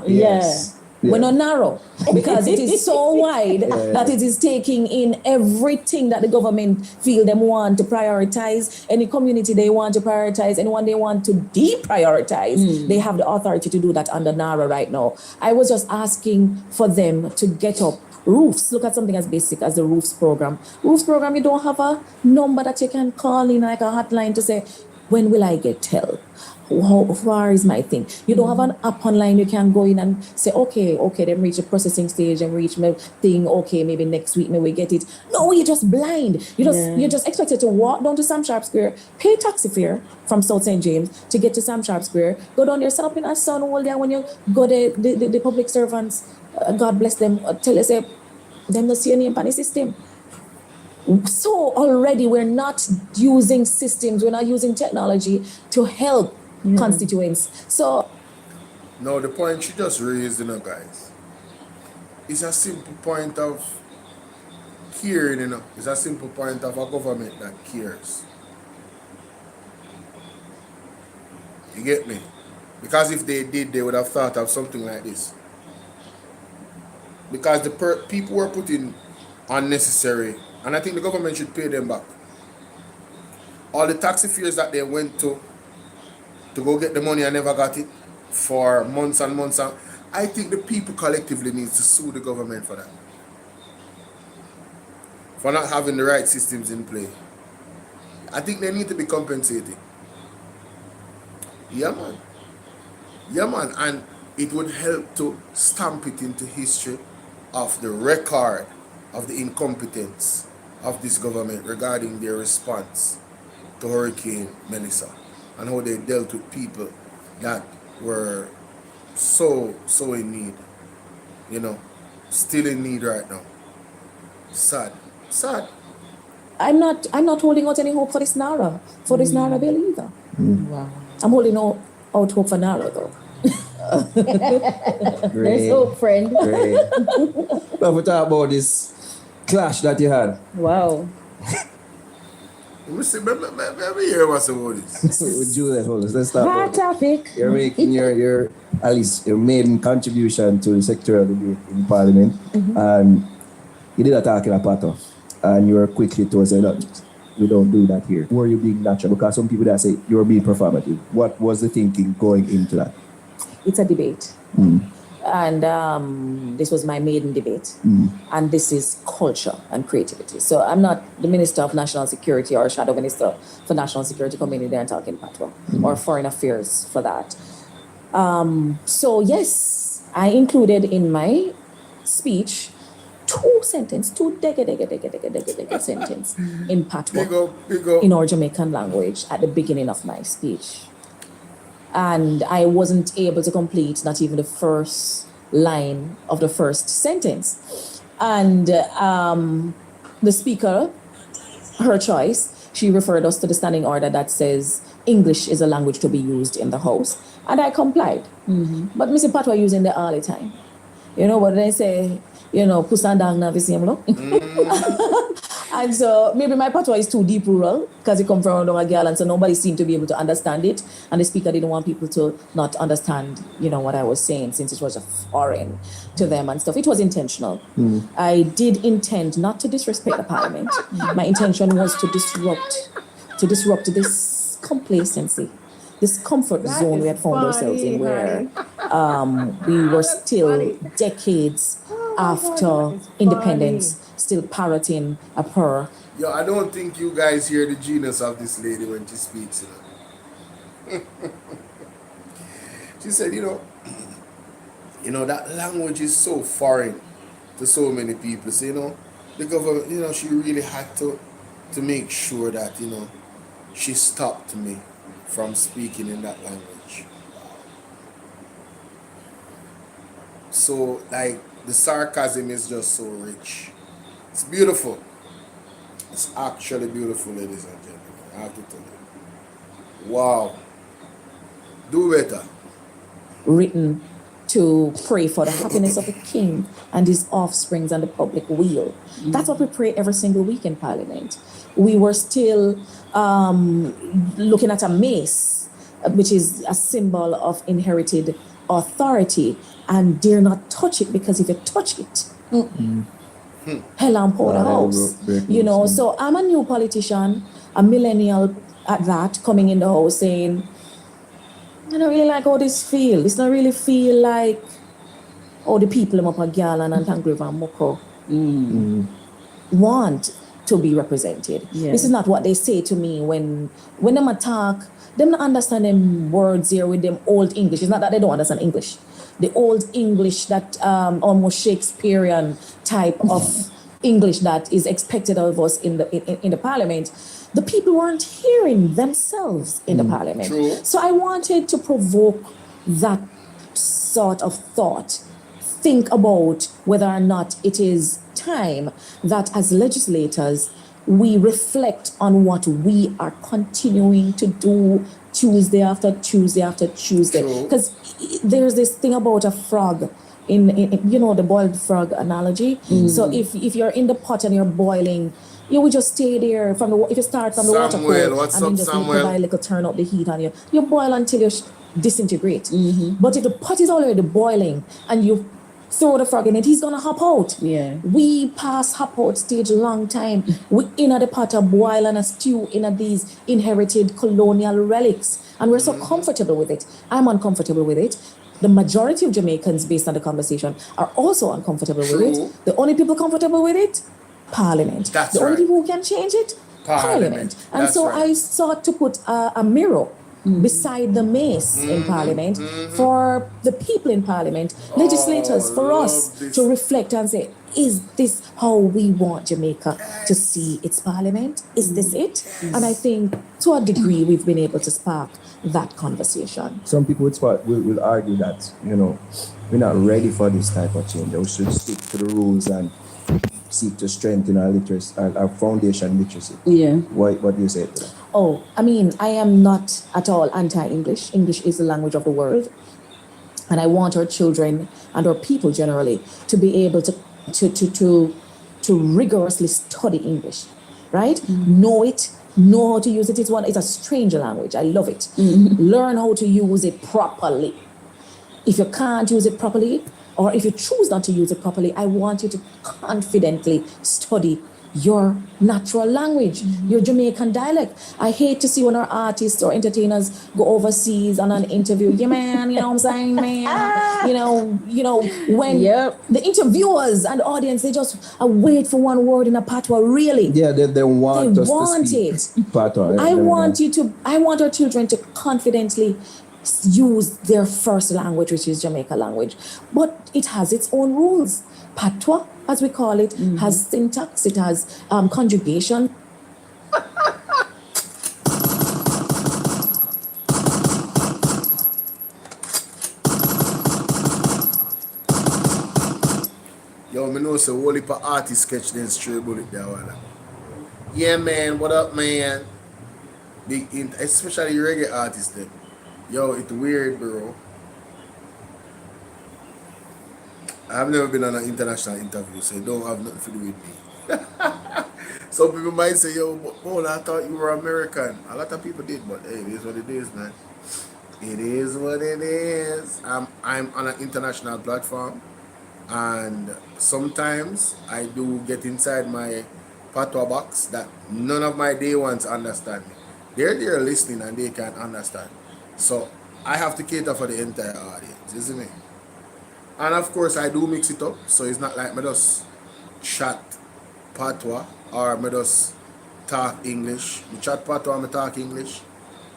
Yes. Yeah. We're not narrow because it is so wide that it is taking in everything that the government feel them want to prioritize, any community they want to prioritize, and when they want to deprioritize, they have the authority to do that under NARA right now. I was just asking for them to get up. Roofs, look at something as basic as the roofs program. Roofs program, you don't have a number that you can call in like a hotline to say, when will I get help? How far is my thing? You don't have an app online you can go in and say, okay, then reach the processing stage and reach my thing, okay, maybe next week, maybe get it. No, you're just blind. You're just expected to walk down to Sam Sharp Square, pay taxi fare from South St. James to get to Sam Sharp Square, go down there, stand up in a sun all day, when you go there, the public servants, God bless them, tell us, them not see your name on the system. So already we're not using systems, we're not using technology to help constituents. So no, the point she just raised, guys, is a simple point of caring, It's a simple point of a government that cares. You get me? Because if they did, they would have thought of something like this. Because the people were putting unnecessary, and I think the government should pay them back. All the taxi fares that they went to go get the money and never got it for months and months. I think the people collectively need to sue the government for that. For not having the right systems in play. I think they need to be compensated. Yeah, man. And it would help to stamp it into history of the record of the incompetence of this government regarding their response to Hurricane Melissa and how they dealt with people that were so in need, still in need right now. Sad. I'm not holding out any hope for this NARA bill either. Wow. I'm holding out hope for NARA though. There's hope, friend. Great. Now we talk about this clash that you had. Wow. Let me hear what's about this. With Juliet, hold on. Let's talk Hot about topic. You're making your at least your maiden contribution to the sectorial debate in Parliament, and you did attack in a pattern, and you were quickly towards that. We don't do that here. Were you being natural? Because some people that say you're being performative. What was the thinking going into that? It's a debate. And this was my maiden debate. And this is culture and creativity. So I'm not the Minister of National Security or Shadow Minister for National Security coming in there and talking patois or foreign affairs for that. So yes, I included in my speech two sentence in patois in our Jamaican language at the beginning of my speech. And I wasn't able to complete not even the first line of the first sentence. And the speaker, her choice, she referred us to the standing order that says English is a language to be used in the House. And I complied. But Mr. Patois using it all the time. What they say, pusandang na visiyam lo. And so maybe my patois is too deep rural because it comes from a girl, and so nobody seemed to be able to understand it. And the speaker didn't want people to not understand, what I was saying, since it was a foreign to them and stuff. It was intentional. I did intend not to disrespect the Parliament. My intention was to disrupt to disrupt this complacency, this comfort That zone is we had found ourselves in, funny, where honey. we were That's still funny. decades Oh my God, after that is independence, still parroting a purr. Yo, I don't think you guys hear the genius of this lady when she speaks, She said, that language is so foreign to so many people. So, the government, she really had to make sure that, she stopped me from speaking in that language. So, like, the sarcasm is just so rich. It's beautiful. It's actually beautiful, ladies and gentlemen. I have to tell you. Wow. Do better. Written to pray for the happiness of the king and his offsprings and the public weal. That's what we pray every single week in Parliament. We were still looking at a mace, which is a symbol of inherited authority, and dare not touch it, because if you touch it, hell and powder house. So I'm a new politician, a millennial at that, coming in the house saying, I don't really like how this feel. This not really feel like how the people in Mapagalan and Tangriva and Moko want to be represented. Yeah. This is not what they say to me when them attack. Them not understand them words here with them old English. It's not that they don't understand English. The old English, that almost Shakespearean type of English that is expected of us in the Parliament. The people weren't hearing themselves in the Parliament. True. So I wanted to provoke that sort of thought. Think about whether or not it is time that as legislators, we reflect on what we are continuing to do Tuesday after Tuesday after Tuesday. Because there's this thing about a frog in the boiled frog analogy. So if you're in the pot and you're boiling, you will just stay there if you start from the water cool, and then just little turn up the heat on you boil until you disintegrate. But if the pot is already boiling and you throw the frog in it, he's gonna hop out. Yeah. We pass hop out stage a long time. We in the pot a boil and a stew in these inherited colonial relics, and we're so comfortable with it. I'm uncomfortable with it. The majority of Jamaicans, based on the conversation, are also uncomfortable with it. The only people comfortable with it, Parliament. The only people who can change it, Parliament. And so I sought to put a mirror beside the mace in Parliament for the people in Parliament, legislators, for us to reflect and say, is this how we want Jamaica to see its Parliament? Is this it? And I think to a degree we've been able to spark that conversation. Some people will argue that, we're not ready for this type of change. We should stick to the rules and seek to strengthen our literacy, our foundation literacy. Yeah. What do you say to that? Oh, I am not at all anti-English. English is the language of the world. And I want our children and our people generally to be able to rigorously study English, right? Know it, know how to use it. It's a strange language. I love it. Learn how to use it properly. If you can't use it properly, or if you choose not to use it properly, I want you to confidently study your natural language, your Jamaican dialect. I hate to see when our artists or entertainers go overseas on an interview. Yeah, man, you know what I'm saying, man? When the interviewers and the audience, they just wait for one word in a patois, really. Yeah, they want us to speak it. patois. I want our children to confidently use their first language, which is Jamaica language. But it has its own rules. Patois, as we call it, has syntax, it has conjugation. Yo, me know say whole heap of artist sketch then straight bullet there while. Yeah, man, what up, man? Especially reggae artists then. Yo, it's weird, bro. I've never been on an international interview, so it don't have nothing to do with me. Some people might say, yo, Bolo, I thought you were American. A lot of people did, but hey, it is what it is, man. It is what it is. I'm on an international platform, and sometimes I do get inside my patois box that none of my day ones understand me. they're there listening and they can understand. So I have to cater for the entire audience, isn't it? And of course I do mix it up, so it's not like me just chat patois or me just talk English. Me chat patois, me talk English.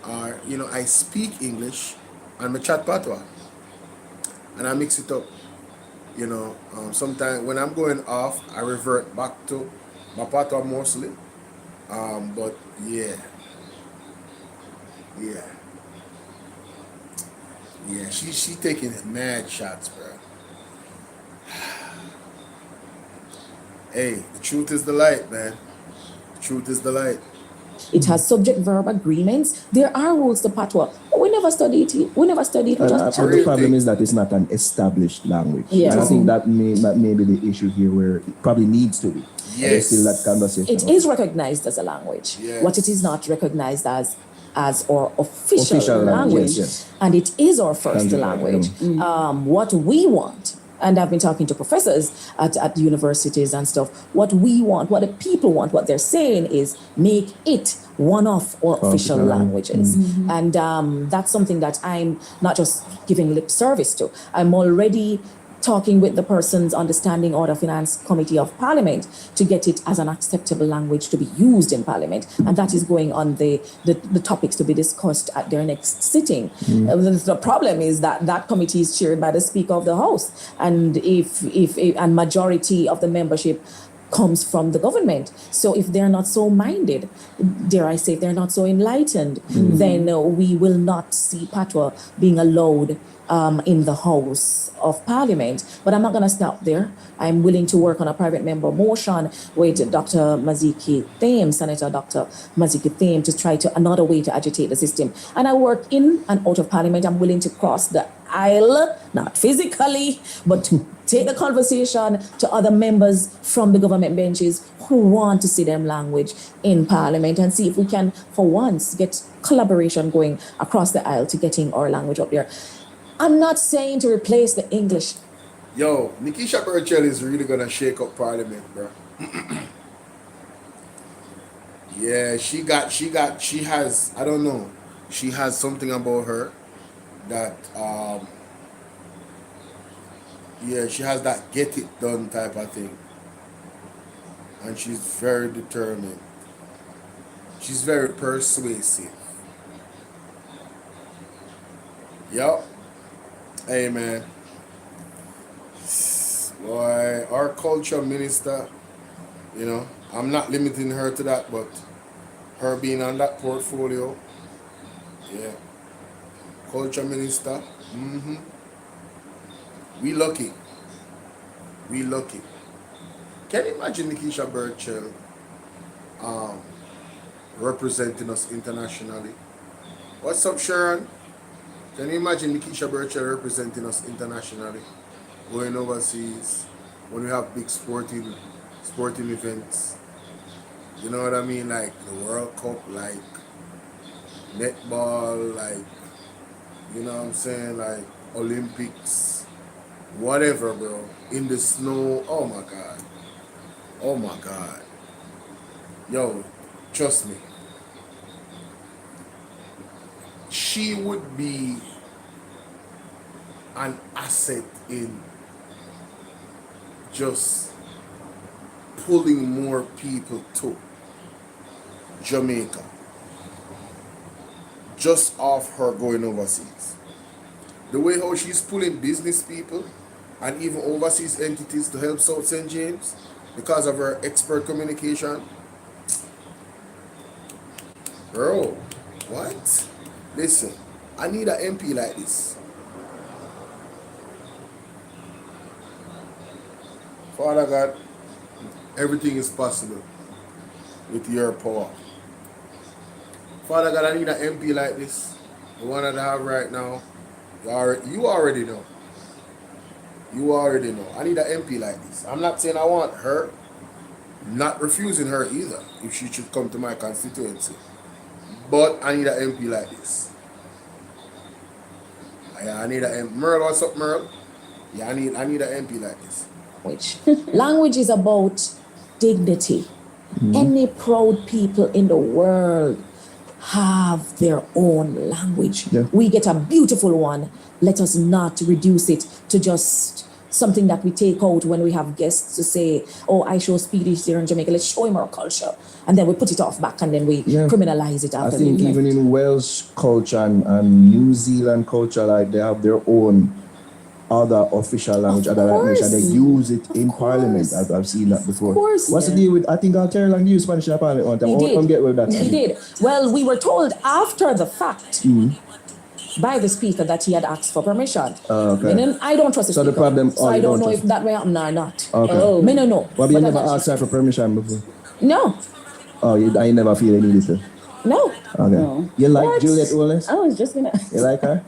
Or, you know, I speak English and me chat patois. And I mix it up. You know, sometimes when I'm going off, I revert back to my patois mostly. But yeah. Yeah, she taking mad shots, bro. Hey, the truth is the light, man. The truth is the light. It has subject-verb agreements. There are rules to patois. We never studied it. We never studied it. The problem is that it's not an established language. Yes. And I think that may be the issue here, where it probably needs to be. Yes. Still that conversation. It is recognized as a language. Yes. What it is not recognized as our official language. Yes. And it is our first language. What we want, and I've been talking to professors at universities and stuff, what we want, what the people want, what they're saying is make it one of our official languages. And that's something that I'm not just giving lip service to. I'm already talking with the person's understanding Order Finance Committee of Parliament to get it as an acceptable language to be used in Parliament. And that is going on the topics to be discussed at their next sitting. The problem is that that committee is chaired by the Speaker of the House. And if majority of the membership comes from the government. So if they're not so minded, dare I say, if they're not so enlightened, then we will not see patois being allowed in the House of Parliament. But I'm not going to stop there. I'm willing to work on a private member motion with Dr. Maziki Thame, Senator Dr. Maziki Thame, to try to another way to agitate the system. And I work in and out of Parliament. I'm willing to cross the aisle, not physically, but to take the conversation to other members from the government benches who want to see them language in Parliament, and see if we can, for once, get collaboration going across the aisle to getting our language up there. I'm not saying to replace the English. Yo, Nikisha Burchell is really gonna shake up Parliament, bro. Yeah, she has, I don't know, she has something about her that, yeah, she has that get it done type of thing. And she's very determined. She's very persuasive. Yup. Hey, man. Boy, our culture minister, you know, I'm not limiting her to that, but her being on that portfolio, yeah. Culture minister, we lucky. We lucky. Can you imagine Nikisha Burchell representing us internationally? What's up, Sharon? Can you imagine Nikisha Burchell representing us internationally? Going overseas when we have big sporting events. You know what I mean? Like the World Cup, like netball, like, you know what I'm saying? Like Olympics, whatever, bro. In the snow. Oh my God. Oh my God. Yo, trust me. She would be an asset in just pulling more people to Jamaica just off her going overseas. The way how she's pulling business people and even overseas entities to help South St. James because of her expert communication. Bro, what? Listen, I need an MP like this. Father God, everything is possible with your power. Father God, I need an MP like this. The one that I have right now. You already know. You already know. I need an MP like this. I'm not saying I want her. Not refusing her either, if she should come to my constituency. But I need an MP like this. Yeah, I need an MP. Merle, what's up, Merle? Yeah, I need an MP like this. Language is about dignity. Any proud people in the world have their own language. Yeah. We get a beautiful one. Let us not reduce it to just something that we take out when we have guests to say, oh, I show Swedish here in Jamaica, let's show him our culture. And then we put it off back and then we criminalize it I after think we even in Welsh culture and New Zealand culture, like they have their own other official language, other language, and they use it in Parliament. I've seen that before. Of course. What's the deal with? I think Caroline used Spanish in Parliament one time. He did. Come get with that. He did. Well, we were told after the fact by the speaker that he had asked for permission. Okay. And then I don't trust the So speaker. the problem. So I don't know if that way happened or not. Okay. Oh. Me no know. But you But never I'm not asked her for permission before. No. Oh, I never feel any need to. No. Okay. No. You like What? Juliet Wallace? I was just gonna. You like her?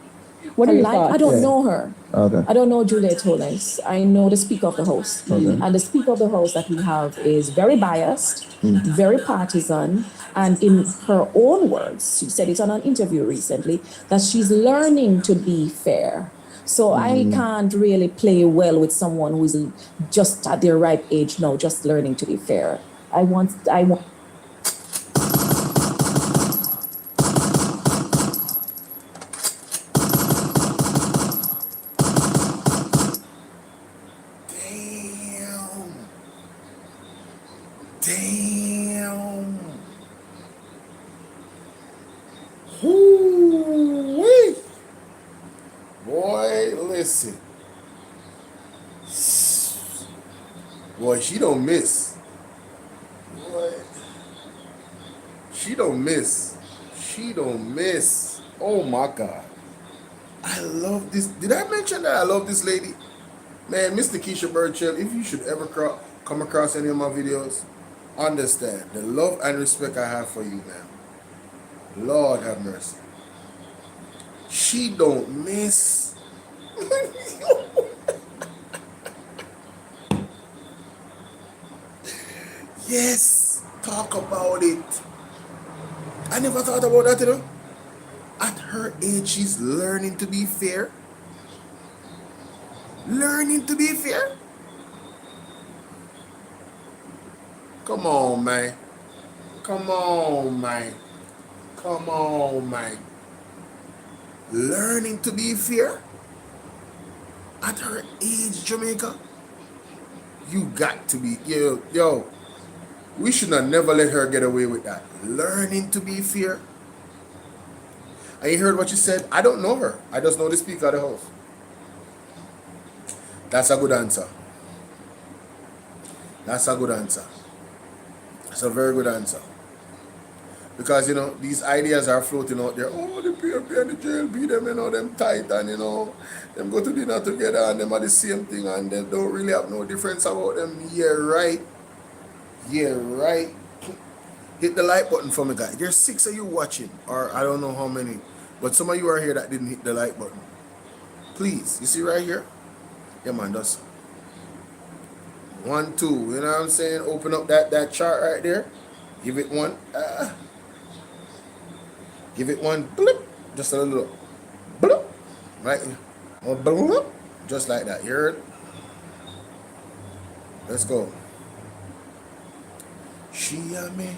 What are your I thoughts? don't know her. Okay. I don't know Juliet Holness. I know the Speaker of the House. Okay. And the Speaker of the House that we have is very biased, very partisan, and in her own words, she said it on an interview recently, that she's learning to be fair. So I can't really play well with someone who's just at their ripe age now, just learning to be fair. I want Damn. Woo-wee. Boy, listen. Boy, she don't miss. Boy. She don't miss. She don't miss. Oh my God. I love this. Did I mention that I love this lady? Man, Mr. Keisha Burchill, if you should ever come across any of my videos, understand the love and respect I have for you, man. Lord have mercy. She don't miss. Yes, talk about it. I never thought about that, you know. At her age, she's learning to be fair. Learning to be fair. Come on, man. Come on, man. Come on, man. Learning to be fair. At her age, Jamaica. You got to be, yo. We should not never let her get away with that. Learning to be fair. And you heard what she said? I don't know her. I just know the Speaker of the House. That's a good answer. That's a good answer. That's a very good answer. Because, you know, these ideas are floating out there. Oh, the PRP and the JLP, them, you know, them tight and, you know, them go to dinner together and them are the same thing and they don't really have no difference about them. Yeah, right. Yeah, right. Hit the like button for me, guys. There's 6 of you watching, or I don't know how many, but some of you are here that didn't hit the like button. Please, you see right here? Yeah, man, that's 1, 2. You know what I'm saying? Open up that chart right there. Give it one. Give it one. Blip. Just a little. Blip. Right. Or blip. Just like that. You heard? Let's go. She a me.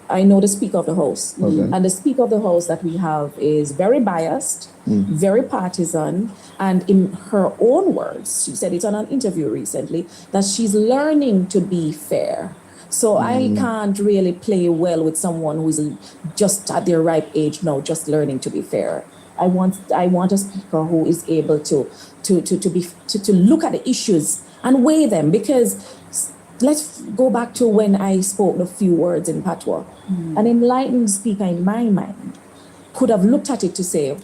I know the Speaker of the House. Okay. And the Speaker of the House that we have is very biased, very partisan, and in her own words, she said it on an interview recently, that she's learning to be fair. So I can't really play well with someone who's just at their ripe age now, just learning to be fair. I want a speaker who is able to look at the issues and weigh them, because let's go back to when I spoke the few words in Patois. An enlightened speaker in my mind could have looked at it to say,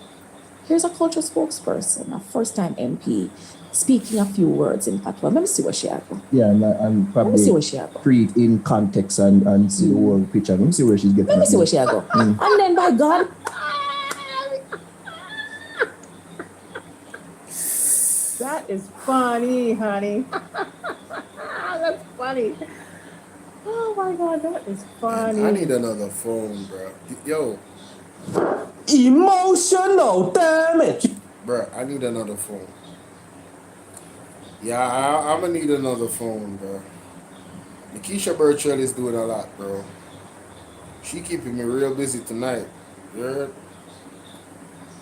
here's a culture spokesperson, a first-time MP, speaking a few words in Patois. Let me see what she had. Yeah, and Let me see what she probably had. pre it in context and see the whole picture. Let me see where she's getting Let me it see from. what she had. And then by God, That is funny, honey. That's funny. Oh my God, that is funny. I need another phone, bro. Yo, Emotional damage. bro, I need another phone. Yeah, I'm gonna need another phone, bro. Nikisha Burchell is doing a lot, bro. She keeping me real busy tonight. You heard?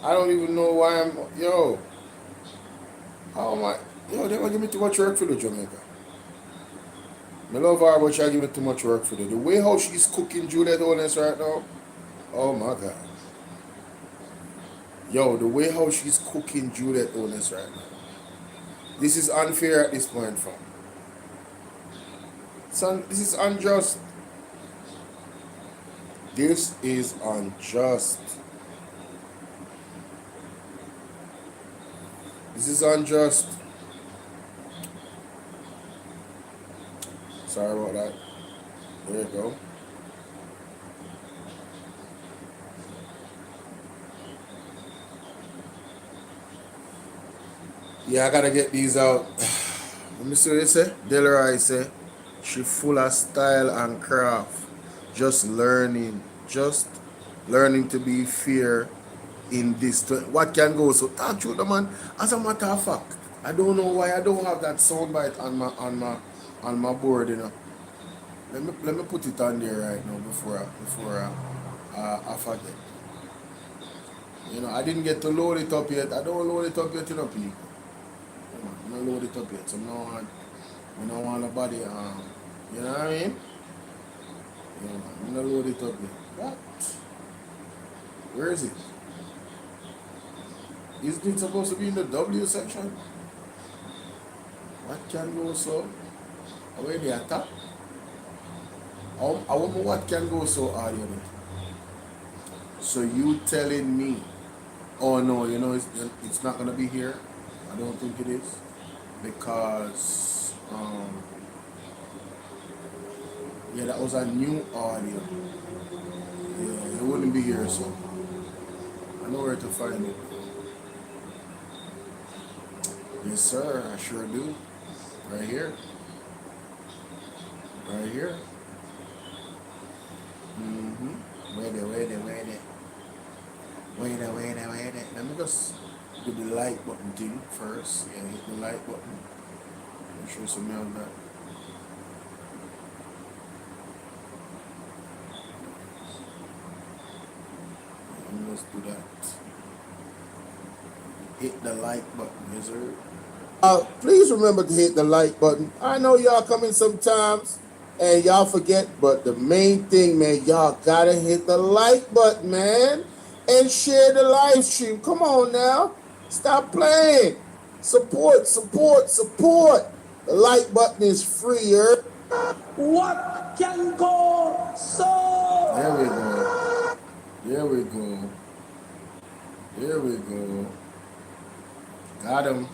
I don't even know why I'm. Yo, how am I? Yo, they want to give me too much work for the Jamaica. I love her, but she give me too much work for the way how she's cooking Juliet Owens right now. Oh my God. Yo, the way how she's cooking Juliet Owens right now. This is unfair at this point, fam. This is unjust. This is unjust. This is unjust. Sorry about that. There you go. Yeah, I gotta get these out. Let me see what you say. Delroy say, she full of style and craft. Just learning to be fair in this. What can go? So talk to the man. As a matter of fact, I don't know why I don't have that soundbite on my board. You know. Let me put it on there right now before I forget. You know, I didn't get to load it up yet. I don't load it up yet, you know, people. I'm not load it up yet. So I don't want nobody, you know what I mean? Yeah, I'm not load it up yet. What? Where is it? Isn't it supposed to be in the W section? What can go so? Where the attack? I wonder what can go so audio. So you telling me, oh no, you know it's not gonna be here. I don't think it is because yeah, that was a new audio. Yeah, it wouldn't be here, so I know where to find it. Yes, sir, I sure do. Right here. Right here. Wait it. Let me just do the like button thing first. Yeah, hit the like button. Make sure something on that. Let me just do that. Hit the like button, yes sir. Please remember to hit the like button. I know y'all come in sometimes and y'all forget, but the main thing, man, y'all gotta hit the like button, man, and share the live stream. Come on now, stop playing. Support. The like button is free, What can go so? There we go. Got him.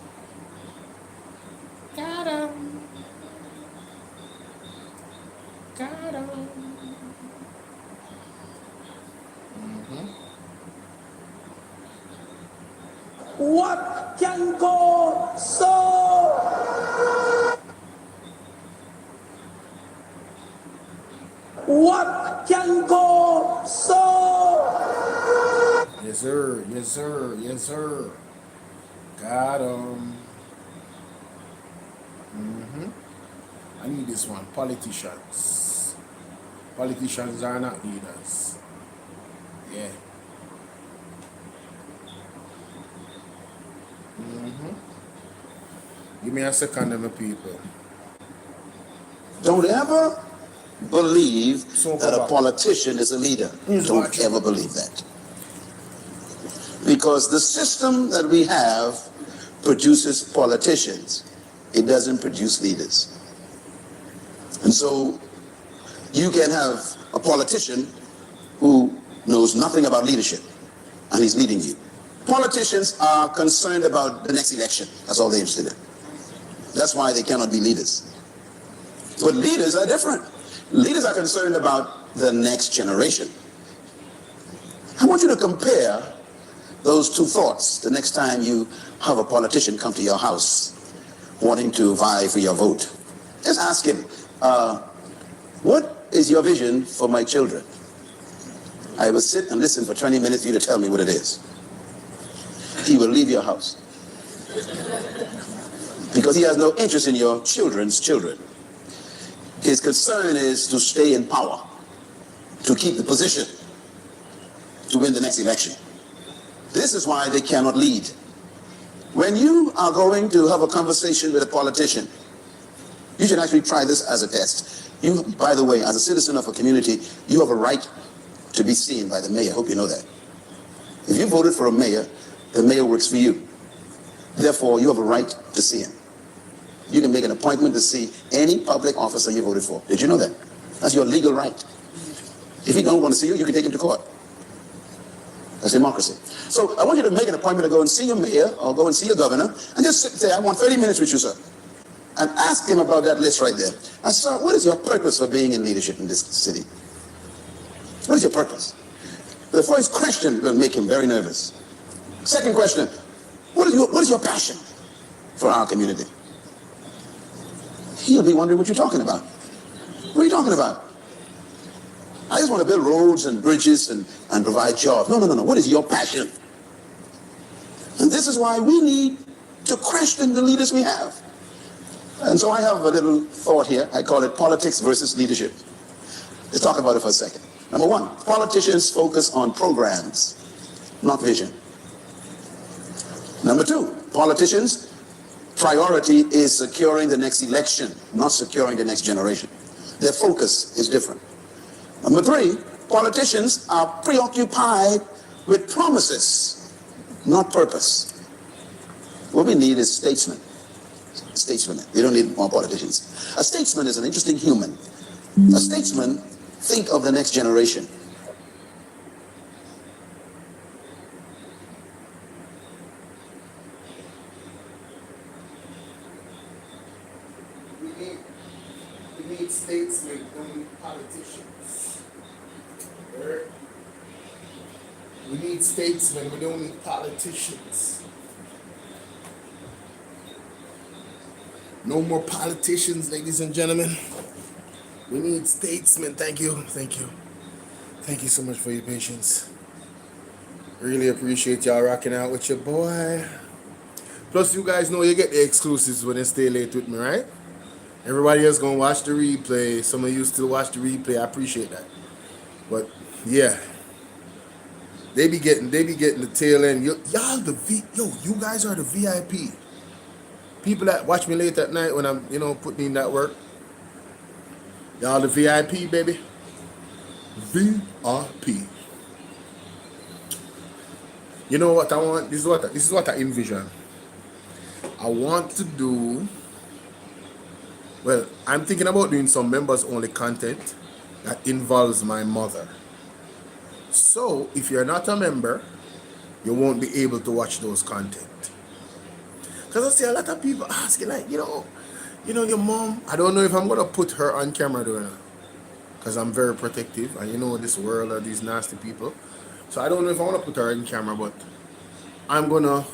What can go so? What can go so? Yes, sir. Got him. I need this one. Politicians. Politicians are not leaders. Yeah. Give me a second, my people. Don't ever believe that a politician is a leader. Don't ever believe that. Because the system that we have produces politicians. It doesn't produce leaders. And so you can have a politician who knows nothing about leadership, and he's leading you. Politicians are concerned about the next election. That's all they're interested in. That's why they cannot be leaders. But leaders are different. Leaders are concerned about the next generation. I want you to compare those two thoughts the next time you have a politician come to your house wanting to vie for your vote. Just ask him, What is your vision for my children? I will sit and listen for 20 minutes for you to tell me what it is. He will leave your house. Because he has no interest in your children's children. His concern is to stay in power, to keep the position, to win the next election. This is why they cannot lead. When you are going to have a conversation with a politician, you should actually try this as a test. You, by the way, as a citizen of a community, you have a right to be seen by the mayor. I hope you know that. If you voted for a mayor, the mayor works for you. Therefore, you have a right to see him. You can make an appointment to see any public officer you voted for. Did you know that? That's your legal right. If he don't want to see you, you can take him to court. That's democracy. So I want you to make an appointment to go and see your mayor or go and see your governor and just say, I want 30 minutes with you, sir. And ask him about that list right there. And sir, what is your purpose for being in leadership in this city? What is your purpose? The first question will make him very nervous. Second question, what is your passion for our community? He'll be wondering what you're talking about. What are you talking about? I just want to build roads and bridges and provide jobs. No. What is your passion? And this is why we need to question the leaders we have. And so I have a little thought here. I call it politics versus leadership. Let's talk about it for a second. Number one, politicians focus on programs, not vision. Number two, politicians' priority is securing the next election, not securing the next generation. Their focus is different. Number three, politicians are preoccupied with promises, not purpose. What we need is statesmen. Statesmen. We don't need more politicians. A statesman is an interesting human. A statesman think of the next generation. We need statesmen, we don't need politicians. We need statesmen, we don't need politicians. No more politicians, ladies and gentlemen. We need statesmen. Thank you. Thank you. Thank you so much for your patience. Really appreciate y'all rocking out with your boy. Plus, you guys know you get the exclusives when you stay late with me, right? Everybody else gonna watch the replay. Some of you still watch the replay. I appreciate that. But yeah, they be getting the tail end. You guys are the VIP. People that watch me late at night when I'm, putting in that work. Y'all the VIP, baby. VIP. You know what I want? This is what I envision. I want to do. Well, I'm thinking about doing some members only content that involves my mother. So if you're not a member, you won't be able to watch those content. Because I see a lot of people asking, like, your mom, I don't know if I'm going to put her on camera doing it. Because I'm very protective. And this world of these nasty people. So I don't know if I want to put her on camera, but I'm going to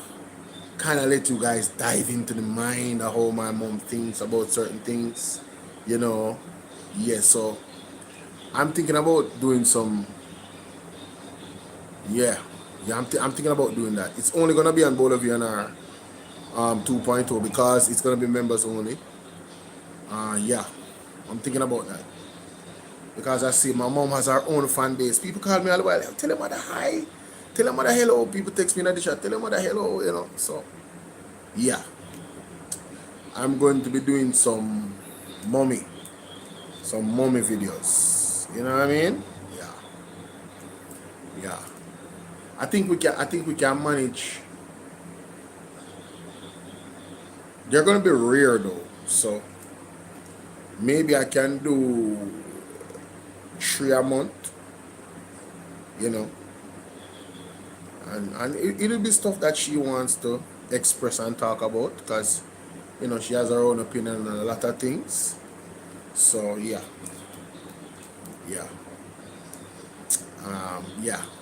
kind of let you guys dive into the mind of how my mom thinks about certain things. Yeah, so I'm thinking about doing some, I'm thinking about doing that. It's only going to be on BOLO V&R 2.0 because it's going to be members only. I'm thinking about that. Because I see my mom has her own fan base. People call me all the while. Tell them mother hi. Tell them mother hello. People text me in the chat. Tell them mother hello, So, yeah. I'm going to be doing some mommy videos. You know what I mean? Yeah. I think we can manage. They're going to be rare though. So, maybe I can do 3 a month, and it'll be stuff that she wants to express and talk about because, she has her own opinion on a lot of things. So, yeah,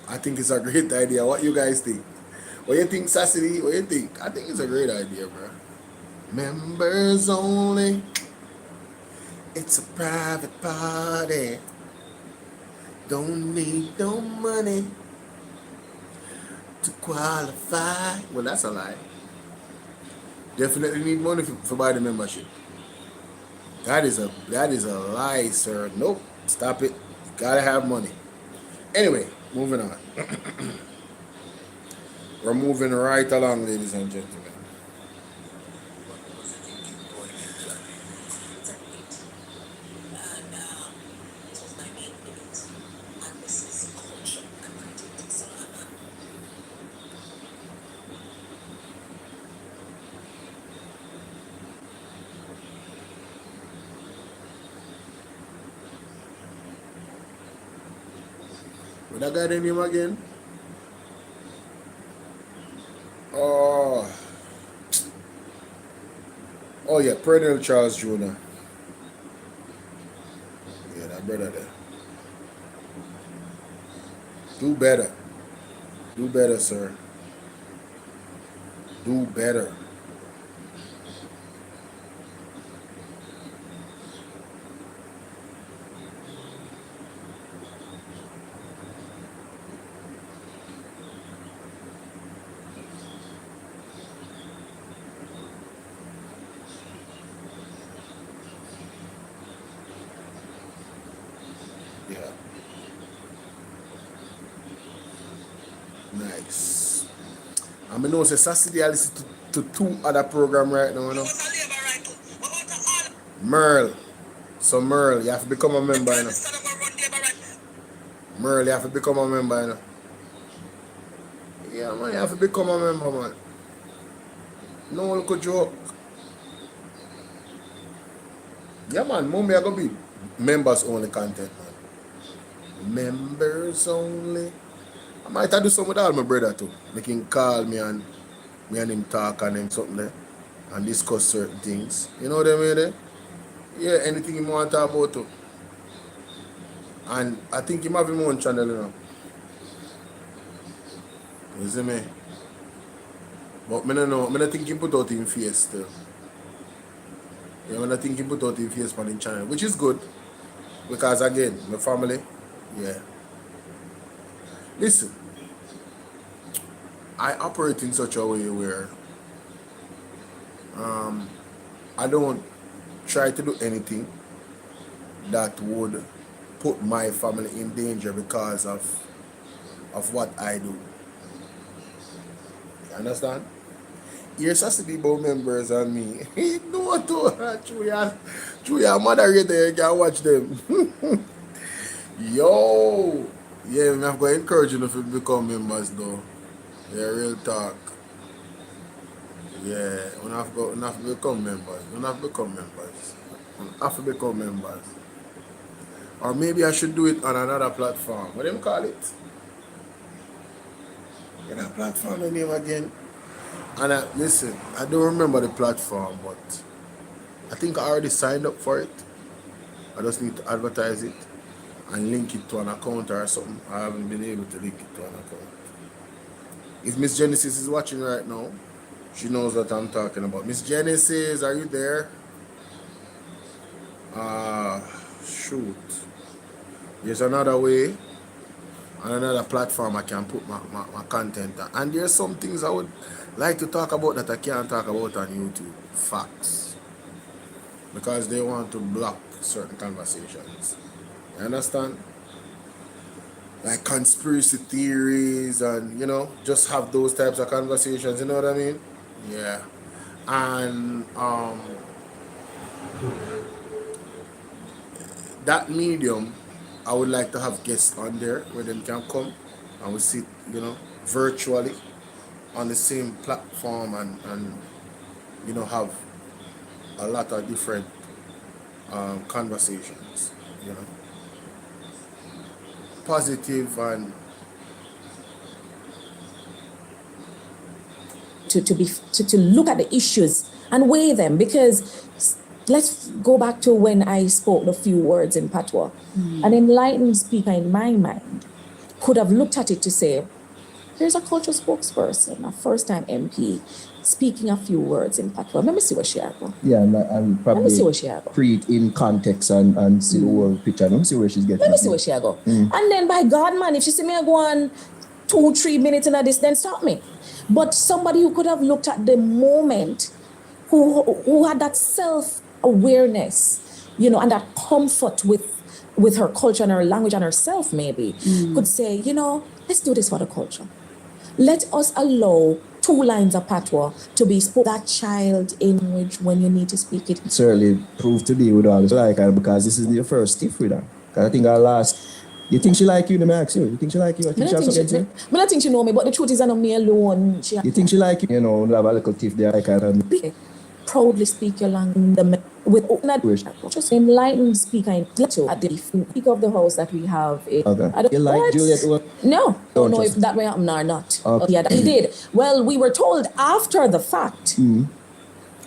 I think it's a great idea. What you guys think? What you think, Sassy? What you think? I think it's a great idea, bro. Members only. It's a private party. Don't need no money to qualify. Well, that's a lie. Definitely need money for buy the membership. That is a lie, sir. Nope. Stop it. Gotta have money. Anyway, moving on. We're moving right along, ladies and gentlemen. What that guy name again? Oh yeah, Perennial Charles Jr. Yeah, that brother there. Do better. Do better, sir. Do better. Yeah. Nice. I mean, no, say Saturday I listen to two other program right now, you know. Merle. So Merle, you have to become a member, you know. Merle, you have to become a member, you know. Yeah, man, you have to become a member, man. No look a joke. Yeah, man, Mummy, I gonna be members only content, man. Members only. I might have to do some with all my brother too. Make him call me and him talk and him something there and discuss certain things. You know what I mean there? Yeah, anything you want to talk about too. And I think him have him own channel, you know. You see me? But I don't know, I don't think he put out him face still. Yeah, I don't think he put out him face on his channel, which is good. Because again, my family, yeah. Listen, I operate in such a way where I don't try to do anything that would put my family in danger because of what I do. You understand? Here's a city board members and me. No, Julia, moderator, you can watch them. Yo, yeah, I'm going to encourage you to become members though. Yeah, real talk. Yeah, we have to become members. We have to become members. We have to become members. Or maybe I should do it on another platform. What do you call it? Yeah, that platform name again. And listen, I don't remember the platform, but I think I already signed up for it. I just need to advertise it and link it to an account or something. I haven't been able to link it to an account. If Miss Genesis is watching right now, she knows what I'm talking about. Miss Genesis, are you there? Shoot. There's another way, on another platform I can put my content on. And there's some things I would like to talk about that I can't talk about on YouTube. Facts. Because they want to block certain conversations. You understand? Like conspiracy theories and, you know, just have those types of conversations, you know what I mean? Yeah. And that medium, I would like to have guests on there where they can come and we sit, you know, virtually on the same platform and you know, have a lot of different conversations, you know, positive and to look at the issues and weigh them, because let's go back to when I spoke the few words in patois. An enlightened speaker in my mind could have looked at it to say, here's a culture spokesperson, a first-time MP, speaking a few words in patois. Let me see what she had. Yeah, and Let me see probably what she had. pre it in context and see the whole picture. Let me see where she's getting. Let me see what she had go. And then by God, man, if she see me go on 2-3 minutes in this, then stop me. But somebody who could have looked at the moment, who had that self-awareness, you know, and that comfort with her culture and her language and herself, maybe, could say, you know, let's do this for the culture. Let us allow 2 lines of patois to be spoken that child in language when you need to speak it. Certainly proved to be with all this like her because this is your first stiff with her. Because I think our last. You think she like you? Let me ask you. You think she like you? I think she has something to say. I don't think she know me, but the truth is I know me alone. You think she like you? You know, have a little tiff there like her. Proudly speak your language with just enlightened speaker at the speaker of the house that we have. Okay. You like Juliet? No, don't know if that way happened or not. Okay. Yeah, he did. Well, we were told after the fact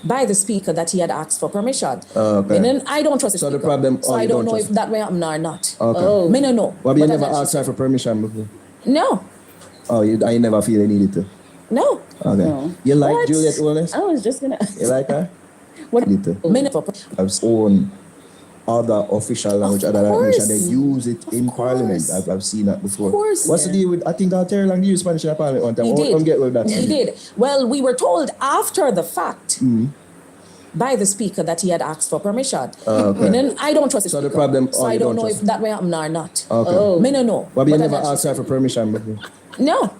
by the speaker that he had asked for permission. Okay. And then I don't trust the So speaker. the problem. So I don't know if that way happened or not. Okay. Me no know. Well, you But never that's asked her for permission before. No. Oh, I never feel I needed to. No. Okay. No. You like What? Juliet Wallace? I was just gonna. You like her? What? Little. Me never. I've own other official language other than English and they use it in Parliament. I've seen that before. Of course. What's the deal with? I think Terry Long used Spanish in Parliament one time. He did. Don't get with that. He did. Well, we were told after the fact by the speaker that he had asked for permission. Okay. And then I don't trust the So the speaker. problem. So I you don't know trust if that way happened or not. Okay. Me no know. Well, you But never that's- asked her for permission before. No.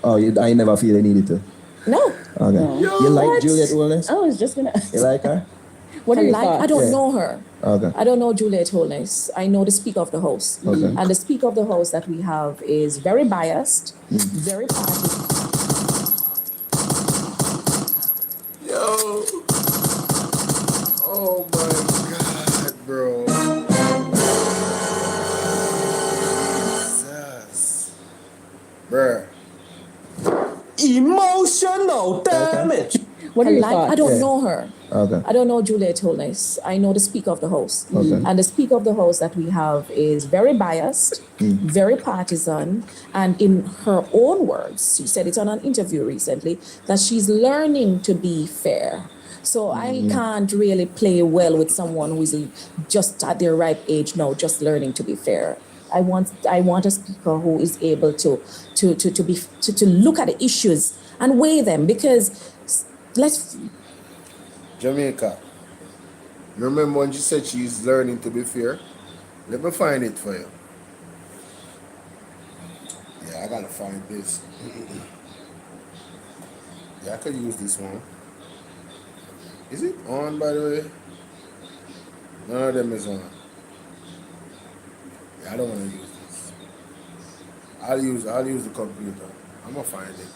Oh, I never feel I needed to. No. Okay. No. You like What? Juliet Wallace? I was just gonna. You like her? What are I your like. thoughts? I don't Yeah. know her. Okay. I don't know Juliet Holness. I know the Speaker of the House. Okay. And the Speaker of the House that we have is very biased, very party. Yo. Oh my God, bro. Jesus. Bruh. Emotional damage. What are your I thoughts? don't know her. Okay. I don't know Juliet Holness. I know the Speaker of the House. Okay. And the Speaker of the House that we have is very biased, very partisan, and in her own words, she said it on an interview recently, that she's learning to be fair. So I can't really play well with someone who is just at their ripe age now, just learning to be fair. I want a speaker who is able to look at the issues and weigh them, because Jamaica. Remember when she said she's learning to be fair? Let me find it for you. Yeah, I gotta find this. Yeah, I could use this one. Is it on, by the way? None of them is on. Yeah, I don't want to use this. I'll use the computer. I'm gonna find it.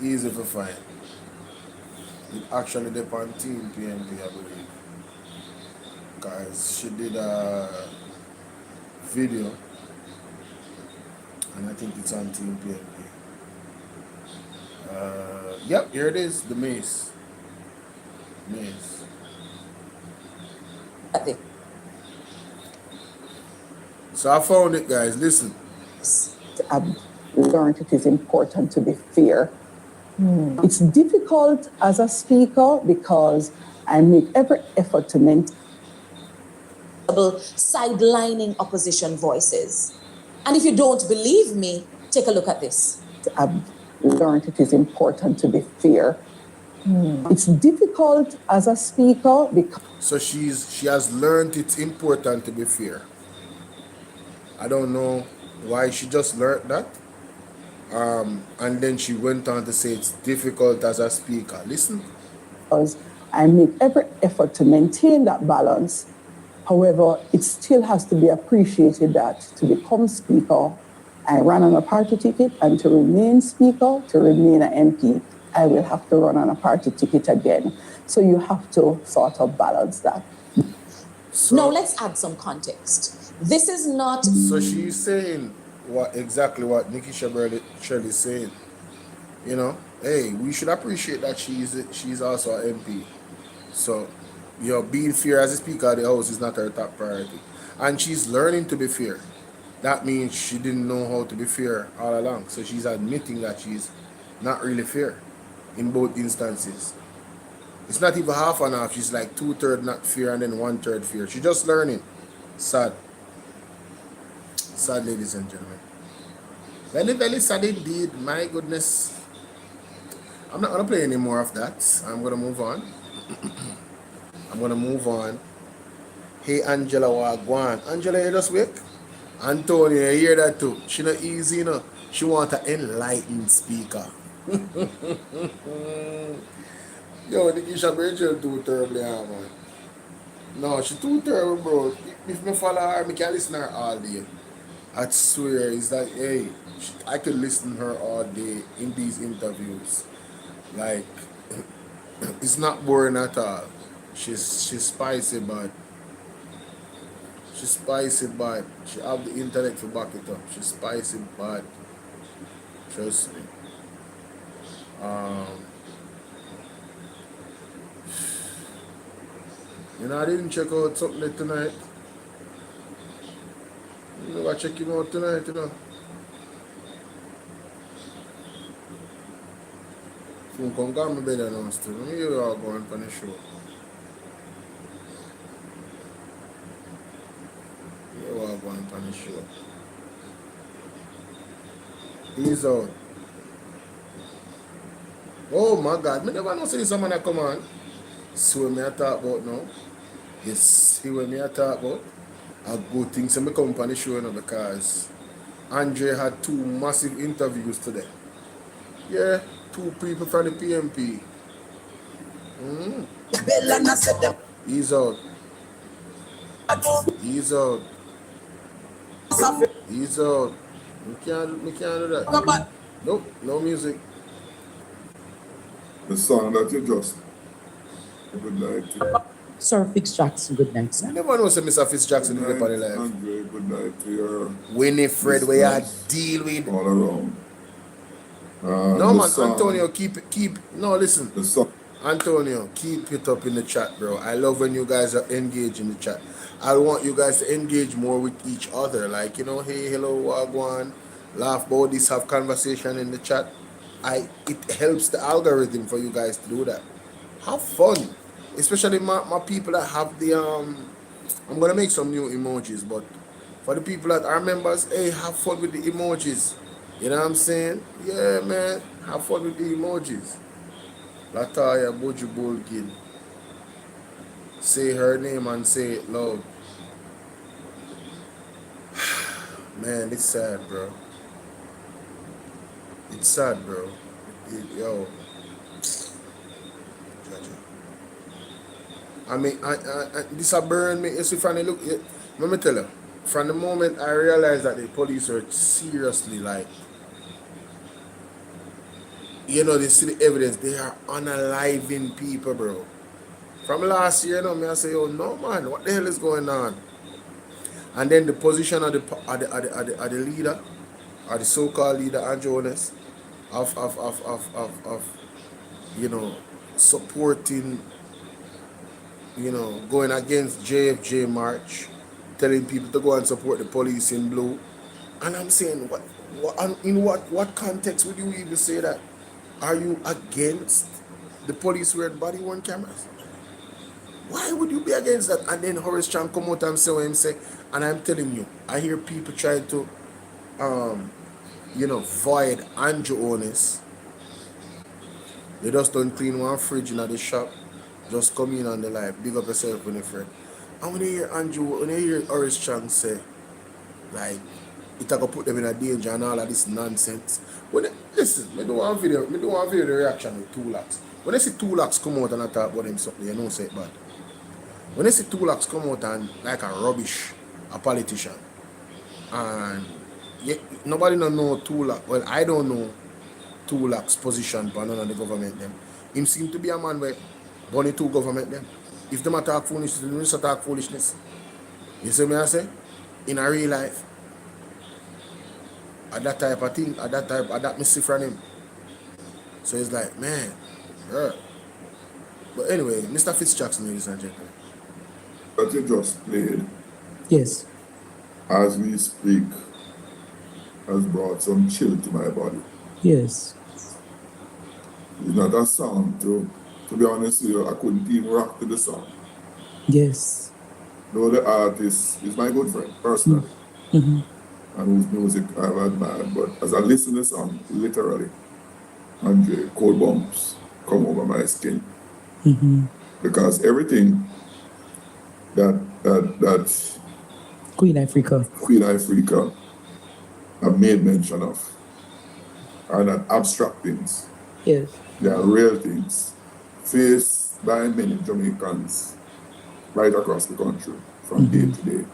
Easy to find. It actually depends on Team PNP, I believe. Because she did a video, and I think it's on Team PNP. Yep, here it is, the mace. Mace. So I found it, guys. Listen. I've learned it is important to be fair. It's difficult as a speaker because I make every effort to maintain sidelining opposition voices. And if you don't believe me, take a look at this. I've learned it is important to be fair. It's difficult as a speaker because So she has learned it's important to be fair. I don't know why she just learned that. And then she went on to say it's difficult as a speaker. Listen. I make every effort to maintain that balance. However, it still has to be appreciated that to become speaker, I ran on a party ticket, and to remain speaker, to remain an MP, I will have to run on a party ticket again. So you have to sort of balance that. Now let's add some context. This is not... So she's saying exactly what Nikki Shirley is saying. You know, hey, we should appreciate that she's also an MP. So, you know, being fair as a speaker of the house is not her top priority. And she's learning to be fair. that means she didn't know how to be fair all along. So she's admitting that she's not really fair in both instances. It's not even half and half. She's like 2/3 not fair and then 1/3 fair. She's just learning. Sad. Sad, ladies and gentlemen. Very, very sad indeed. My goodness. I'm not going to play any more of that. I'm going to move on. Hey, Angela Wagwan. Angela, you just wake? Antonio, you hear that too? She not easy, you know. She want an enlightened speaker. Yo, the Keisha Rachel too terribly hard, man. No, she too terrible, bro. If me follow her, me can listen to her all day. I swear, it's like, hey, I could listen to her all day in these interviews. Like, it's not boring at all. She's spicy, but she's spicy, but she have the intellect to back it up. She's spicy, but trust me. You know, I didn't check out something tonight. You know, I check him out tonight, you know. Phone come got me better now still. Let me hear you all going on the show. You all going on the show. He's out. Oh my God, me never know see this man come on. See what me I talk about now. Yes, see what me I talk about. A good thing so me come on the show now because Andre had 2 massive interviews today. Yeah, 2 people from the PMP. He's out. He's out. He's out. We can't do that. Nope, no music. The song that you just good night. Sir Fitz Jackson, good night, sir. You never know say Mr. Fitz Jackson in the party life. Andre, good night to your Winifred, where you deal with all around. no man, song, Antonio, keep no listen. The song. Antonio, keep it up in the chat, bro. I love when you guys are engaged in the chat. I want you guys to engage more with each other. Like, you know, hey, hello, wagwan, laugh about this, have conversation in the chat. It helps the algorithm for you guys to do that. Have fun. Especially my people that have the I'm gonna make some new emojis, but for the people that are members, hey, have fun with the emojis. You know what I'm saying? Yeah, man. Have fun with the emojis. Lataya Boju Bolgin. Say her name and say it loud. Man, it's sad, bro. It's sad, bro. Yo. I mean, this a burn me. You see, from the look, let me tell you, from the moment I realized that the police are seriously like, you know, they see the evidence, they are unaliving people, bro. From last year, you know, me I say, oh no, man, what the hell is going on? And then the position of the leader, or the so-called leader, Andrew Jones, of you know, supporting, you know, going against JFJ March, telling people to go and support the police in blue. And I'm saying, in what context would you even say that? Are you against the police wearing body-worn cameras? Why would you be against that? And then Horace Chan come out and say what him say. And I'm telling you, I hear people trying to, you know, void Andrew Honest. They just don't clean one fridge in the shop. Just come in on the live. Big up yourself, Winifred. And when you hear Horace Chan say, like, it gonna put them in a danger and all of this nonsense. Listen, I do one video the reaction with 2 lakhs. When I see 2 lakhs come out and I talk about him something, you know say it bad. When I see 2 lakhs come out and like a rubbish, a politician, and nobody don't know 2 lakhs. Well, I don't know 2 lakhs position for none of the government them. Him seem to be a man where bunny 2 government them. If them attack foolishness, they just attack foolishness. You see me I say? In a real life. At that type of thing, at that me see from him. So it's like, man, yeah. But anyway, Mr. Fitz Jackson, ladies and gentlemen. That you just played. Yes. As we speak, has brought some chill to my body. Yes. It's not a song to be honest with you, I couldn't even rock to the song. Yes. Though the artist is my good friend, personally, Mm-hmm. and whose music I've admired, but as I listen to the song, literally, Andre, cold bumps come over my skin. Mm-hmm. Because everything that Queen Africa have made mention of are not abstract things. Yes. They are real things faced by many Jamaicans right across the country from day to day.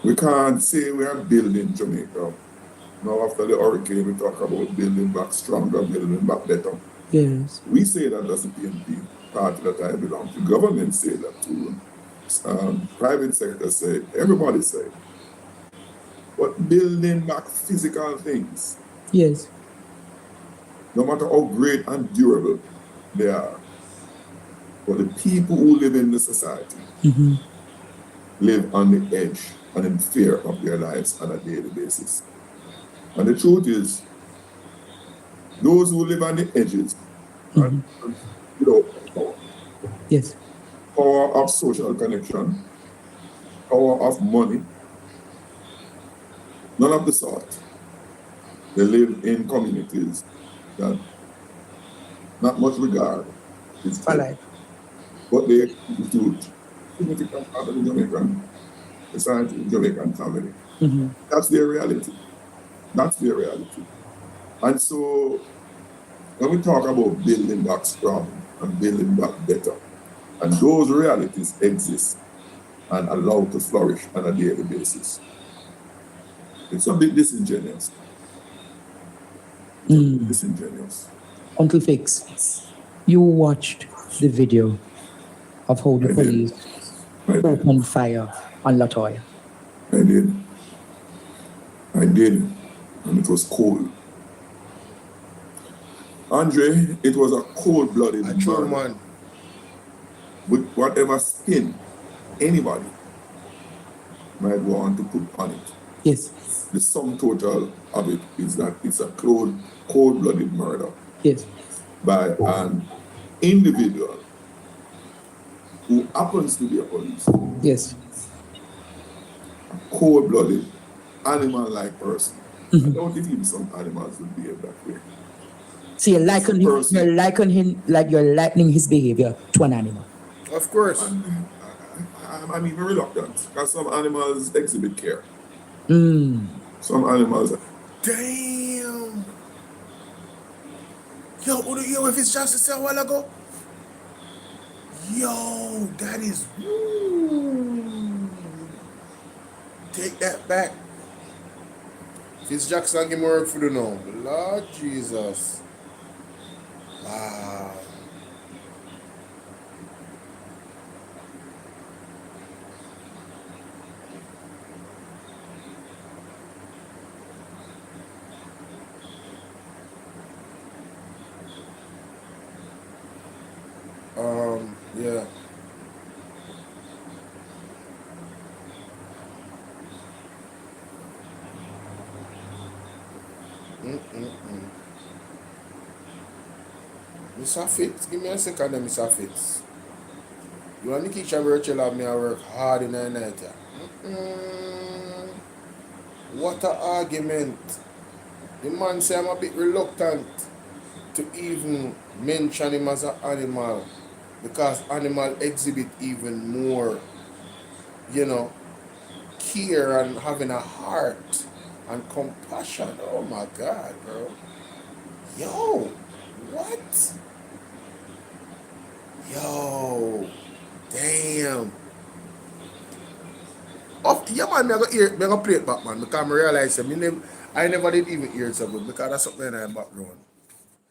We can't say we are building Jamaica. Now after the hurricane, we talk about building back stronger, building back better. Yes. We say that as the PNP party that I belong to. Government say that too. Private sector say, everybody say. But building back physical things, Yes. no matter how great and durable they are, but the people who live in the society Mm-hmm. live on the edge and in fear of their lives on a daily basis. And the truth is, those who live on the edges and without power, Yes. power of social connection, power of money, none of the sort. They live in communities that not much regard is paid, but they constitute significant part of the Jamaican society, Jamaican family. Mm-hmm. That's their reality. That's their reality. And so when we talk about building back strong and building back better, and those realities exist and allowed to flourish on a daily basis, it's a bit disingenuous. It's a bit disingenuous. Uncle Fix, you watched the video of how the police opened fire on Latoya. I did. And it was cold. Andre, it was a cold-blooded murder. Man. With whatever spin anybody might want to put on it. Yes. The sum total of it is that it's a cold-blooded murder. Yes. By an individual who happens to be a police. Yes. A cold-blooded, animal-like person. Mm-hmm. I don't think even some animals would behave that way. So you're likening his behavior to an animal. Of course. I'm even reluctant because some animals exhibit care. Some animals. Damn. Yo, if it's just a while ago. Yo, that is. Take that back. Fitzjackson give me work for the now. Lord Jesus. Wow. Yeah. Mr. Fitz, give me a second, Mr. Fitz. You want to keep Virtual have me work hard in the night. What an argument. The man say I'm a bit reluctant to even mention him as an animal because animal exhibit even more, care and having a heart and compassion. Oh my God, bro. Yo, what? Yo, damn. Yeah, man, I'm gonna play it back, man, because I realize I never did even hear it so good because that's something in the background.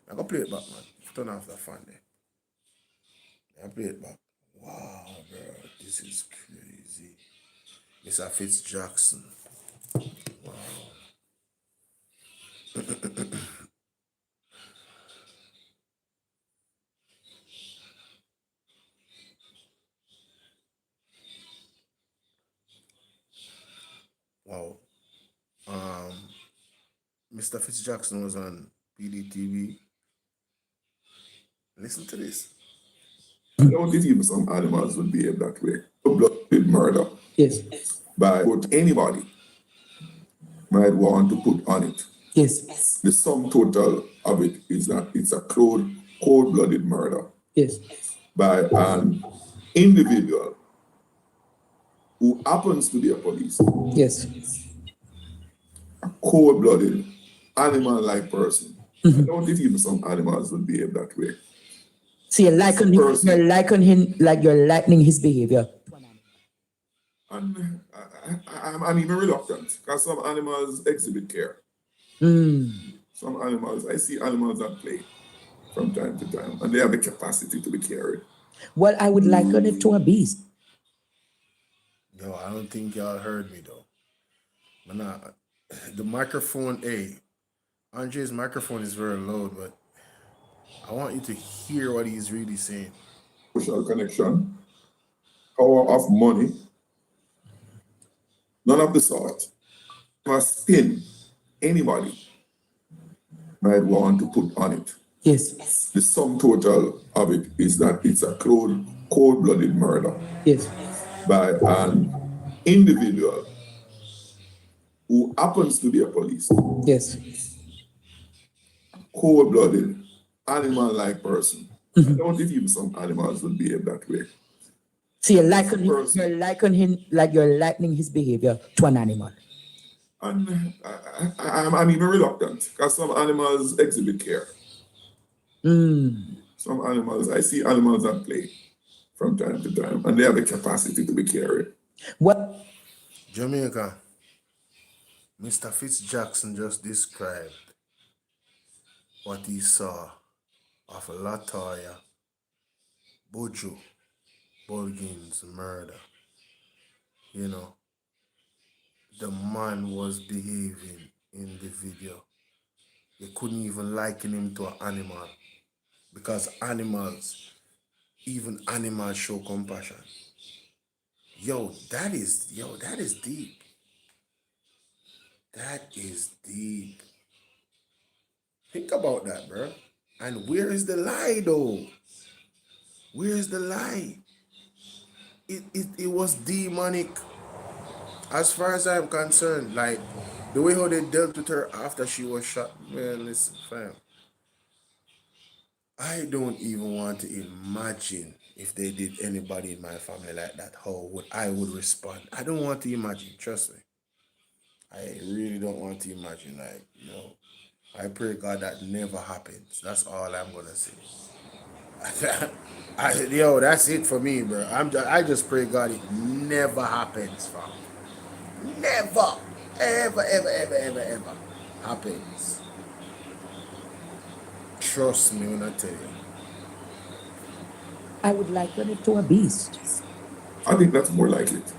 I'm gonna play it back, man. Turn off the fan there. I'll play it back. Wow, bro, this is crazy. Mr. Fitzjackson. Wow. Wow. Mr. Fitzjackson was on PDTV. Listen to this. I don't think even some animals would behave that way. Blooded murder. Yes. By what anybody might want to put on it. Yes. The sum total of it is that it's a cold-blooded murder. Yes. By an individual who happens to be a police. Yes. A cold-blooded, animal-like person. Mm-hmm. I don't think even some animals would behave that way. So you're likening him like you're likening his behavior. And I'm even reluctant because some animals exhibit care. Some animals, I see animals that play from time to time, and they have the capacity to be carried. Well, I would liken it to a beast. Yo, I don't think y'all heard me though. The microphone, Andre's microphone is very loud, but I want you to hear what he's really saying. Social connection, power of money, none of the sort. Must spin anybody might want to put on it. Yes. The sum total of it is that it's a cold-blooded murder. Yes. By an individual who happens to be a police. Yes. Cold-blooded, animal-like person. I don't think even some animals would behave that way. So you're likening him like you're likening his behavior to an animal. And I'm even reluctant because some animals exhibit care. Some animals, I see animals that play from time to time, and they have the capacity to be carried. What? Jamaica, Mr. Fitzjackson just described what he saw of Latoya Bojo Bolgin's murder. You know, the man was behaving in the video. You couldn't even liken him to an animal because even animals show compassion. Yo, that is deep. That is deep. Think about that, bro. And where is the lie, though? Where is the lie? It was demonic. As far as I'm concerned, like the way how they dealt with her after she was shot. Man, listen, fam. I don't even want to imagine if they did anybody in my family like that, how I would respond. I don't want to imagine, trust me. I really don't want to imagine, like, you know. I pray God that never happens. That's all I'm gonna say. Yo, that's it for me, bro. I just pray God it never happens, fam. Never, ever happens. Trust me when I tell you. I would liken it to a beast. I think that's more like it.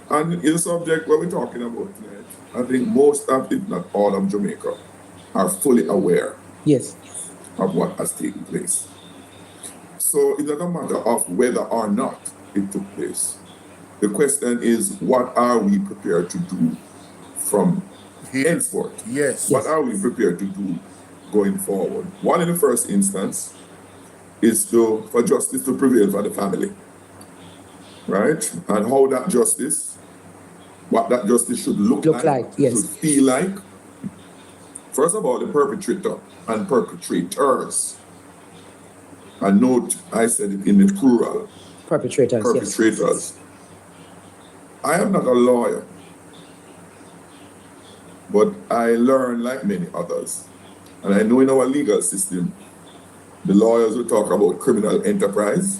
And in the subject what we're talking about tonight, I think most of, if not all of Jamaica, are fully aware of what has taken place. So it doesn't matter of whether or not it took place. The question is, what are we prepared to do from henceforth? Yes. What are we prepared to do going forward? One, in the first instance, is for justice to prevail for the family. Right? And how that justice, what that justice should look like, should feel like. First of all, the perpetrator and perpetrators. And note, I said it in the plural. Perpetrators. Yes. I am not a lawyer, but I learn like many others. And I know in our legal system, the lawyers will talk about criminal enterprise,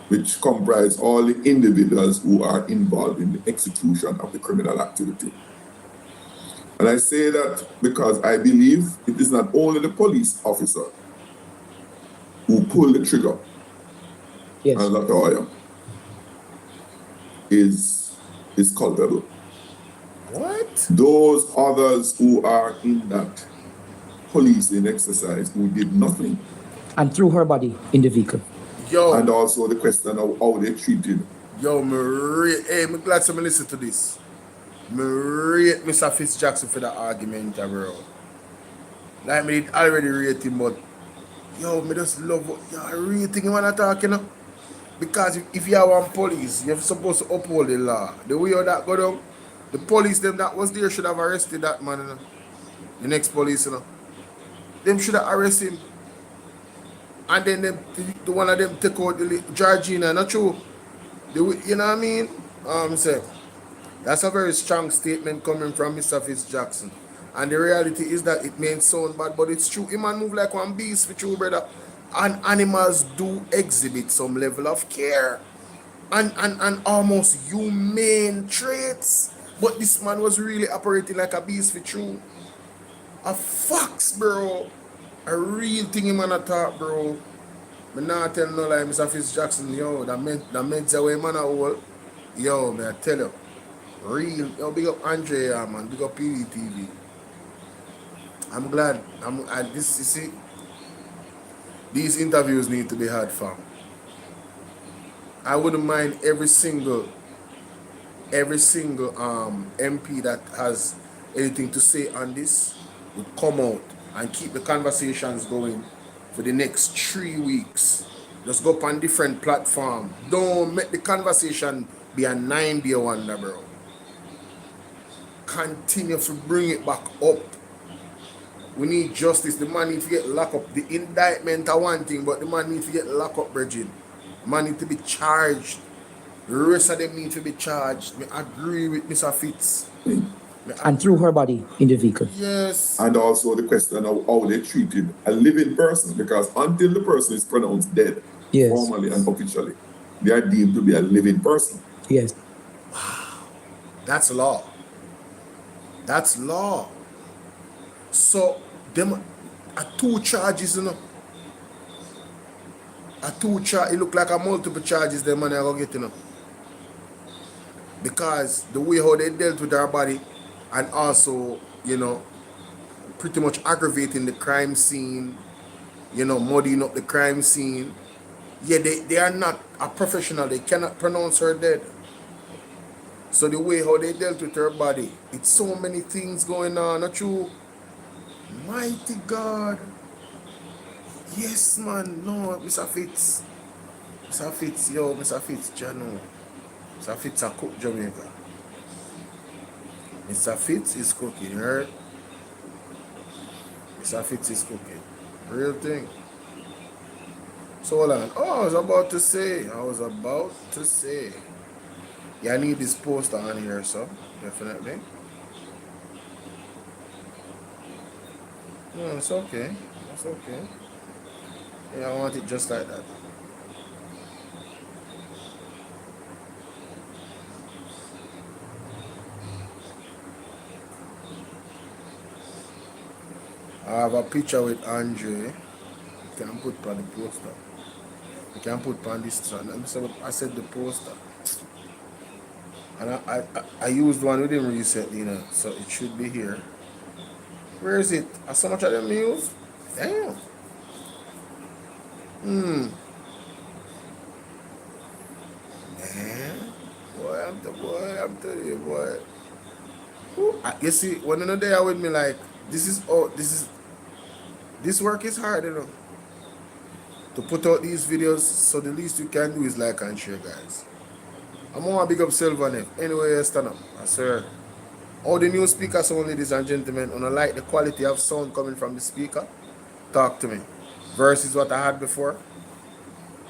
which comprise all the individuals who are involved in the execution of the criminal activity. And I say that because I believe it is not only the police officer who pulled the trigger and Latoya is culpable. What? Those others who are in that policing exercise who did nothing. And threw her body in the vehicle. Yo. And also the question of how they treated. Yo, Maria, hey, I'm glad someone listen to this. Me rate Mr. Fitzjackson for the argument, bro. Like me did already rate him, but yo, me just love what I really think him wanna talk, you know. Because if you are one police, you're supposed to uphold the law. The way how that go down, the police them that was there should have arrested that man, you know. The next police, you know. Them should have arrested him. And then the one of them take out the Georgina, not true. You know what I mean? Say that's a very strong statement coming from Mr. Fitzjackson. And the reality is that it may sound bad, but it's true. He man move like one beast with you, brother. And animals do exhibit some level of care and almost humane traits. But this man was really operating like a beast with you. A fox, bro. A real thing him man talk, bro. Me not tell no lie, Mr. Fitzjackson, yo, that meant the way man a hold. Yo, me I tell you. Real, yo, big up Andre, man, big up PVTV. I'm glad. You see, these interviews need to be had, fam. I wouldn't mind every single MP that has anything to say on this would come out and keep the conversations going for the next 3 weeks. Just go up on different platform. Don't make the conversation be a 9-day wonder, bro. Continue to bring it back up. We need justice. The man needs to get locked up. The indictment are one thing, but the man needs to get locked up, Bridget. The man needs to be charged. The rest of them need to be charged. I agree with Mr. Fitz. And threw her body in the vehicle. Yes. And also the question of how they treated a living person, because until the person is pronounced dead, yes, formally and officially, they are deemed to be a living person. Yes. That's law. That's law. So them are 2 charges, you know. It look like a multiple charges them man are gonna get, you know. Because the way how they dealt with her body and also, you know, pretty much aggravating the crime scene, you know, muddying up the crime scene. Yeah, they are not a professional. They cannot pronounce her dead. So the way how they dealt with her body, it's so many things going on, not true? Mighty God. Yes, man. No, Mr. Fitz. Mr. Fitz, yo, Mr. Fitz, Jano. Mr. Fitz a cook Jamaica. Mr. Fitz is cooking, right? Mr. Fitz is cooking. Real thing. So hold on. Oh, I was about to say. Yeah, I need this poster on here, so definitely. No, it's okay. It's okay. Yeah, I want it just like that. I have a picture with Andre. You can put on the poster. You can put on this one. I said the poster. And I used one with him recently, you know, so it should be here. Where is it? Are so much of them use? Damn. Man. Boy, I'm telling you, boy. You see, when another day with me, like, this work is hard, you know. To put out these videos, so the least you can do is like and share, guys. I'm gonna big up Silvernet. Anyway, stand up. I swear. All the new speakers sound, ladies and gentlemen, and I like the quality of sound coming from the speaker. Talk to me. Versus what I had before.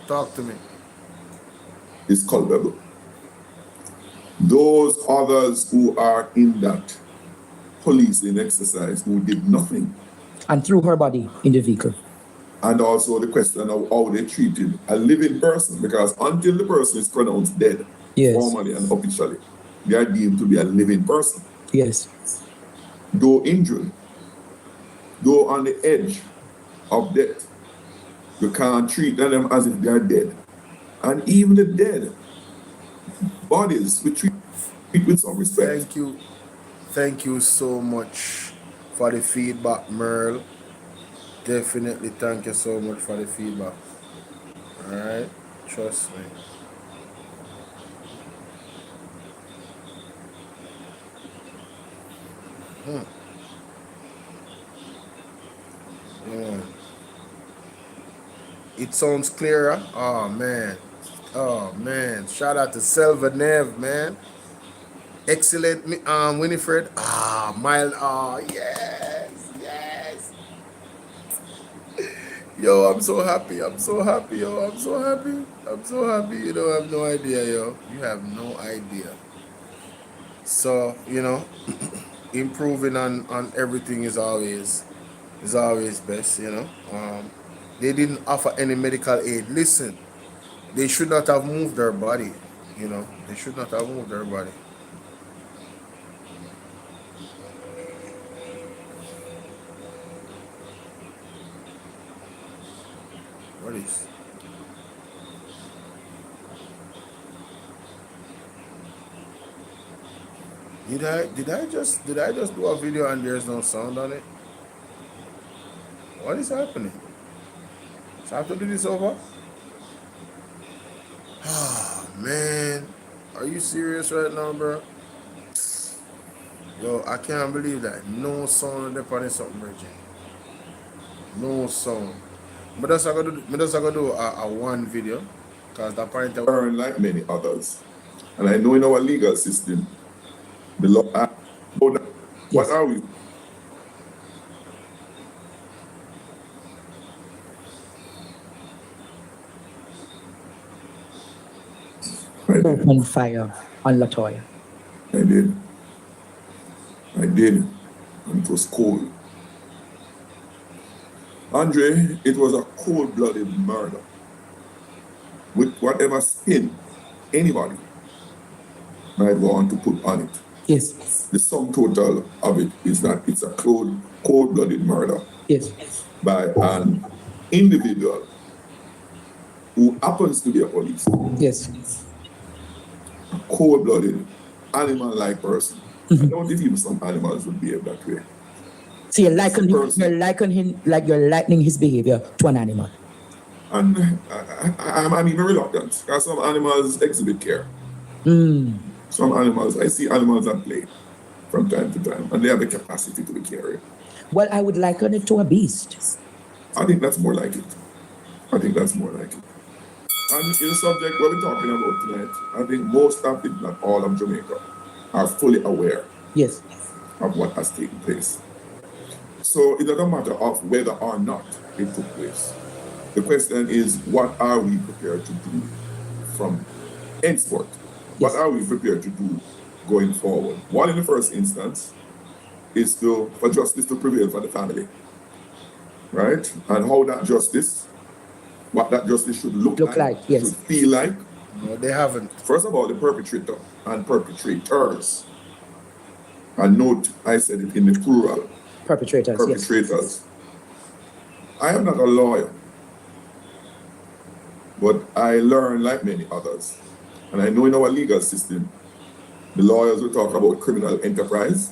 Talk to me. It's culpable. Those others who are in that policing exercise who did nothing. And threw her body in the vehicle. And also the question of how they treated a living person, because until the person is pronounced dead, yes, formally and officially, they are deemed to be a living person. Yes. Though injured, though on the edge of death, you can't treat them as if they are dead. And even the dead bodies, we treat with some respect. Thank you. Thank you so much for the feedback, Merle. Definitely thank you so much for the feedback. Alright? Trust me. Yeah. It sounds clearer. Oh man. Oh man. Shout out to Selva Nev, man. Excellent, Winifred. Mile. Yes, yes. Yo, I'm so happy. I'm so happy, yo. I'm so happy. I'm so happy. You don't have no idea, yo. You have no idea. So, improving on everything is always best, They didn't offer any medical aid. Listen, they should not have moved their body, They should not have moved their body. What is? Did I just do a video and there's no sound on it? What is happening? So I have to do this over? Oh man. Are you serious right now, bro? Yo, I can't believe that. No sound on the party something, Reggie. No sound. But that's I gonna do a one video. Because the party Learn like many others. And I know in our legal system, the law, what are we? Open fire on Latoya. I did. And it was cold. Andre, it was a cold-blooded murder. With whatever spin anybody might want to put on it. Yes. The sum total of it is that it's a cold-blooded murder. Yes. By an individual who happens to be a police. Yes. A cold-blooded, animal-like person. I don't think even some animals would behave that way. So you're likening his behavior to an animal. And I'm even reluctant, because some animals exhibit care. Some animals, I see animals at play from time to time, and they have the capacity to be caring. Well, I would liken it to a beast. I think that's more like it. And in the subject what we're talking about tonight, I think most of, if not all of Jamaica, are fully aware yes, of what has taken place. So it doesn't matter of whether or not it took place. The question is, what are we prepared to do from henceforth? What are we prepared to do going forward? One, in the first instance, is for justice to prevail for the family, right? And how that justice, what that justice should look like, yes, should feel like. No, they haven't. First of all, the perpetrator and perpetrators. And note, I said it in the plural. Perpetrators. Yes. I am not a lawyer, but I learn like many others. And I know in our legal system, the lawyers will talk about criminal enterprise,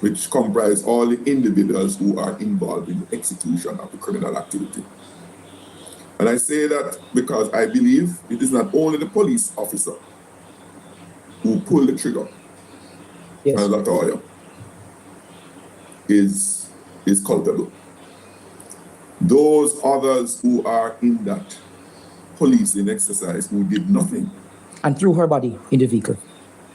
which comprise all the individuals who are involved in the execution of the criminal activity. And I say that because I believe it is not only the police officer who pulled the trigger, yes, and that lawyer is culpable. Those others who are in that policing exercise who did nothing. And threw her body in the vehicle.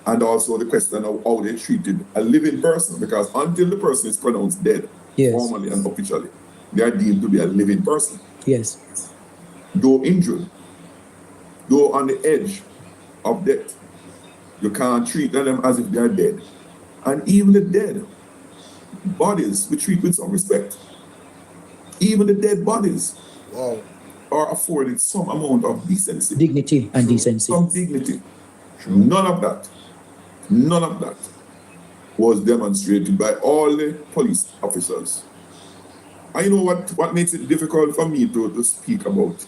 And also the question of how they treated a living person, because until the person is pronounced dead, yes, formally and officially, they are deemed to be a living person. Yes. Though injured, though on the edge of death, you can't treat them as if they are dead. And even the dead bodies we treat with some respect. Even the dead bodies are afforded some amount of decency. Dignity and decency. Some dignity. None of that was demonstrated by all the police officers. And you know what makes it difficult for me to speak about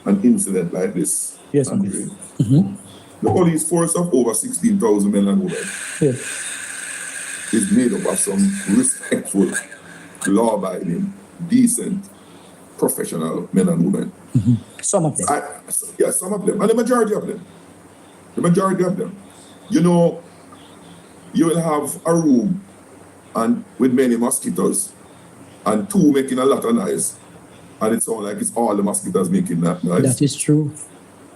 an incident like this? Yes, Andre? The police force of over 16,000 men and women is made up of some respectful, law-abiding, decent, professional men and women. Some of them. Some of them. And the majority of them. You know, you will have a room and with many mosquitoes, and two making a lot of noise, and it sounds like it's all the mosquitoes making that noise. That is true.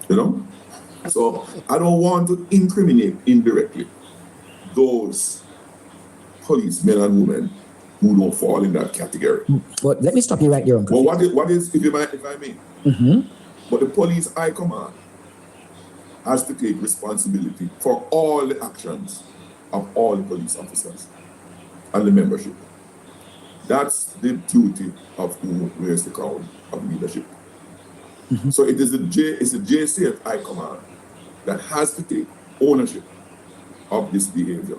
You know? So I don't want to incriminate indirectly those policemen and women who don't fall in that category. But let me stop you right there, Uncle. Well, what is if I may? But the police high command has to take responsibility for all the actions of all the police officers and the membership. That's the duty of who wears the crown of leadership. So it is the JCF high command that has to take ownership of this behavior.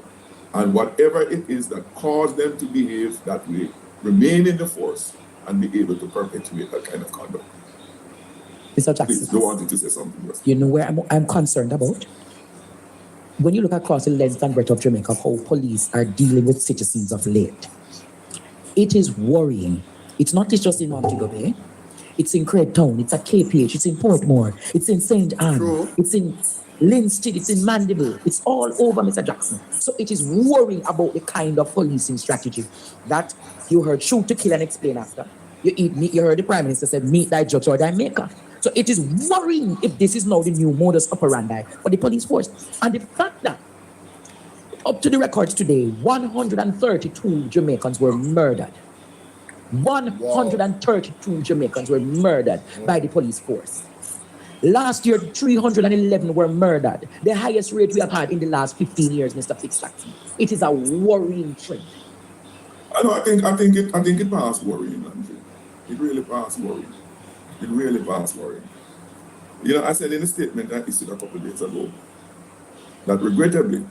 And whatever it is that caused them to behave that way, remain in the force and be able to perpetuate that kind of conduct. Mr. Jackson, Please, you wanted to say something else. you know where I'm concerned about? When you look across the length and breadth of Jamaica, how police are dealing with citizens of late, it is worrying. It's not just in Montego Bay. It's in Craig Town, it's at KPH, it's in Portmore, it's in St. Anne, it's in Linstead, it's in Mandeville, it's all over, Mr. Jackson. So it is worrying about the kind of policing strategy that you heard shoot to kill and explain after. You eat meat, you heard the Prime Minister said, meat thy judge or thy maker. So it is worrying if this is now the new modus operandi for the police force. And the fact that up to the records today, 132 Jamaicans were murdered. 132 Jamaicans were murdered by the police force. Last year, 311 were murdered. The highest rate we have had in the last 15 years, Mr. Fitzpatrick. It is a worrying trend. I think it passed worrying, Andrew. It really passed worrying. It really passed worrying. You know, I said in a statement I issued a couple of days ago that regrettably,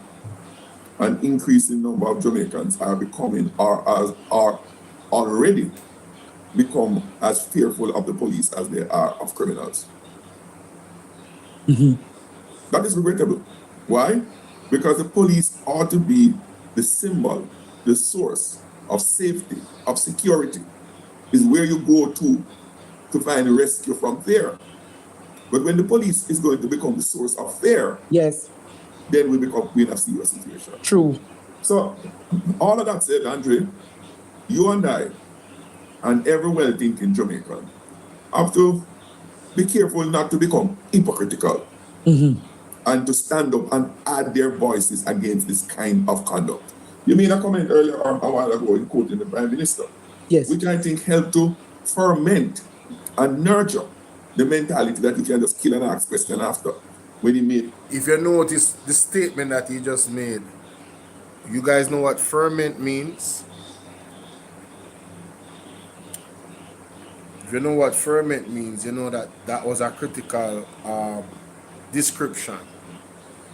an increasing number of Jamaicans are becoming are already become as fearful of the police as they are of criminals. That is regrettable. Why? Because the police ought to be the symbol, the source of safety, of security, is where you go to find rescue from fear. But when the police is going to become the source of fear, yes, then we in a serious situation. True. So, all of that said, Andre, you and I, and every well-thinking Jamaican, have to be careful not to become hypocritical and to stand up and add their voices against this kind of conduct. You made a comment earlier a while ago in quoting the Prime Minister, which I think helped to ferment and nurture the mentality that you can just kill and ask question after. When he made, if you notice the statement that he just made, you guys know what ferment means? If you know what ferment means, you know that that was a critical description.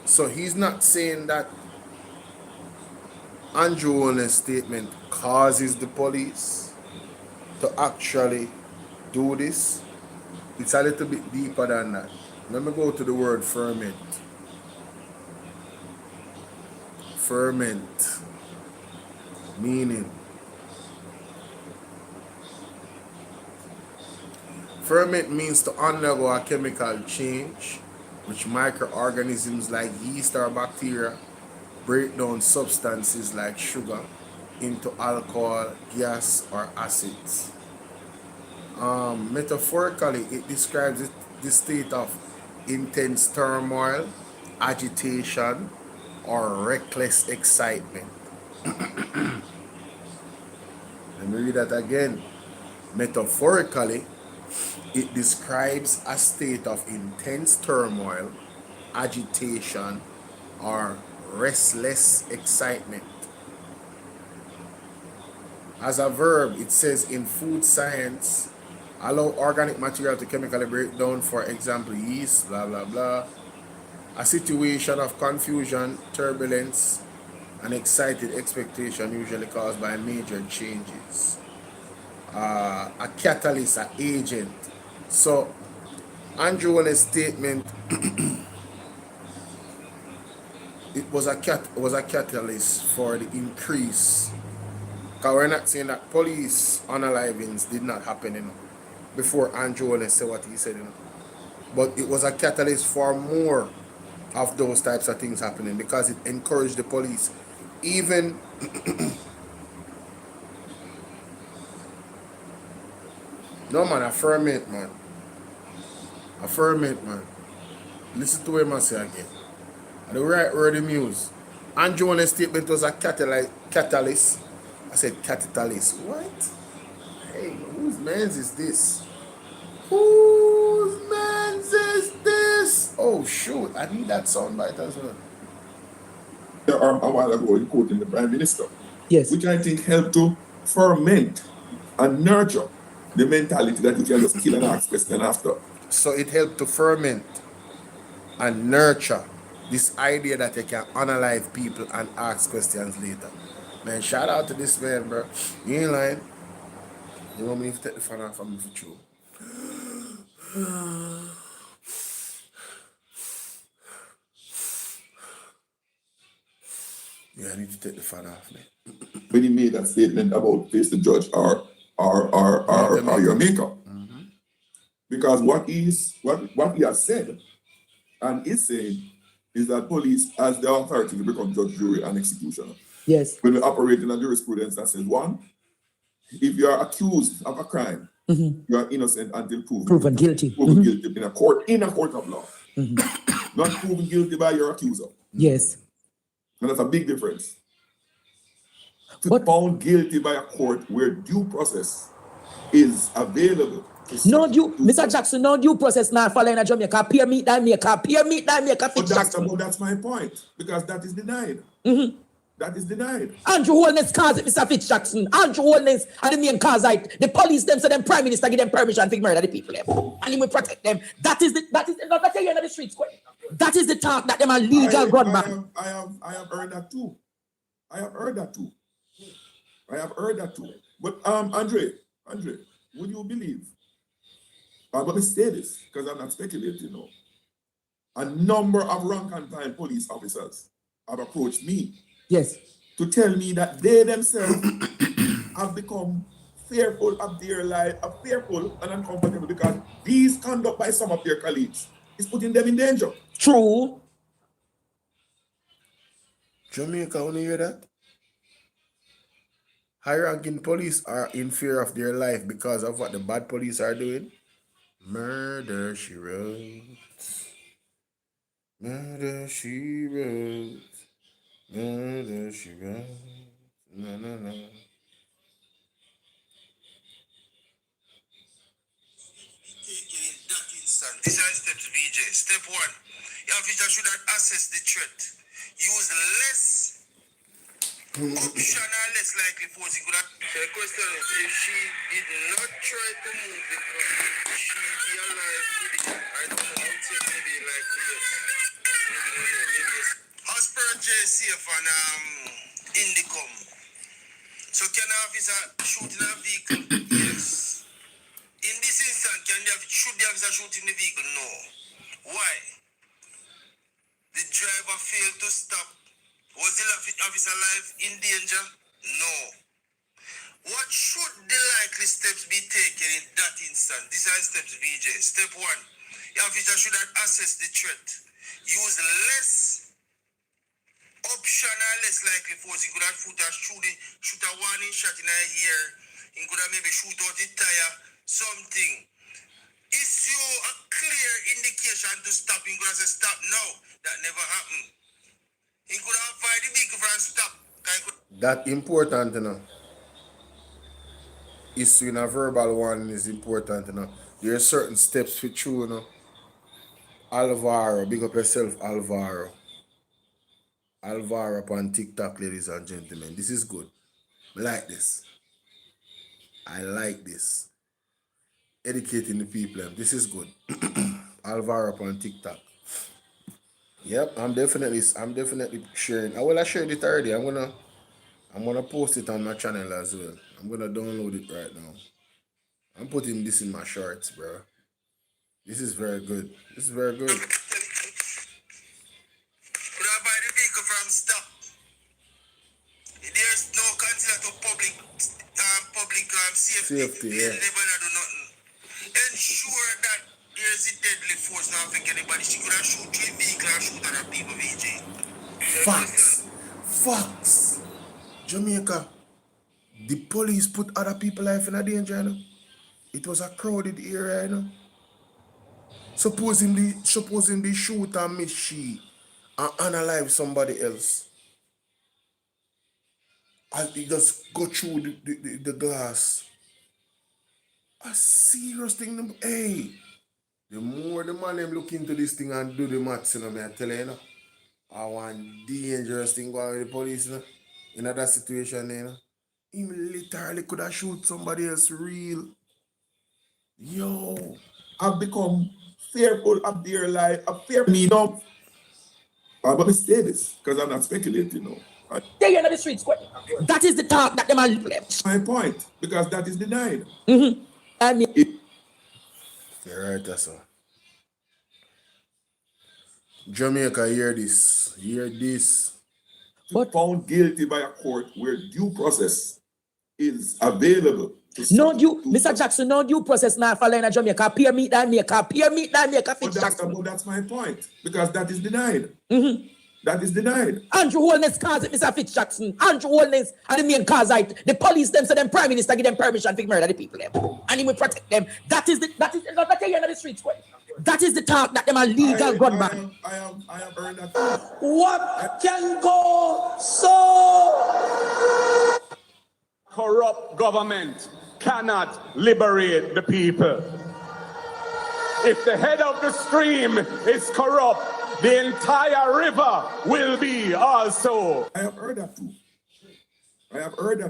So he's not saying that Andrew Owen's statement causes the police to actually do this. It's a little bit deeper than that. Let me go to the word ferment. Ferment, meaning. Ferment means to undergo a chemical change, which microorganisms like yeast or bacteria break down substances like sugar into alcohol, gas, or acids. Metaphorically, it describes the state of intense turmoil, agitation, or reckless excitement. Let me read that again. Metaphorically, it describes a state of intense turmoil, agitation, or restless excitement. As a verb, it says in food science, allow organic material to chemically break down, for example, yeast, blah, blah, blah. A situation of confusion, turbulence, and excited expectation usually caused by major changes. A catalyst, an agent. So, Andrew Owen's statement, it was a catalyst for the increase. Because we're not saying that police unalivings did not happen before Andrew Owen said what he said. But it was a catalyst for more of those types of things happening because it encouraged the police. Even No man, affirm it, man. Affirm it, man. Listen to what I say again. The right word in news. Andrew Jones' statement was a catalyst. I said catalyst. What? Hey, whose man's is this? Whose man's is this? Oh shoot, I need that soundbite as well. A while ago, you quoting the Prime Minister. Yes. Which I think helped to ferment and nurture the mentality that you can just kill and ask question after. So it helped to ferment and nurture this idea that you can analyze people and ask questions later. Man, shout out to this man, bro. You ain't lying. You want me to take the fan off from me for true? Yeah, I need to take the fan off, man. When he made that statement about face the judge or your maker. Because what he has said and is saying is that police has the authority to become judge, jury, and executioner. Yes. When we operate in a jurisprudence that says, one, if you are accused of a crime, you are innocent until Proven guilty. Proven guilty in a court of law. Not proven guilty by your accuser. Yes. And that's a big difference. To be found guilty by a court where due process is available. Mr. Jackson, no due process not following in Jamaica. Peer meet that maker. That's my point. Because that is denied. That is denied. Andrew Holness cause it, Mr. Fitz Jackson. Andrew Holness and the main cause it. The police them so them prime minister give them permission to murder the people them. And he will protect them. That is not that you in the streets. That is the talk that them are legal gunman. I have heard that too. I have heard that too. But Andre, would you believe? I'm going to say this because I'm not speculating now. A number of rank and file police officers have approached me. Yes. To tell me that they themselves have become fearful of their life, fearful and uncomfortable because these conduct by some of their colleagues is putting them in danger. True. Jamaica, want to hear that? High-ranking police are in fear of their life because of what the bad police are doing. Murder, she wrote. Murder, she wrote. Murder, she wrote. No. This is steps, VJ. Step one, your officer should assess the threat. Use less option or less likely force. So the question is, if she did not try to move the car, she be alive today. I don't know, I would say maybe likely yes. Maybe yes. As per JCF and Indicom, so can the officer shoot in a vehicle? Yes. In this instance, should the officer shoot in the vehicle? No. Why? The driver failed to stop. Was the officer alive in danger? No. What should the likely steps be taken in that instance? These are steps, VJ. Step one, the officer should assess the threat. Use less option or less likely force. He could have shoot a warning shot in a ear. He could have maybe shoot out the tire, something. Issue a clear indication to stop. He could have said stop now. That never happened. He could have fired the vehicle and stop. That important, you know. Issuing a verbal warning is important, you know. There are certain steps for true, you know. Alvaro, big up yourself, Alvaro. Alvaro upon TikTok, ladies and gentlemen. This is good. I like this. I like this. Educating the people. This is good. Alvaro upon TikTok. Yep, I'm definitely sharing. I shared it already. I'm gonna post it on my channel as well. I'm gonna download it right now. I'm putting this in my shorts, bro. This is very good. This is very good. Could I buy the vehicle from stop? There's no consider to public safety. Yeah. Never do nothing. Ensure that there's a deadly force not affect anybody. She could have shoot the vehicle and shoot other people, VJ. Facts. Jamaica. The police put other people's life in a danger, you know? It was a crowded area, you know. Supposing the shooter miss she and unalive somebody else. And he just go through the glass. A serious thing. Hey, the more the man them look into this thing and do the maths, you know, me I tell you, you know. I want dangerous thing going with the police, you know. In that situation, you know. Him literally could have shoot somebody else real. Yo. I've become fearful of their life. I fear me now. I'm going to say this because I'm not speculating now. They are in the streets. That is the talk that them are. My point, because that is denied. Mm-hmm. And You're right, that's all. Jamaica, hear this. Hear this. But found guilty by a court where due process is available. No due, Mr. Jackson, no due process now following in Jamaica. Peer meet that maker, That's my point, because that is denied. Mm-hmm. That is denied. Andrew Holness cause it, Mr. Fitz Jackson. Andrew Holness are the main cause it. The police them, so them prime minister give them permission to murder the people them. And he will protect them. That is not that they in the streets. That is the talk that them are legal gunman. I am heard that. What can go so? Corrupt government cannot liberate the people. If the head of the stream is corrupt, the entire river will be also. I have heard that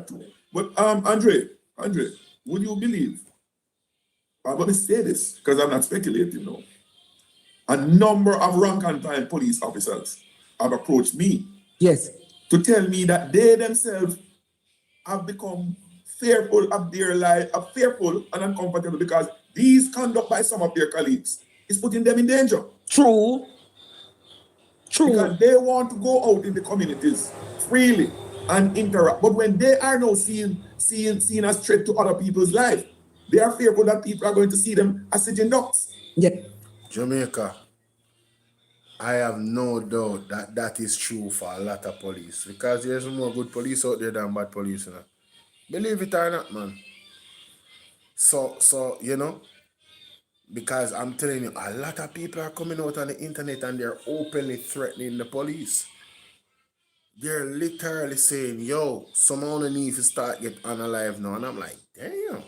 too. But Andre, would you believe? I'm going to say this because I'm not speculating now. A number of rank and file police officers have approached me. Yes. To tell me that they themselves have become fearful of their life, fearful and uncomfortable because these conduct by some of their colleagues is putting them in danger. True. Because they want to go out in the communities freely and interact. But when they are now seen as threat to other people's life, they are fearful that people are going to see them as sitting ducks. Yeah. Jamaica, I have no doubt that that is true for a lot of police because there's more good police out there than bad police, you know. Believe it or not, man. So you know, because I'm telling you, a lot of people are coming out on the internet and they're openly threatening the police. They're literally saying, yo, someone needs to start get unalive now. And I'm like, damn.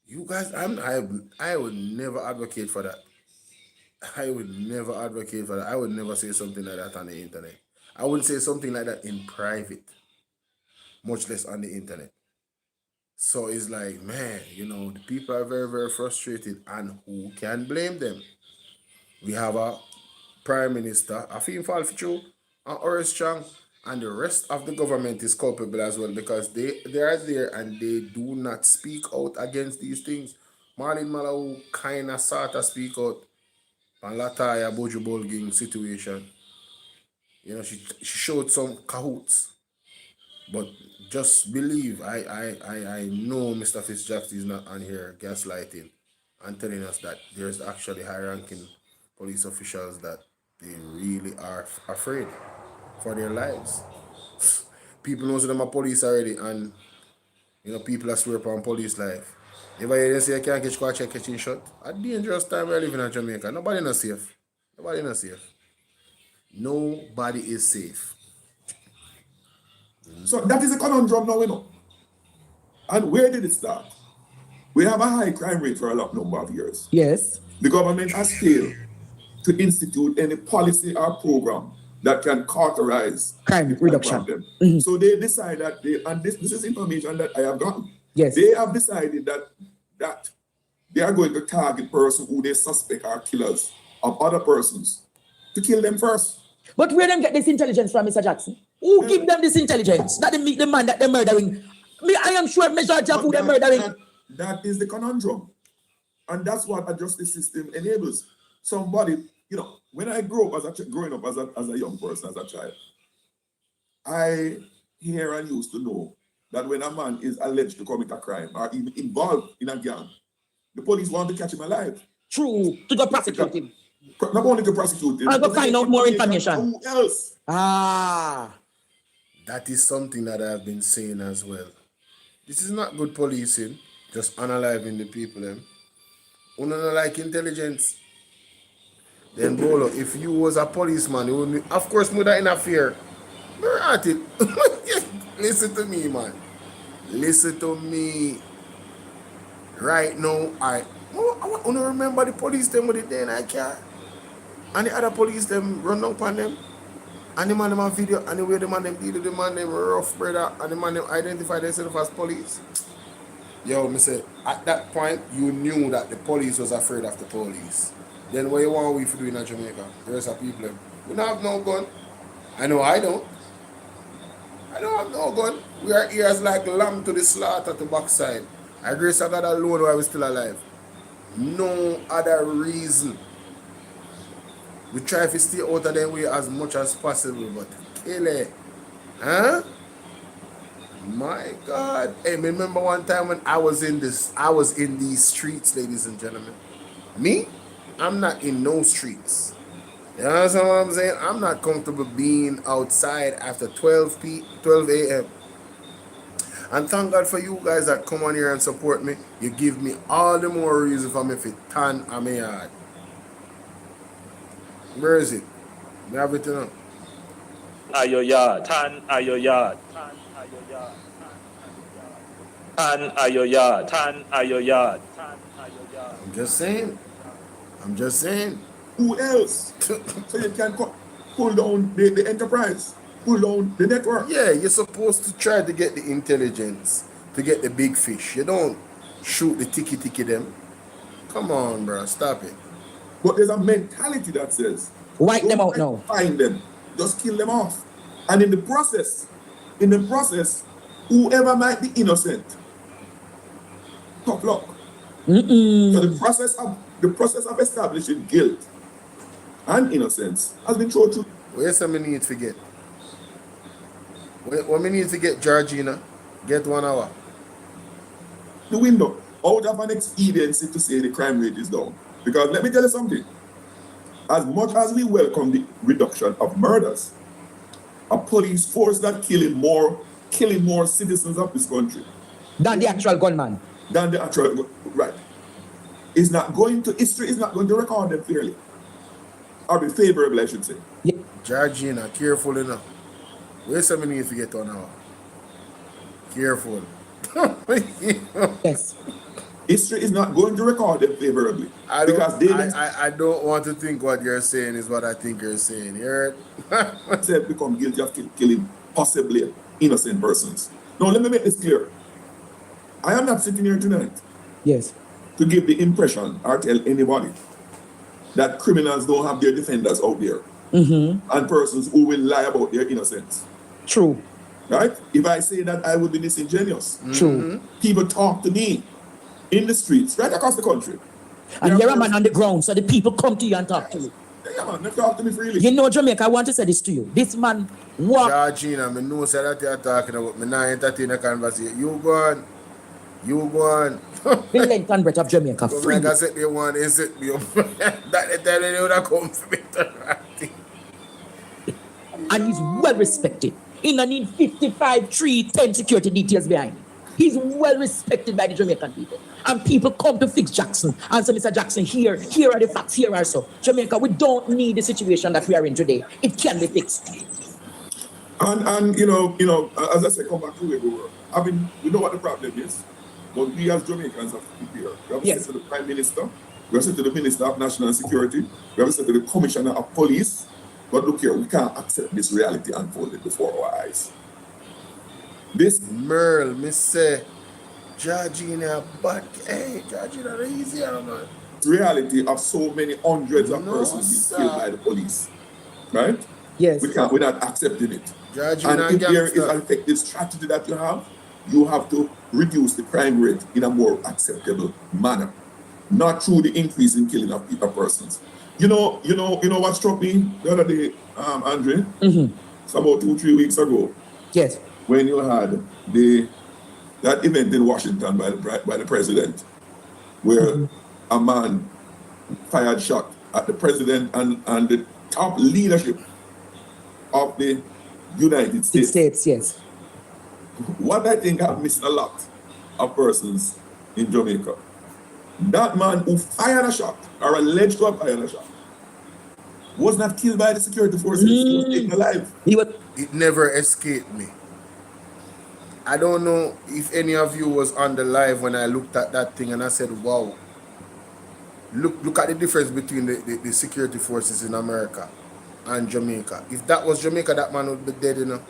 You guys, I would never advocate for that. I would never advocate for that. I would never say something like that on the internet. I wouldn't say something like that in private, much less on the internet. So it's like, man, you know, the people are very, very frustrated, and who can blame them? We have a prime minister, I feel fall for true, and Horace Strong, and the rest of the government is culpable as well because they are there and they do not speak out against these things. Marlene Malawu kind of sort of speak out on Lataya Bojo Bolging situation. You know, she showed some cahoots. But just believe, I know Mr. Fitzjackson is not on here gaslighting and telling us that there's actually high-ranking police officials that they really are afraid for their lives. People know them are police already, and you know people are swear upon police life. If I say I can't catch quite catching shot, a dangerous time we're living in Jamaica. Nobody not safe. Nobody not safe. Nobody is safe. So that is a conundrum now, you know. And where did it start? We have a high crime rate for a lot number of years. Yes. The government has failed to institute any policy or program that can cauterize crime reduction. Mm-hmm. So they decide that and this is information that I have gotten. Yes. They have decided that they are going to target persons who they suspect are killers of other persons to kill them first. But where them get this intelligence from, Mr. Jackson? Who give them this intelligence? That the man that they're murdering. I am sure majority of who they're murdering. That is the conundrum. And that's what a justice system enables. Somebody, you know, when I growing up as a young person, as a child, I hear and used to know that when a man is alleged to commit a crime or even involved in a gang, the police want to catch him alive. True, to go prosecute him. Not only to prosecute him, I'll go find out more information. Who else? That is something that I've been saying as well. This is not good policing. Just unaliving the people, them. Who don't like intelligence. Then Bolo, if you was a policeman, you wouldn't, of course, would that interfere. We're at it. Listen to me, man. Listen to me. Right now, I want to remember the police them with the day night car. And the other police them run down upon them. And the man them on video, and the way the man them deal with the man them rough, brother, and the man them identify themselves as police. Yo, me say, at that point, you knew that the police was afraid of the police. Then what you want we to do in Jamaica? The rest of people, we don't have no gun. I know I don't. I don't have no gun. We are here as like lamb to the slaughter to backside. I grace of God alone while we're still alive. No other reason. We try to stay out of their way as much as possible, but kill it. Huh? My God. Hey, remember one time when I was in these streets, ladies and gentlemen. Me? I'm not in no streets. You understand what I'm saying? I'm not comfortable being outside after 12 a.m. And thank God for you guys that come on here and support me. You give me all the more reason for me to tan on my yard. Where is it? Me have it now. At your yard. Tan at your yard. Tan at your yard. Tan at your yard. Tan at your yard. Tan at your yard. I'm just saying. I'm just saying. Who else? So you can pull down the enterprise, pull down the network. Yeah, you're supposed to try to get the intelligence, to get the big fish. You don't shoot the ticky them. Come on, bro, stop it. But there's a mentality that says, wipe them out now. Find them, just kill them off. And in the process, whoever might be innocent, tough luck. So the process of establishing guilt and innocence has been thrown through. Where's some need to get? What we need to get Georgina? Get 1 hour. The window. Out of an expediency to say the crime rate is down. Because let me tell you something. As much as we welcome the reduction of murders, a police force that killing more citizens of this country than the actual gunman. Right. History is not going to record them fairly. Or be favorable, I should say. Yeah. Georgina, careful enough. Where's some need to get 1 hour? Careful. Yes. History is not going to record them favorably. I don't want to think what you're saying is what I think you're saying. You heard? They've become guilty of killing possibly innocent persons. Now, let me make this clear. I am not sitting here tonight. Yes. To give the impression or tell anybody that criminals don't have their defenders out there. And persons who will lie about their innocence. True. Right? If I say that, I would be disingenuous. True. People talk to me in the streets, right across the country. And you're a man on the ground, so the people come to you and talk to you. Yeah, man, they talk to me freely. You know, Jamaica, I want to say this to you. This man walk. Georgina, I know that you're talking about. Me not entertain a conversation. You go on. The length and breadth of Jamaica. Free. Like I said, they want to set me up. That tell you they would have come for me. And he's well respected. He don't need 55, 3, 10 security details behind him. He's well respected by the Jamaican people. And people come to fix Jackson. And so, Mr. Jackson, here are the facts, here are so. Jamaica, we don't need the situation that we are in today. It can be fixed. And you know, as I said, come back to where we were. I mean, we know what the problem is. But we as Jamaicans have to prepare. We have to say to the Prime Minister, we have to say to the Minister of National Security, we have to say to the Commissioner of Police, but look here, we can't accept this reality unfolding before our eyes. This Merle, me say, Georgina, but hey, Georgina, easy, man. Reality of so many hundreds of persons being killed by the police. Right? Yes. We're not accepting it. Georgina, and if there is an effective strategy that you have to reduce the crime rate in a more acceptable manner, not through the increase in killing of persons. You know what struck me the other day, Andre? It's about 2-3 weeks ago. Yes. When you had that event in Washington by the president, where a man fired shot at the president and the top leadership of the United States. Yes. What I think I'm missing a lot of persons in Jamaica. That man who fired a shot, or alleged to have fired a shot, was not killed by the security forces. He was taken alive. It never escaped me. I don't know if any of you was on the live when I looked at that thing and I said, wow, look at the difference between the security forces in America and Jamaica. If that was Jamaica, that man would be dead, you know.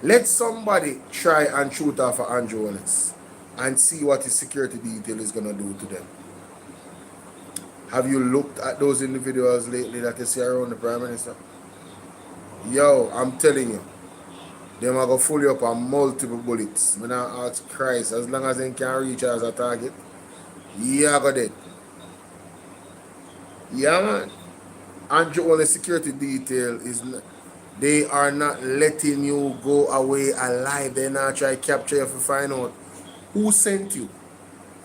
Let somebody try and shoot off of Andrew Wallace and see what his security detail is going to do to them. Have you looked at those individuals lately that you see around the Prime Minister? Yo, I'm telling you, them are going to fool you up on multiple bullets. When I ask Christ, as long as they can reach as a target, yeah, I got it. Yeah, man. Andrew Wallace security detail is not, they are not letting you go away alive. They're not trying to capture you to find out who sent you,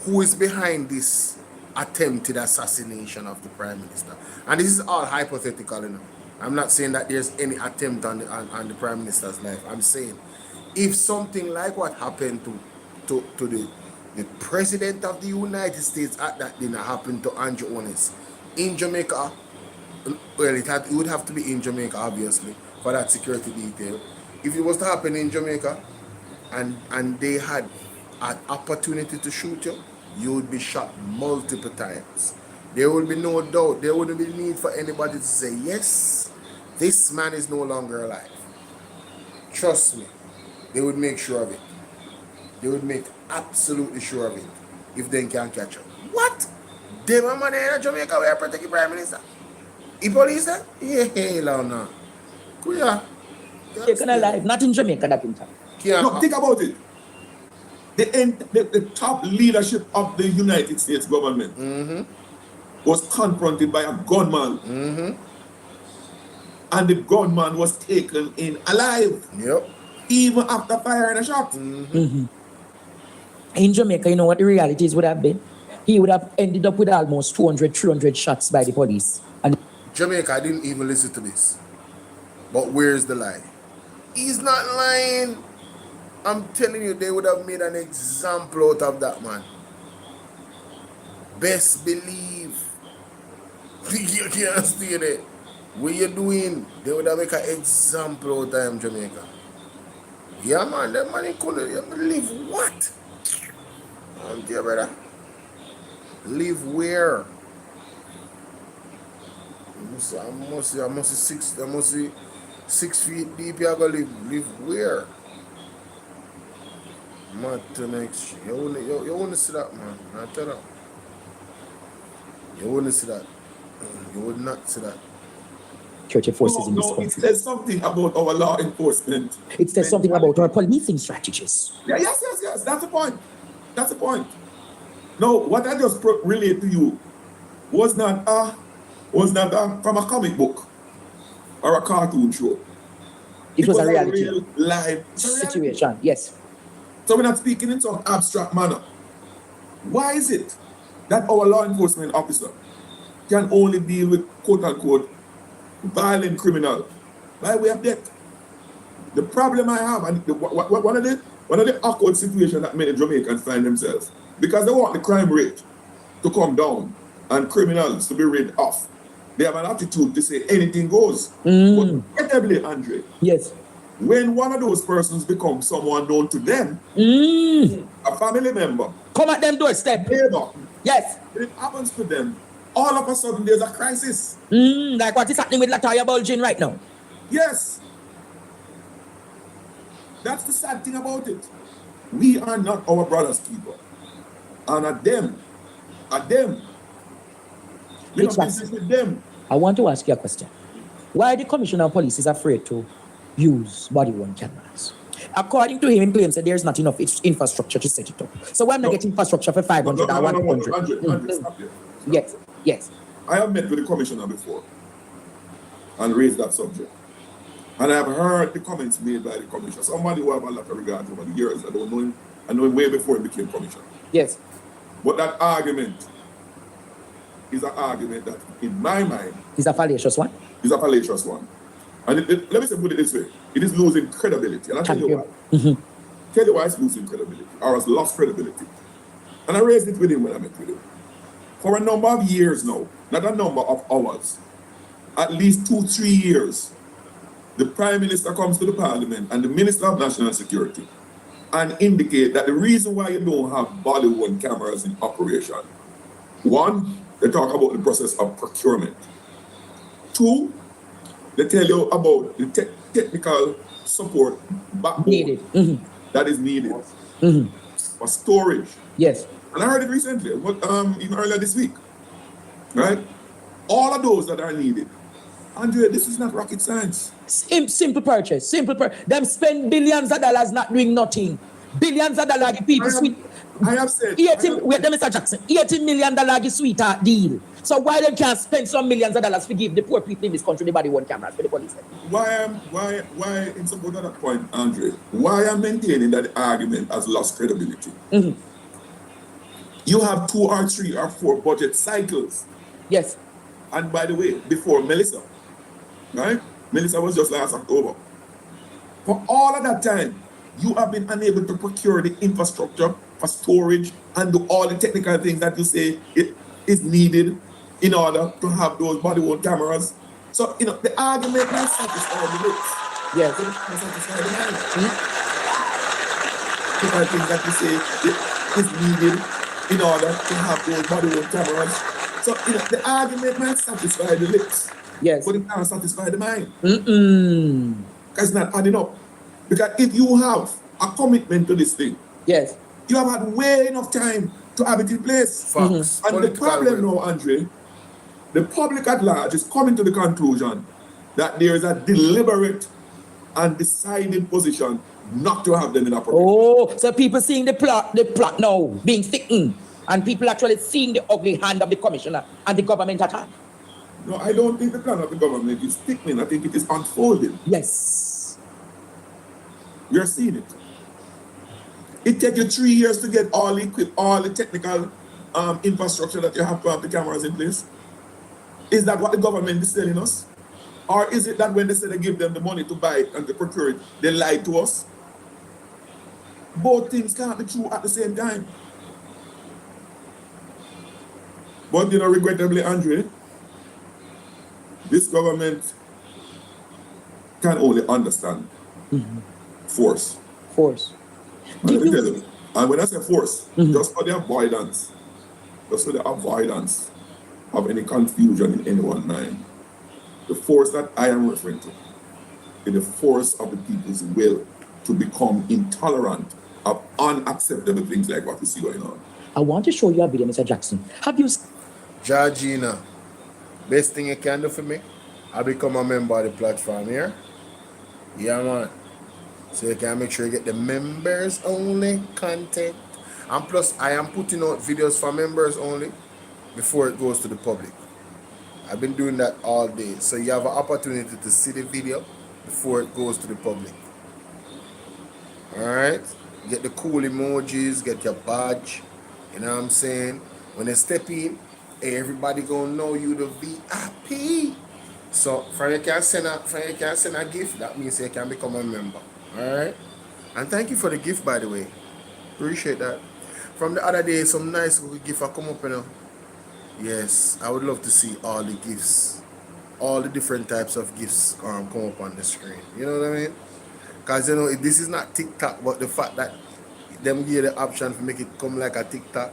who is behind this attempted assassination of the Prime Minister. And this is all hypothetical, you know. I'm not saying that there's any attempt on the Prime Minister's life. I'm saying if something like what happened to the President of the United States at that dinner happened to Andrew Wallace in Jamaica, well, it would have to be in Jamaica, obviously, for that security detail. If it was to happen in Jamaica and they had an opportunity to shoot you, you would be shot multiple times. There would be no doubt. There wouldn't be need for anybody to say, yes, this man is no longer alive. Trust me, they would make sure of it. They would make absolutely sure of it if they can catch him. What? Them a man in Jamaica where protect the Prime Minister? The police there? Yeah, no. Kuya. Taken alive, not in Jamaica, that in time. No, think about it. The top leadership of the United States government was confronted by a gunman. And the gunman was taken in alive. Yep. Even after firing a shot. In Jamaica, you know what the realities would have been? He would have ended up with almost 200, 300 shots by the police. And Jamaica, I didn't even listen to this. But where's the lie? He's not lying. I'm telling you, they would have made an example out of that man. Best believe. You can't stay there. What you doing? They would have made an example out of him, Jamaica. Yeah, man, that man couldn't live what? Dear brother. Live where? I must see 6 feet deep. You gotta live where? Man, to next you wouldn't see that, man. I tell you. You wouldn't see that. You would not see that. security forces in this No, country. it says something about our law enforcement. It says something about our policing strategies. Yeah, yes. That's the point. That's the point. No, what I just relayed to you was not from a comic book or a cartoon show. It was a reality. Real live situation. Yes. So we're not speaking in some abstract manner. Why is it that our law enforcement officer can only deal with quote-unquote violent criminal by way of death? The problem I have, and one of the awkward situations that many Jamaicans find themselves, because they want the crime rate to come down and criminals to be rid off, they have an attitude to say anything goes. But inevitably, Andre, yes, when one of those persons becomes someone known to them, a family member, come at them doorstep, neighbor, yes, it happens to them, all of a sudden there's a crisis. Like what is happening with Latoya Bulgin right now? Yes. That's the sad thing about it. We are not our brother's keeper. And at them. We have business with them. I want to ask you a question. Why the Commissioner of Police is afraid to use body-worn cameras? According to him, he claims that there's not enough infrastructure to set it up. So why am I getting infrastructure for 500 or 100? Andre, stop here. Yes. I have met with the commissioner before and raised that subject. And I have heard the comments made by the commissioner. Somebody who I have a lot of regard over the years. I don't know him. I know him way before he became commissioner. Yes. But that argument is an argument that, in my mind, is a fallacious one. Is a fallacious one. And let me put it this way. It is losing credibility. And I'll tell you why. Tell you why it's losing credibility or has lost credibility. And I raised it with him when I met with him. For a number of years now, not a number of hours, at least 2-3 years, the Prime Minister comes to the Parliament and the Minister of National Security and indicate that the reason why you don't have Bollywood cameras in operation, one, they talk about the process of procurement. Two, they tell you about the technical support backbone that is needed for storage. Yes. And I heard it recently, even earlier this week, right? All of those that are needed. Andre, this is not rocket science. Simple purchase, Them spend billions of dollars not doing nothing. Billions of dollars give people sweet. I have said. Wait, Mr. Jackson, $80 million give sweetheart deal. So why they can't spend some millions of dollars to give the poor people in this country the body one cameras for the police? Why in support of that point, Andre, why I'm maintaining that the argument has lost credibility? You have 2 or 3 or 4 budget cycles. Yes. And by the way, before Melissa, right? Melissa was just last October. For all of that time, you have been unable to procure the infrastructure for storage and do all the technical things that you say it is needed in order to have those body-worn cameras. So, the argument might satisfy the lips. Yes. But it might satisfy the mind. Technical things that you say it is needed in order to have those body-worn cameras. So, the argument might satisfy the lips. Yes. But it can't satisfy the mind. Because it's not adding up. Because if you have a commitment to this thing, yes, you have had way enough time to have it in place. Facts. And the problem now, Andre, the public at large is coming to the conclusion that there is a deliberate and decided position not to have them in operation. Oh, so people seeing the plot now being thickened, and people actually seeing the ugly hand of the commissioner and the government at hand. No, I don't think the plan of the government is thickening. I think it is unfolding. Yes. We are seeing it. It takes you 3 years to get all the technical infrastructure that you have to have the cameras in place. Is that what the government is telling us? Or is it that when they say they give them the money to buy it and to procure it, they lie to us? Both things can't be true at the same time. But regrettably, Andre, this government can only understand force. And when I say force, just for the avoidance of any confusion in anyone's mind, the force that I am referring to is the force of the people's will to become intolerant of unacceptable things like what we see going on. I want to show you a video, Mr. Jackson. Have you... Georgina, best thing you can do for me, I become a member of the platform here. Yeah, man. So you can make sure you get the members only content. And plus, I am putting out videos for members only before it goes to the public. I've been doing that all day. So you have an opportunity to see the video before it goes to the public. Alright? Get the cool emojis, get your badge. You know what I'm saying? When they step in, everybody gonna know you the VIP. So from you can send a gift, that means you can become a member. Alright? And thank you for the gift, by the way. Appreciate that. From the other day, some nice gift come up, Yes, I would love to see all the gifts. All the different types of gifts come up on the screen. You know what I mean? Because, this is not TikTok, but the fact that them give the option to make it come like a TikTok.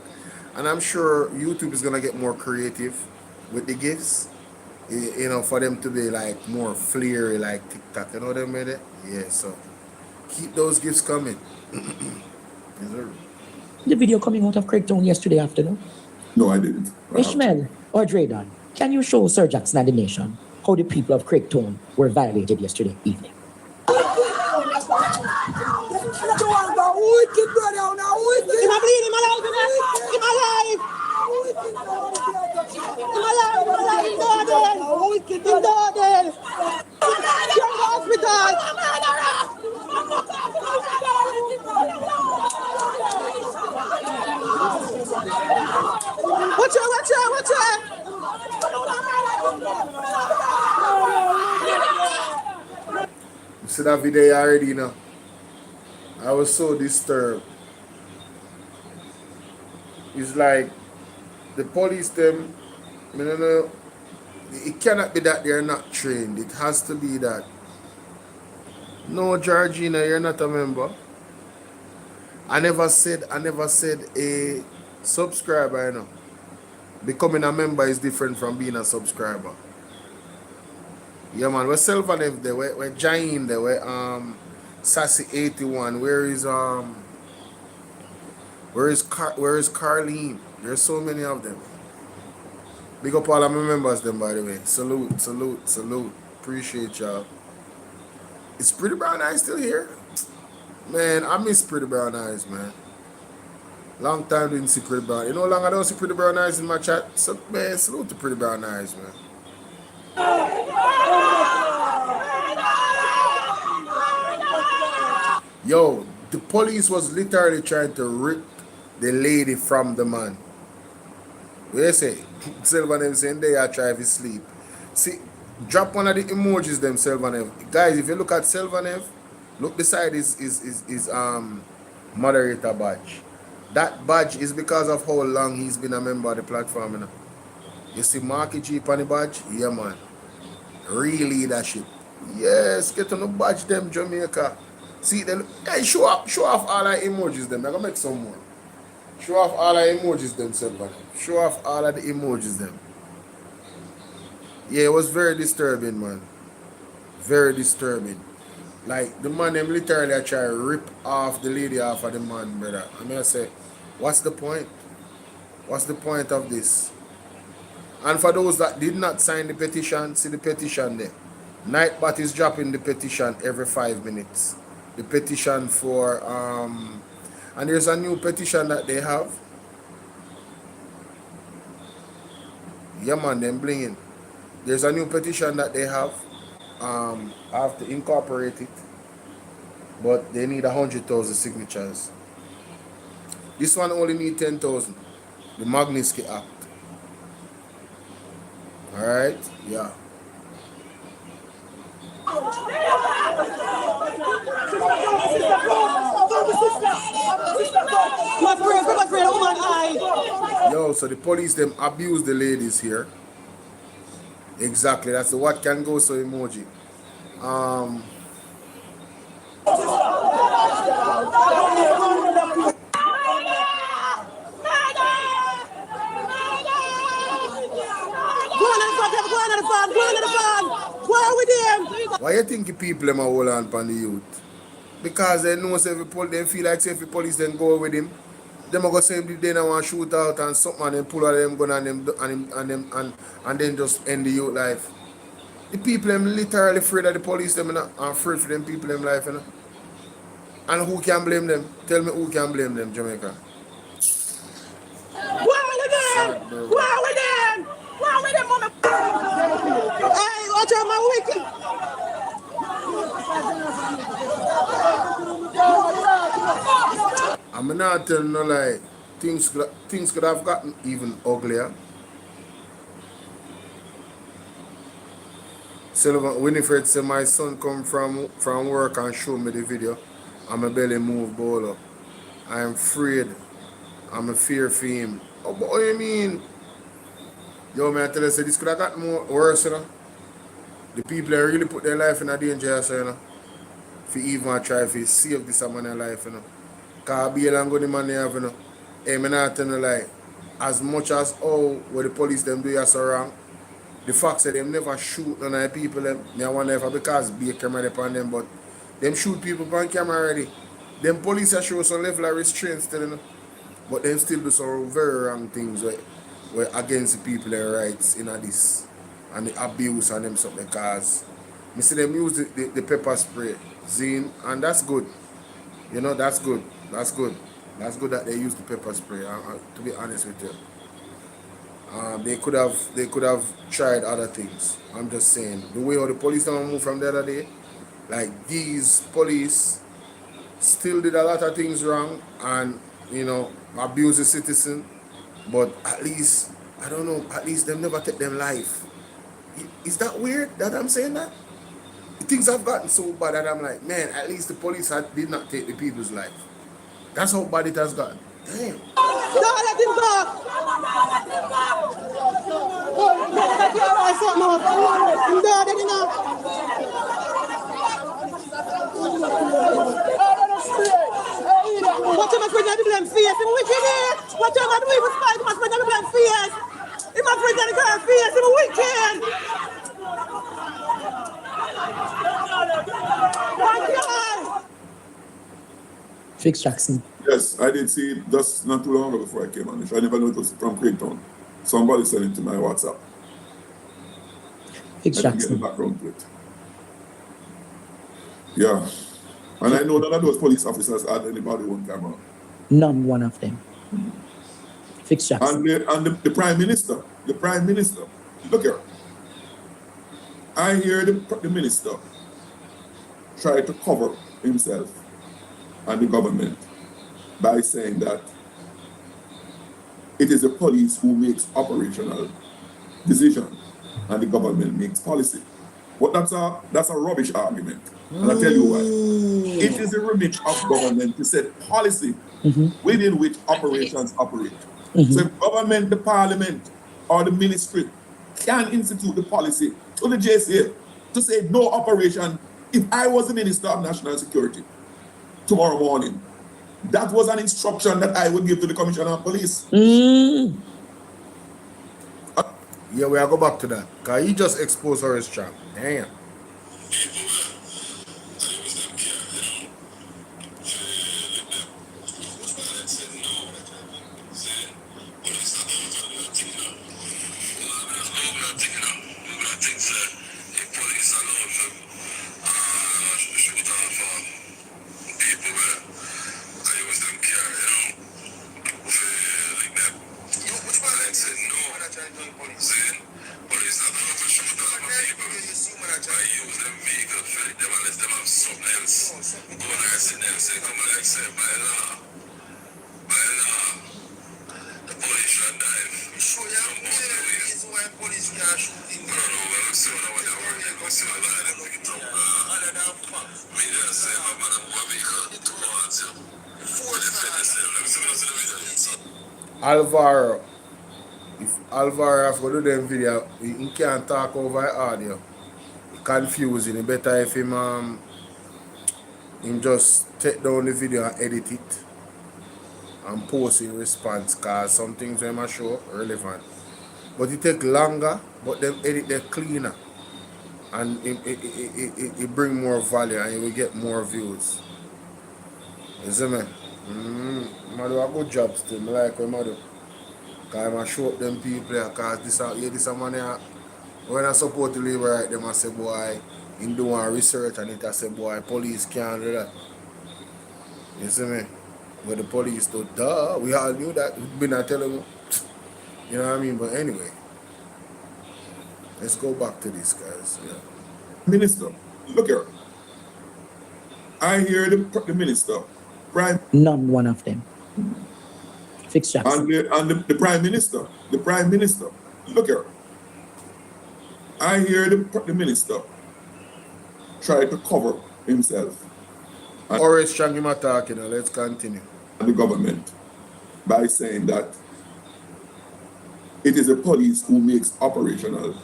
And I'm sure YouTube is going to get more creative with the gifts. For them to be like more flary like TikTok. You know what I mean? Yeah, so keep those gifts coming. The video coming out of Craigtown yesterday afternoon. No, I didn't. Ishmael or Draydon, can you show Sir Jackson and the nation how the people of Craigtown were violated yesterday evening? Watch out! You see that video already, I was so disturbed. It's like the police them, I don't know, it cannot be that they're not trained. It has to be that, no, Georgina, you're not a member. I never said a subscriber, you know. Becoming a member is different from being a subscriber. Yeah, man, we're Selvanev there, we're Jain there, we're Sassy 81, where is Carlene? There's so many of them. Big up all of my members them, by the way. Salute, salute, salute. Appreciate y'all. Is Pretty Brown Eyes still here? Man, I miss Pretty Brown Eyes, man. Long time didn't see Pretty Brown. You know how long I don't see Pretty Brown Eyes in my chat? So, man, salute to Pretty Brown Eyes, man. Yo, the police was literally trying to rip the lady from the man. What you say? Sylvanev saying they are trying to sleep. See, drop one of the emojis them, Sylvanev. Guys, if you look at Sylvanev, look beside his moderator badge. That badge is because of how long he's been a member of the platform, you know. You see Marky G on the badge? Yeah, man. Real leadership. Yes, get on the badge them, Jamaica. See, then, hey, show off all our emojis them. I'm gonna make some more. Show off all our emojis them, Sylvanev. Show off all of the emojis them. Yeah, it was very disturbing, man. Very disturbing. Like, the man them literally try to rip off the lady off of the man, brother. I mean, I say, what's the point? What's the point of this? And for those that did not sign the petition, see the petition there. Nightbot is dropping the petition every 5 minutes. The petition for, and there's a new petition that they have. Yeah, man, them blinging. There's a new petition that they have. I have to incorporate it, but they need 100,000 signatures. This one only need 10,000. The Magnitsky Act. All right, yeah. Yo, so the police them abuse the ladies here. Exactly, that's the what can go so emoji. Why you think people them a hold on upon the youth? Because they know they feel like if the police then go with him, them go say they don't want to shoot out and something and then pull out them gun and then just end the youth life. The people them literally afraid of the police them, and afraid for them people them life, you know. And who can blame them? Tell me who can blame them, Jamaica. Hey, watch out my wicked. I'm not telling no lie. Things could have gotten even uglier. Sullivan Winifred said my son come from work and show me the video. And my belly move bolo. I am afraid. I'm a fear for him. Oh, but what do you mean? Yo, man, I tell you, this could have gotten more worse, you know. The people that really put their life in a danger, so, you know. If you even try to save this man's life, you know. Because bail and go the money have, you know. Hey, I'm not telling you, like, as much as what the police them do is so wrong, the fact that them never shoot none of the people, them, I wonder if because be a camera upon them, but them shoot people on camera already. Them police are show some level of restraint still, you know. But them still do some very wrong things where against the people their rights in this and the abuse and them something, because I see them use the pepper spray, zine, and that's good. You know, that's good. That's good. That's good that they use the pepper spray, to be honest with you. They could have tried other things. I'm just saying. The way how the police don't move from the other day, like these police still did a lot of things wrong and, you know, abuse the citizen, but at least, I don't know, at least them never take them life. Is that weird that I'm saying that? Things have gotten so bad that I'm like, man, at least the police did not take the people's life. That's how bad it has gotten. Damn. Don't let him go. Don't let him go. What you must bring the blame face? Him wicked here. What you must do? He must fight. He must bring the blame face. He must bring the girl face. Him wicked. What you? Fix Jackson. Yes, I did see it just not too long ago before I came on the show. I never knew it was from Craigtown. Somebody sent it to my WhatsApp. Fix I didn't get the Jackson. background to it. Yeah. And I know none of those police officers had anybody on camera. None one of them. Fix Jackson. And the Prime Minister, look here. I hear the minister try to cover himself and the government by saying that it is the police who makes operational decision and the government makes policy. But that's a rubbish argument. And I'll tell you why. It is the remit of government to set policy within which operations operate. So if government, the parliament, or the ministry can institute the policy to the JCA to say no operation. If I was the Minister of National Security tomorrow morning, that was an instruction that I would give to the Commissioner of Police. Yeah, we'll go back to that. Because he just exposed Horace Chang. Damn. Alvaro, if Alvaro have to do them video, he can't talk over audio. Confusing. It better if him just take down the video and edit it and post in response, cause some things when I show relevant. But it take longer, but them edit them cleaner. And it bring more value and you will get more views. You see me? I do a good job still. I like what I do. Because I show up them people because this man here, when I support the labor right, them I say boy, in doing research and it I say boy, police can't do that. You see me? But the police do, duh, we all knew that. We've been not telling them. You know what I mean? But anyway, let's go back to this, guys. Yeah. Minister, look here. I hear the minister, None one of them. Fix Jackson. and the Prime Minister, look here. I hear the minister try to cover himself Horace Chang him talking, let's continue. and the government by saying that it is the police who makes operational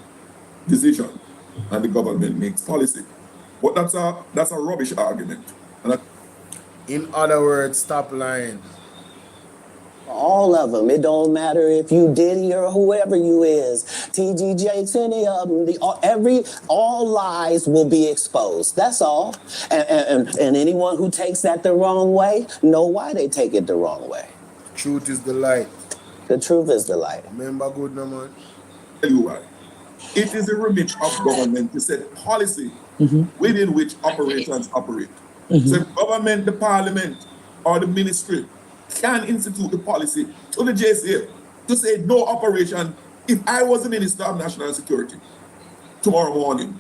decision and the government makes policy. But that's a rubbish argument. In other words, stop lying. All of them. It don't matter if you Diddy or whoever you is. TG Jakes, any of them. All lies will be exposed. That's all. And anyone who takes that the wrong way, know why they take it the wrong way. Truth is the light. The truth is the light. Remember good, no man. Tell you why. It is the remit of government to set policy within which operations operate. So if government, the parliament, or the ministry can institute the policy to the JCA to say no operation. If I was the Minister of National Security tomorrow morning,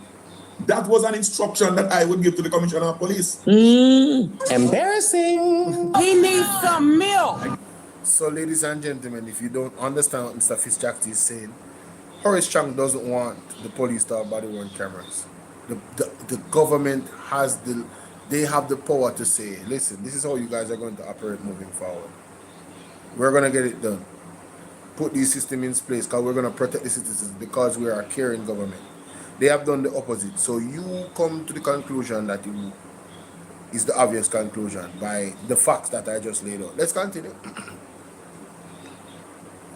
that was an instruction that I would give to the Commissioner of Police. Embarrassing. He needs some milk. So, ladies and gentlemen, if you don't understand what Mr. Fitzjack is saying, Horace Chang doesn't want the police to have body-worn cameras. The government has they have the power to say, listen, this is how you guys are going to operate moving forward. We're going to get it done. Put these systems in place because we're going to protect the citizens because we are a caring government. They have done the opposite. So you come to the conclusion that is the obvious conclusion by the facts that I just laid out. Let's continue.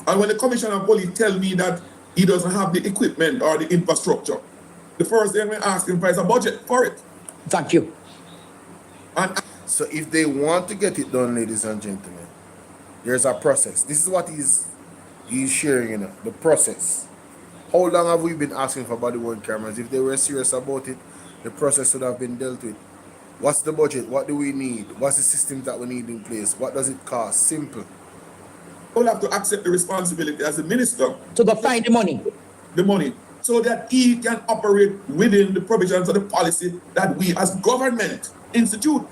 And when the commissioner of police tell me that he doesn't have the equipment or the infrastructure, the first thing we ask him for is a budget for it. Thank you. And so if they want to get it done, ladies and gentlemen, there's a process. This is what he's sharing, the process. How long have we been asking for body-worn cameras? If they were serious about it, the process would have been dealt with. What's the budget? What do we need? What's the systems that we need in place? What does it cost? Simple. We'll have to accept the responsibility as a minister to go find the money. So that he can operate within the provisions of the policy that we as government institute.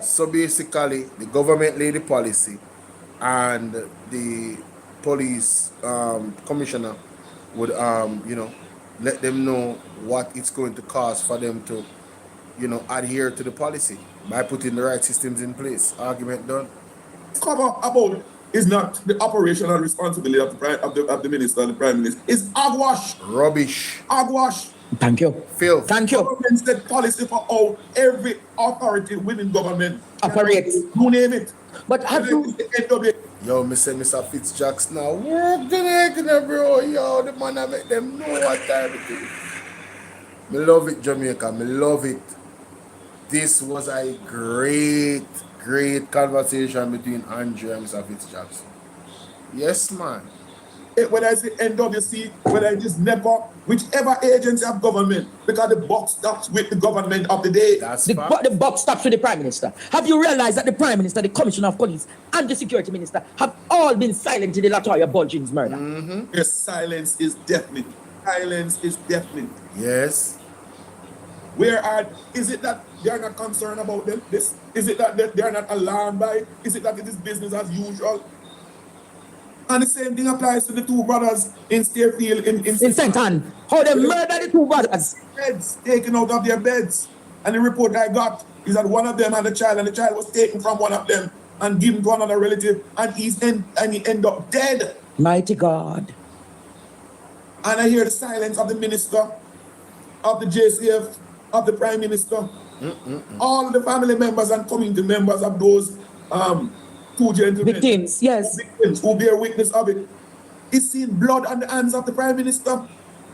So basically, the government laid the policy and the police commissioner would, let them know what it's going to cost for them to, adhere to the policy by putting the right systems in place. Argument done. Cover about is not the operational responsibility of the minister and the prime minister. It's hogwash. Rubbish. Hogwash. Thank you. Phil. Thank you. Government set policy for how every authority within government operates. You name it. But have you? Yo, Mr. Fitzjacks now. Work the bro. Yo, the man I make them know what time it is. Me love it, Jamaica. Me love it. This was a great conversation between Andrew and Mr. Fitzjacks. Yes, man. Whether it's the NWC, whether it is NEPA, whichever agency of government, because the buck stops with the government of the day. The buck stops with the Prime Minister. Have you realized that the Prime Minister, the Commissioner of Police, and the Security Minister have all been silent in the Latoya Bulging's murder? Mm-hmm. Yes, silence is deafening. Silence is deafening. Yes. Is it that they are not concerned about this? Is it that they are not alarmed by it? Is it that it is business as usual? And the same thing applies to the two brothers in Stairfield in St. Anne. How they murdered the two brothers. Beds taken out of their beds. And the report I got is that one of them had a child, and the child was taken from one of them and given to another relative, and he ended up dead. Mighty God. And I hear the silence of the minister, of the JCF, of the Prime Minister, all the family members and community members of those two gentlemen. Victims, yes. Victims who bear witness of it. Is seen blood on the hands of the Prime Minister.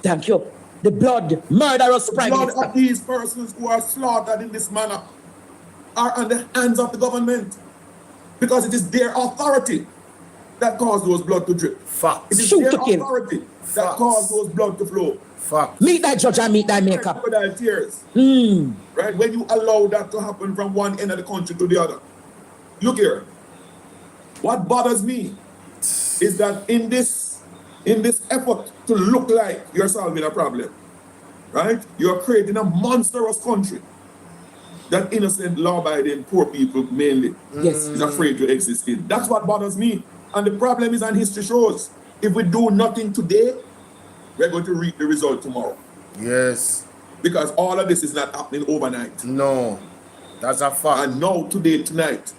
Thank you. The blood, murderous Prime Minister. Blood of these persons who are slaughtered in this manner are on the hands of the government. Because it is their authority that caused those blood to drip. Facts. It is their authority that caused those blood to flow. Facts. Meet that judge and meet that maker. Crocodile tears. Right? When you allow that to happen from one end of the country to the other. Look here. What bothers me is that in this effort to look like you're solving a problem, right? You're creating a monstrous country that innocent, law-abiding, poor people mainly is afraid to exist in. That's what bothers me. And the problem is, and history shows, if we do nothing today, we're going to reap the result tomorrow. Yes. Because all of this is not happening overnight. No. That's a fact. And now, today, tonight,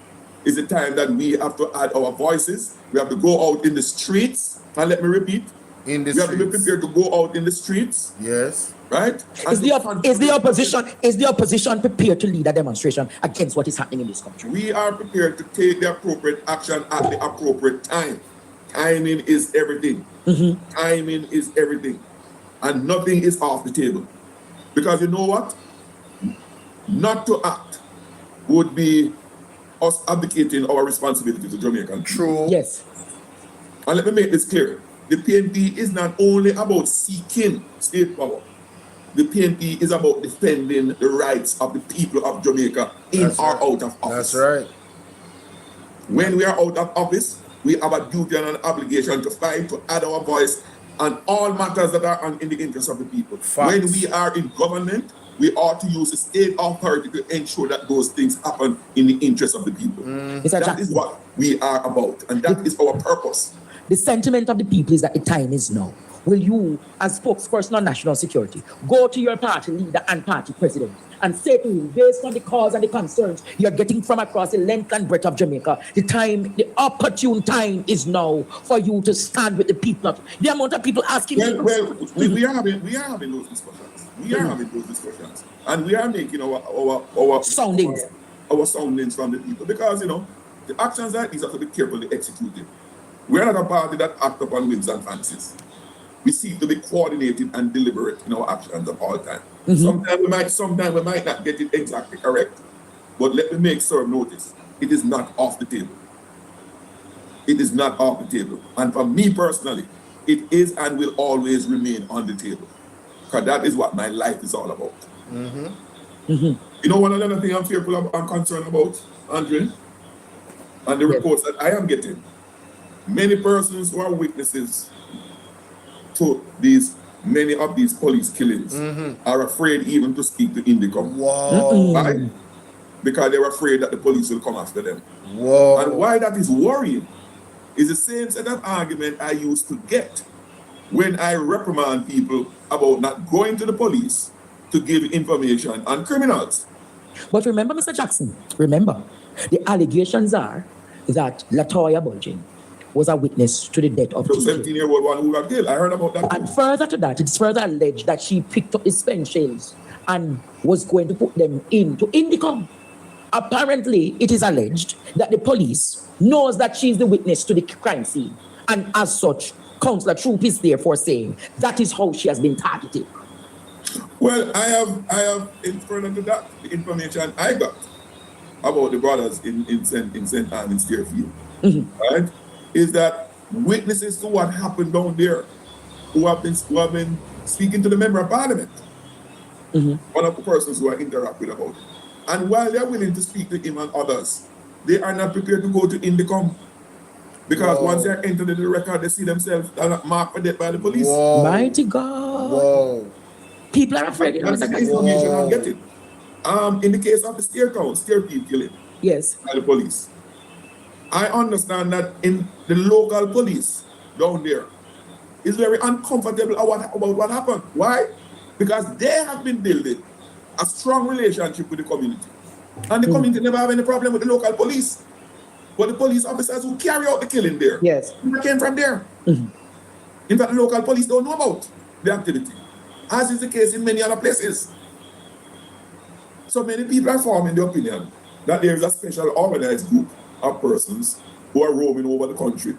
is the time that we have to add our voices. We have to go out in the streets. And let me repeat. We have to be prepared to go out in the streets. Yes. Right? Is the opposition prepared to lead a demonstration against what is happening in this country? We are prepared to take the appropriate action at the appropriate time. Timing is everything. Timing is everything. And nothing is off the table. Because you know what? Not to act would be us abdicating our responsibility to Jamaican. True. Yes. And let me make this clear. The PNP is not only about seeking state power. The PNP is about defending the rights of the people of Jamaica in or out of office. That's right. When we are out of office, we have a duty and an obligation to fight, to add our voice on all matters that are in the interest of the people. Facts. When we are in government, we ought to use the state authority to ensure that those things happen in the interest of the people. That is what we are about, and that is our purpose. The sentiment of the people is that the time is now. will you, as spokesperson on national security, go to your party leader and party president and say to him, based on the cause and the concerns you're getting from across the length and breadth of Jamaica, the opportune time is now for you to stand with the people. The amount of people asking we are having those discussions. We are having those discussions. And we are making our soundings. Our soundings from the people. Because, the actions like these have to be carefully executed. We are not a party that act upon whims and fancies. We seek to be coordinated and deliberate in our actions at all times. Sometimes we might not get it exactly correct, but let me make sure notice, it is not off the table. It is not off the table. And for me personally, it is and will always remain on the table. Because that is what my life is all about. One other thing I'm fearful of, I'm concerned about, Andre, and the reports that I am getting, many persons who are witnesses to many of these police killings are afraid even to speak to Indicom. Why? Because they're afraid that the police will come after them. And why that is worrying is the same set of argument I used to get when I reprimand people about not going to the police to give information on criminals. But remember, Mr. Jackson, the allegations are that Latoya Bulgin was a witness to the death of the 17-year-old one who got killed. I heard about that. And further to that, it's further alleged that she picked up the spent shells and was going to put them into Indicom. Apparently, it is alleged that the police knows that she's the witness to the crime scene. And as such, Councillor Troop is therefore saying that is how she has been targeted. Well, I have in further to that, the information I got about the brothers in St. Anne in Steerfield, right, is that witnesses to what happened down there who have been speaking to the member of parliament, one of the persons who I interact with about it. And while they're willing to speak to him and others, they are not prepared to go to Indicom. Because once they're entered into the record, they see themselves marked for death by the police. Mighty God. People are afraid. That's the information I'm getting. In the case of the Steerfield killing by the police, I understand that in the local police down there is very uncomfortable about what happened. Why? Because they have been building a strong relationship with the community. And the community never have any problem with the local police. But the police officers who carry out the killing there came from there. In fact, the local police don't know about the activity, as is the case in many other places. So many people are forming the opinion that there is a special organized group of persons who are roaming over the country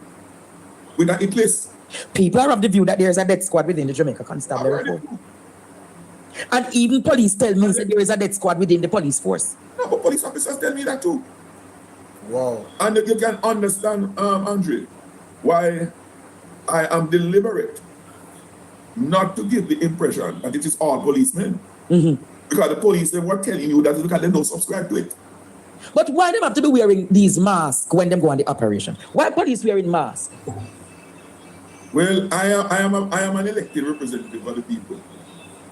with a hit list. People are of the view that there is a death squad within the Jamaica Constabulary. And even police tell me that there is a death squad within the police force. No, but police officers tell me that too. And you can understand, Andre, why I am deliberate not to give the impression that it is all policemen. Because the police, they were telling you that because they don't subscribe to it. But why them have to be wearing these masks when them go on the operation? Why police wearing masks? Well, I am an elected representative of the people.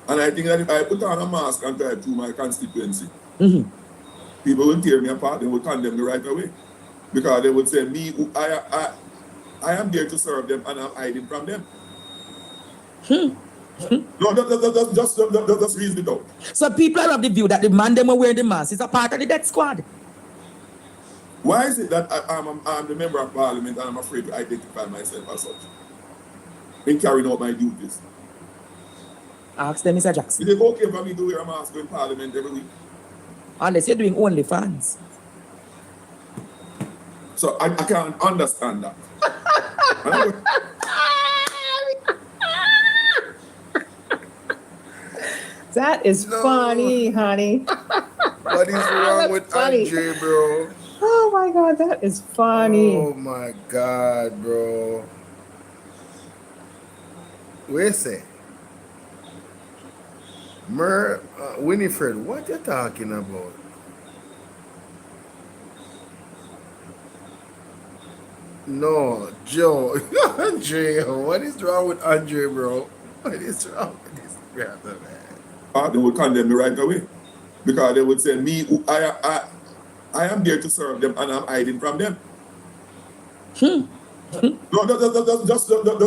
And I think that if I put on a mask and drive through my constituency, people will tear me apart, they will condemn me right away. Because they would say, I am there to serve them and I'm hiding from them. No, just reason it out. So people are of the view that the man them wearing the mask is a part of the death squad. Why is it that I'm the member of parliament and I'm afraid to identify myself as such in carrying out my duties? Ask them, Mr. Jackson. Is it okay for me to wear a mask in parliament every week? Unless you're doing OnlyFans. So I can't understand that. That is funny, honey. What is wrong with Andre, bro? Oh my God, that is funny. Oh my God, bro. Where's it? Winifred, what you talking about? No, Joe. Andre, what is wrong with Andre, bro? What is wrong with this brother, man? They would condemn me right away. Because they would say, I am there to serve them and I'm hiding from them. No,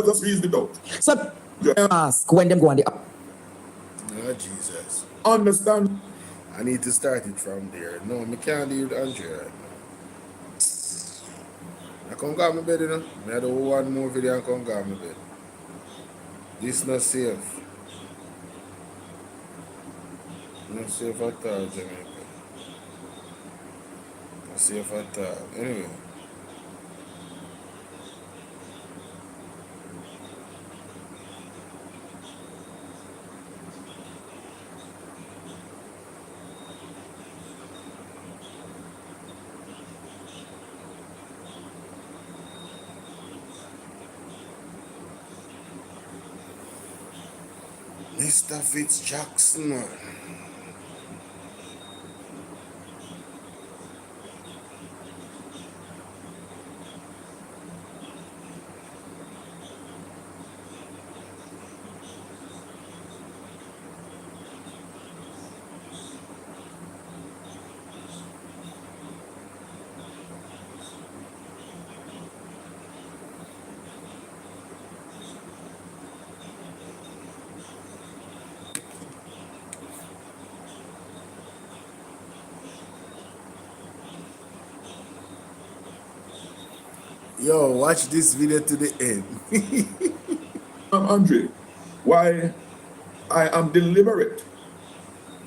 just reason it out. So Mask when them go on the Oh, Jesus. Understand? I need to start it from there. No, I can't deal with Andrea right now. I can't go to my bed, you know. I do one more video and come go to my bed. This not safe. Not safe at all, Jamaica. Not safe at all. Anyway. Mr. Fitzjackson, man. Yo, watch this video to the end. Andre, why I am deliberate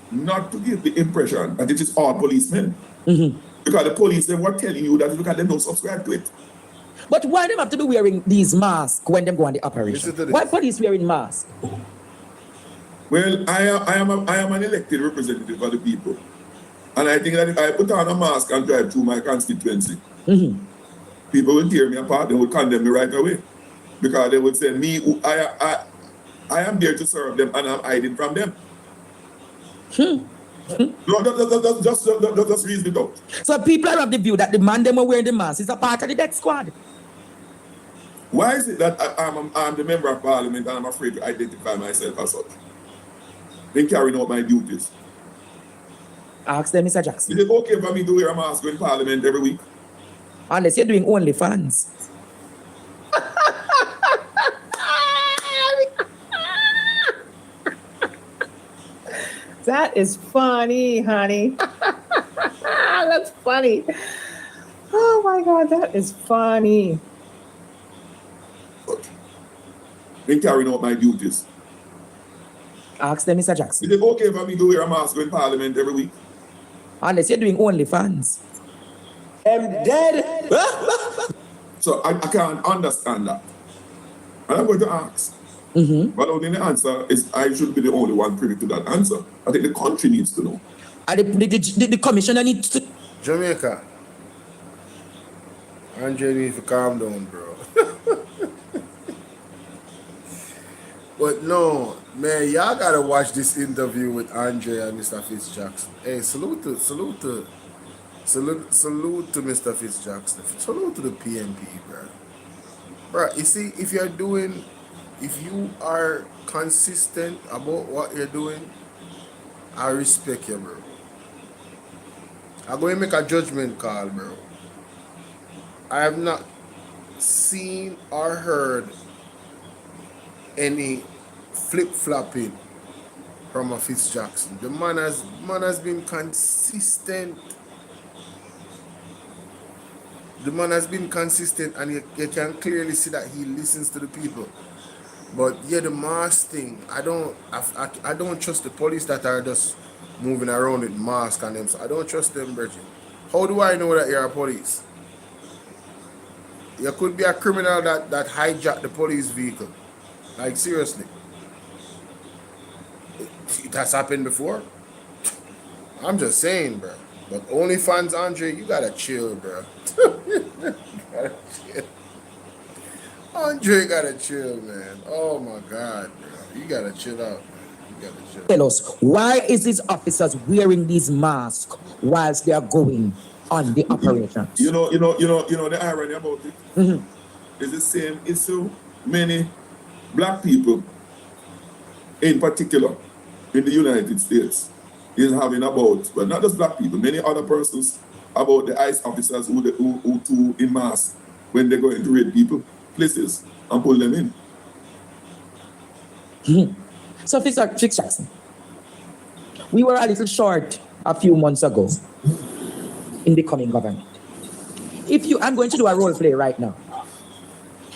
not to give the impression that it is all policemen. Because the police, they were telling you that look at them, don't subscribe to it. But why them have to be wearing these masks when them go on the operation? Why police wearing masks? Well, I am an elected representative of the people. And I think that if I put on a mask and drive through my constituency, people will tear me apart, they will condemn me right away. Because they would say, I am there to serve them and I'm hiding from them. No, just reason it out. So people are of the view that the man them are wearing the mask is a part of the death squad. Why is it that I'm the member of parliament and I'm afraid to identify myself as such? Then carrying out my duties. Ask them, Mr. Jackson. Is it okay for me to wear a mask in parliament every week? Unless you're doing OnlyFans. That is funny, honey. That's funny. Oh my God, that is funny. Then carrying out my duties. Ask them, Mr. Jackson. Is it okay for me to wear a mask in parliament every week? Unless you're doing OnlyFans. I'm dead. So I can't understand that. And I'm going to ask. But only the answer is I should be the only one privy to that answer. I think the country needs to know. And the commissioner needs to... Jamaica. Andre needs to calm down, bro. But no, man, y'all gotta watch this interview with Andre and Mr. Fitzjackson. Hey, salute to Mr. Fitzjackson. Salute to the PNP, bro. Bro, you see, if you are consistent about what you're doing, I respect you, bro. I'm going to make a judgment call, bro. I have not seen or heard any flip-flopping from a Fitzjackson. The man has been consistent. The man has been consistent, and you can clearly see that he listens to the people. But yeah, the mask thing, I don't trust the police that are just moving around with masks on them. So I don't trust them, Bridget. How do I know that you're a police? You could be a criminal that hijacked the police vehicle. Like, seriously. It has happened before. I'm just saying, bro. But OnlyFans, Andre, you gotta chill, bro. You gotta chill. Andre gotta chill, man. Oh my God, bro. You gotta chill out, man. You gotta chill. Tell us, why is these officers wearing these masks whilst they are going on the operation? You know the irony about it is the same issue many black people, in particular, in the United States, is having about, but not just black people, many other persons, about the ICE officers who do in mass when they go into raid people places and pull them in. So, Fix Jackson, we were a little short a few months ago in becoming government. I'm going to do a role play right now.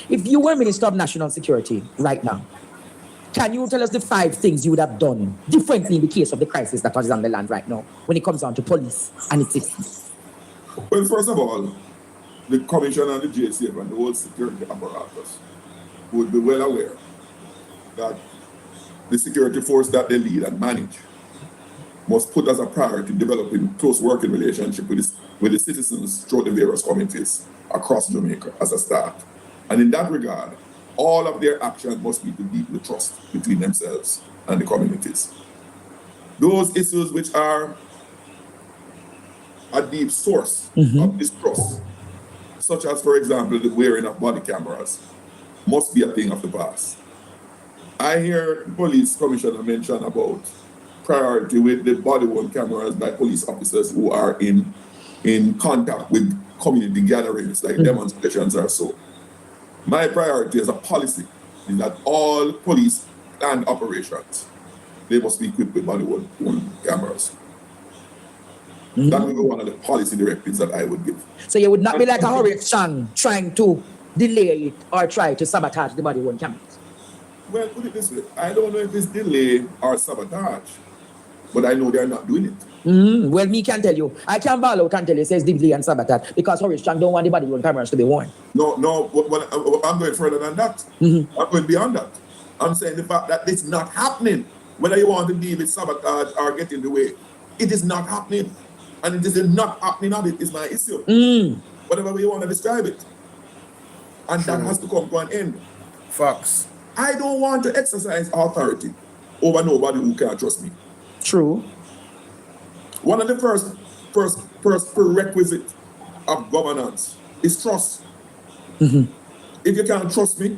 If you were Minister of National Security right now, can you tell us the 5 things you would have done differently in the case of the crisis that is on the land right now when it comes down to police and its systems? Well, first of all, the Commission and the JCF and the whole security apparatus would be well aware that the security force that they lead and manage must put as a priority developing close working relationship with the citizens throughout the various communities across Jamaica as a start. And in that regard, all of their actions must be to deepen the trust between themselves and the communities. Those issues which are a deep source of distrust, such as, for example, the wearing of body cameras, must be a thing of the past. I hear the police commissioner mention about priority with the body-worn cameras by police officers who are in contact with community gatherings like demonstrations or so. My priority as a policy is that all police planned operations, they must be equipped with body-worn cameras. That would be one of the policy directives that I would give. So you would not be like a Horace Chang trying to delay it or try to sabotage the body-worn cameras? Well, put it this way, I don't know if it's delay or sabotage, but I know they're not doing it. Well, me can tell you. I can ball out and tell you it says delay and sabotage because Horace Chang don't want the body-worn cameras to be worn. No, I'm going further than that. I'm going beyond that. I'm saying the fact that it's not happening, whether you want to deal with sabotage or get in the way, it is not happening. And it is the not happening of it is my issue. Whatever way you want to describe it. And that has to come to an end. Facts. I don't want to exercise authority over nobody who can't trust me. True. One of the first prerequisite of governance is trust. If you can't trust me,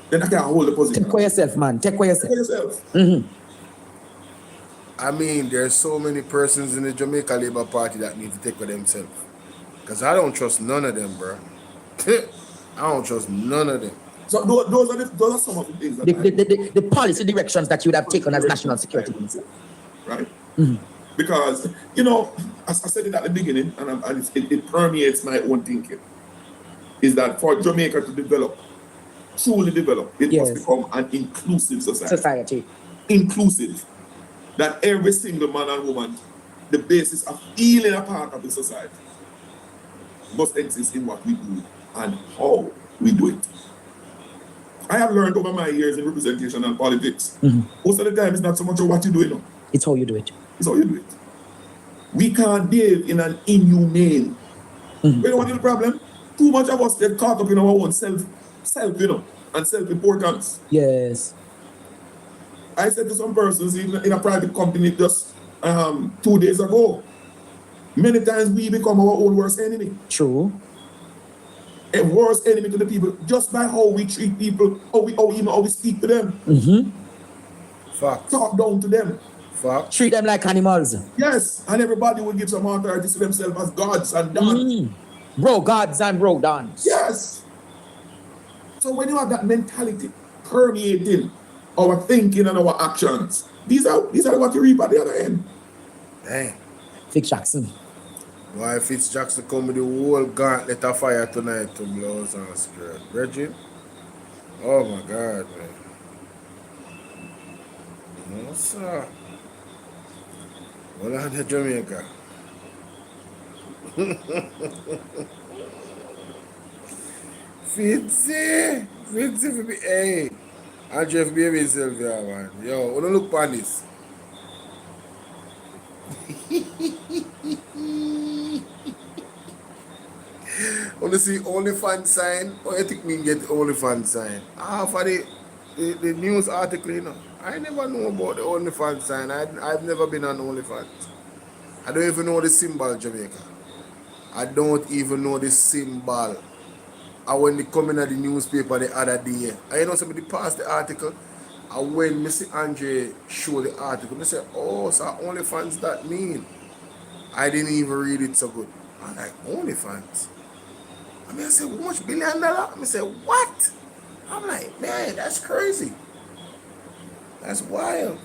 then I can't hold the position. Take for yourself, man. Take for yourself. I mean, there's so many persons in the Jamaica Labour Party that need to take for themselves. Because I don't trust none of them, bro. I don't trust none of them. So those are some of the things that the policy directions that you would have taken as national security minister. Right? Because, you know, as I said it at the beginning, and it permeates my own thinking, is that for Jamaica to truly develop, it must become an inclusive society. Inclusive. That every single man and woman, the basis of feeling a part of the society, must exist in what we do and how we do it. I have learned over my years in representation and politics, most of the time it's not so much of what you do, you know. It's how you do it. It's how you do it. We can't live in an inhumane. You know what is the problem? Too much of us get caught up in our own self, you know, and self-importance. Yes. I said to some persons in a private company just 2 days ago, many times we become our own worst enemy. True. A worst enemy to the people just by how we treat people, how we speak to them. Facts. Talk down to them. Facts. Treat them like animals. Yes, and everybody will give some authority to themselves as gods and dons. Bro gods and bro dons. Yes. So when you have that mentality permeating our thinking and our actions, these are what you reap at the other end. Dang. Fix Jackson. Why Fitz Jackson come with the whole gauntlet of fire tonight to blows and skirt. Reggie? Oh my God, man. No, sir. Well, on the Jamaica. Fitzy for me. Hey. And Jeff baby himself there, man. Yo, wanna look on this? Wanna see OnlyFans sign? Or you think me get OnlyFans sign? For the news article, you know. I never know about the OnlyFans sign. I've never been on OnlyFans. I don't even know the symbol, Jamaica. I don't even know the symbol. And when they come in at the newspaper the other day, I know somebody passed the article, and when Mr. Andre showed the article, I said, oh, so OnlyFans that mean? I didn't even read it so good. I'm like, OnlyFans? I mean, I said, how much $1 billion? I said, what? I'm like, man, that's crazy. That's wild.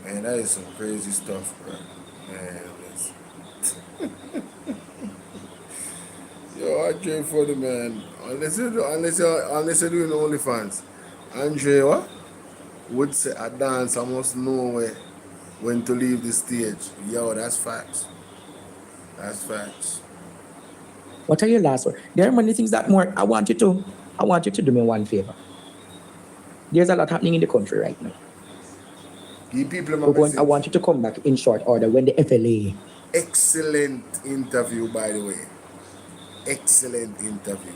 Man, that is some crazy stuff, bro. Man, yo, Andre funny, man. Unless you're doing OnlyFans. Andre, what? Would say a dance, I must know when to leave the stage. Yo, that's facts. That's facts. What are your last words? There are many things that more I want you to do me one favor. There's a lot happening in the country right now. Give people my message. I want you to come back in short order when the FLA. Excellent interview, by the way. Excellent interview.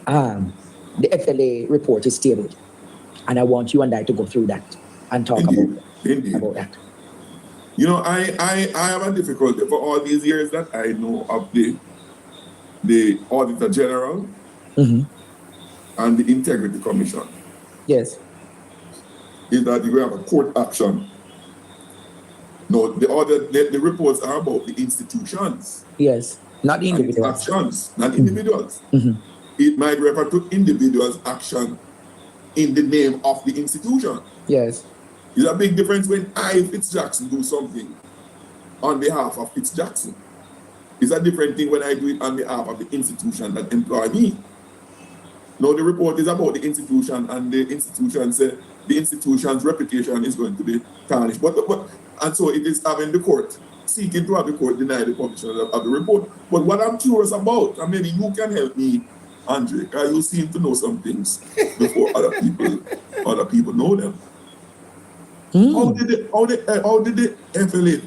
The FLA report is tabled, and I want you and I to go through that and talk about that. You know, I have a difficulty for all these years that I know of the Auditor General and the Integrity Commission. Yes. Is that you have a court action. No, the reports are about the institutions. Yes, not the individuals. Actions, not individuals. It might refer to individuals' action in the name of the institution. Yes. There's a big difference when I, Fitz Jackson, do something on behalf of Fitz Jackson. It's a different thing when I do it on behalf of the institution that employ me. Now the report is about the institution, and the institution said the institution's reputation is going to be tarnished. And so it is having the court, seeking to have the court deny the publication of the report. But what I'm curious about, and maybe you can help me, Andre, because you seem to know some things before other people know them. How did the FLA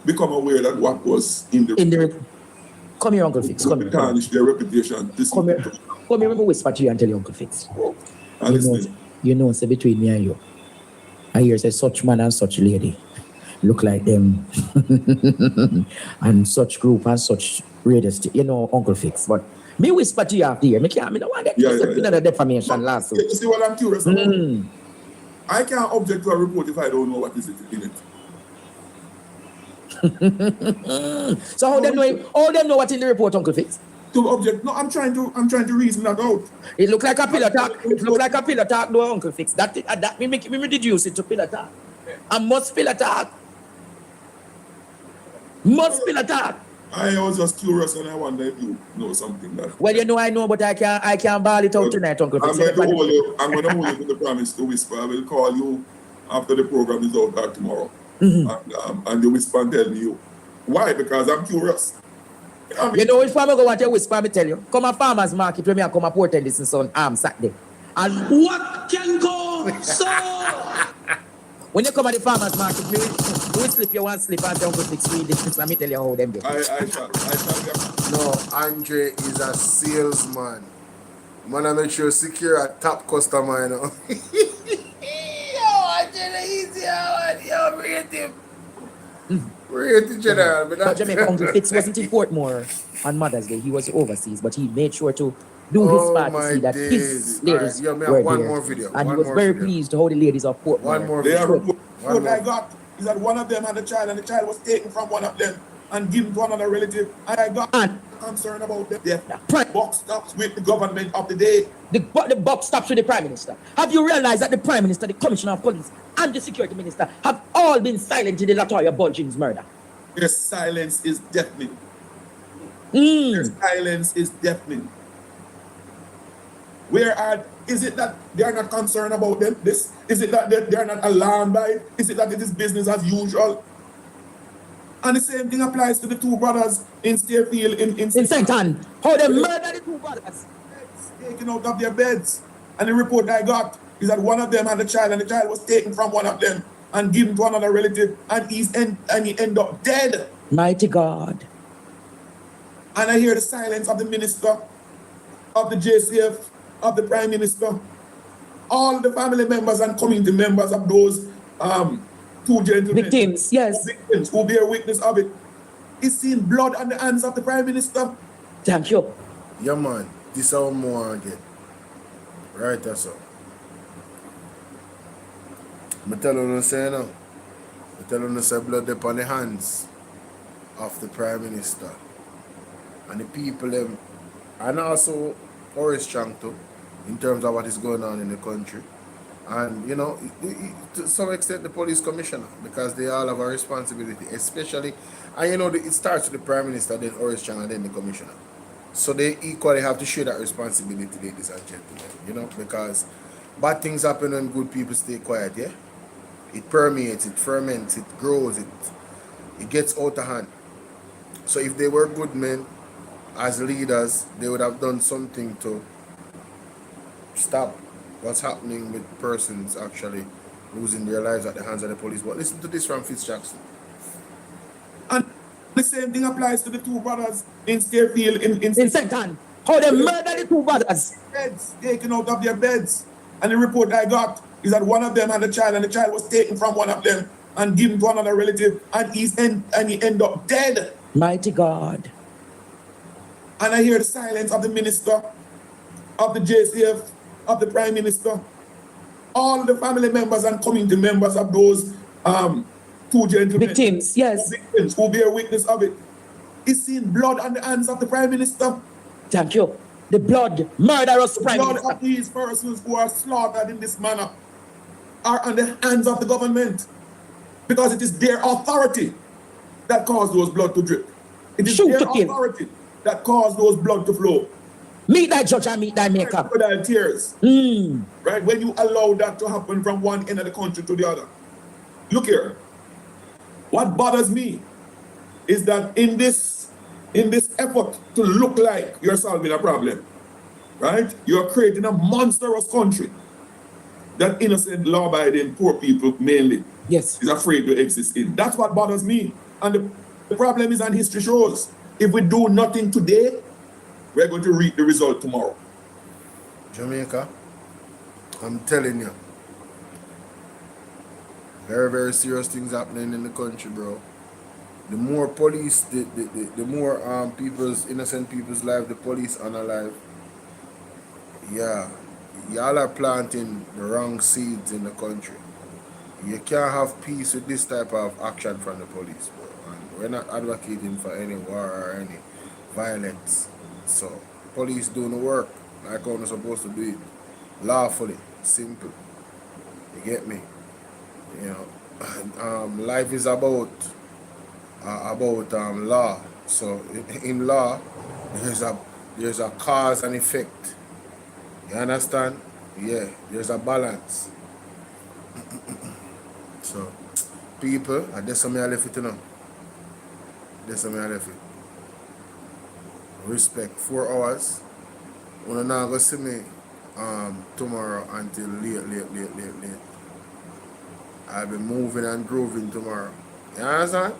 become aware that what was in the report? Come here, Uncle Fix. Come here. Tarnish their reputation. Come here. Come here, let me whisper to you and tell you, Uncle Fix. You know, say between me and you, I hear say such man and such lady look like them, and such group and such radio, Uncle Fix. But me whisper to you after here. Me don't want that. Another defamation lawsuit. You see what I'm curious about? I can't object to a report if I don't know what is in it. So how them know what's in the report, Uncle Fix? To object? No, I'm trying to reason that out. It look like a pillar talk. It look like a pillar talk, no, Uncle Fix. That me reduce it to pillar talk. And must pillar talk. Must pillar talk. I was just curious and I wonder if you know something that. Well, I know, but I can't ball it out tonight, Uncle Fix. I'm going to hold you to the promise to whisper. I will call you after the program is out tomorrow. And you whisper and tell me you. Why? Because I'm curious. If I'm going to want to whisper, I tell you. Come a farmer's market when I come a Port Ellis on Saturday. And what can go so? When you come at the farmer's market, you whistle if you want to slip and Uncle Fix read this. Let me tell you how them do. I shall. No, Andre is a salesman. Man, I make sure secure a top customer, you know. Yo, Andre the easier one. Yo, rate him. Rate the general. But Jamaica Uncle Fix wasn't in Portmore on Mother's Day. He was overseas, but he made sure to do his part to see that his ladies were there. More video. And he was very pleased to how the ladies of Portmore. One more video. What I got is that one of them had a child and the child was taken from one of them and given to another relative. I got concerned about them. The buck stops with the government of the day. The buck stops with the Prime Minister. Have you realized that the Prime Minister, the Commissioner of Police, and the Security Minister have all been silent in the Latoya Bulging's murder? Their silence is deafening. Their silence is deafening. Is it that they are not concerned about them? Is it that they are not alarmed by it? Is it that it is business as usual? And the same thing applies to the two brothers in Stairfield in St. Ann. How they murdered the two brothers? Taken out of their beds. And the report I got is that one of them had a child and the child was taken from one of them and given to another relative and he ended up dead. Mighty God. And I hear the silence of the minister, of the JCF, of the Prime Minister, all the family members and community members of those two gentlemen. Victims, yes. Victims who bear witness of it. He's seen blood on the hands of the Prime Minister. Thank you. Yeah, man. This is how more again. Right, that's all. I tell you what I'm saying now. I tell you say blood upon the hands of the Prime Minister. And the people them, and also Horace Strong too. in terms of what is going on in the country. And, you know, to some extent, the police commissioner, because they all have a responsibility, especially, and you know, it starts with the Prime Minister, then Horace Chang, and then the commissioner. So they equally have to share that responsibility, ladies and gentlemen, you know, because bad things happen when good people stay quiet, yeah? It permeates, it ferments, it grows, it gets out of hand. So if they were good men, as leaders, they would have done something to stop what's happening with persons actually losing their lives at the hands of the police. But listen to this from Fitz Jackson. And the same thing applies to the two brothers in Stairfield in Second, how they murdered the two brothers. Beds taken out of their beds. And the report I got is that one of them had a child, and the child was taken from one of them and given to another relative, and he ended up dead. Mighty God. And I hear the silence of the minister, of the JCF, of the Prime Minister, all the family members and community members of those two gentlemen. Victims, yes. Victims who bear witness of it. Is seeing blood on the hands of the Prime Minister. Thank you. The blood, murderous Prime Blood Minister. of these persons who are slaughtered in this manner are on the hands of the government, because it is their authority that caused those blood to drip. It is their authority that caused those blood to flow. Meet that judge and meet that maker. Crocodile tears. Right? When you allow that to happen from one end of the country to the other. Look here. What bothers me is that in this effort to look like you're solving a problem, right? You're creating a monstrous country that innocent, law-abiding, poor people mainly is afraid to exist in. That's what bothers me. And the problem is, and history shows, if we do nothing today, we're going to reap the result tomorrow. Jamaica, I'm telling you, very, very serious things happening in the country, bro. The more police, the more innocent people's life, the police unalive. Yeah, y'all are planting the wrong seeds in the country. You can't have peace with this type of action from the police, bro. And we're not advocating for any war or any violence. So, police doing the work like how they're supposed to do it. Lawfully, simple. You get me? You know, life is about law. So, in law, there's a cause and effect. You understand? Yeah, there's a balance. So, people, that's something I left it, you know. That's something I left it. Respect. 4 hours. When I'm not going to see me tomorrow until late. I'll be moving and grooving tomorrow. You understand?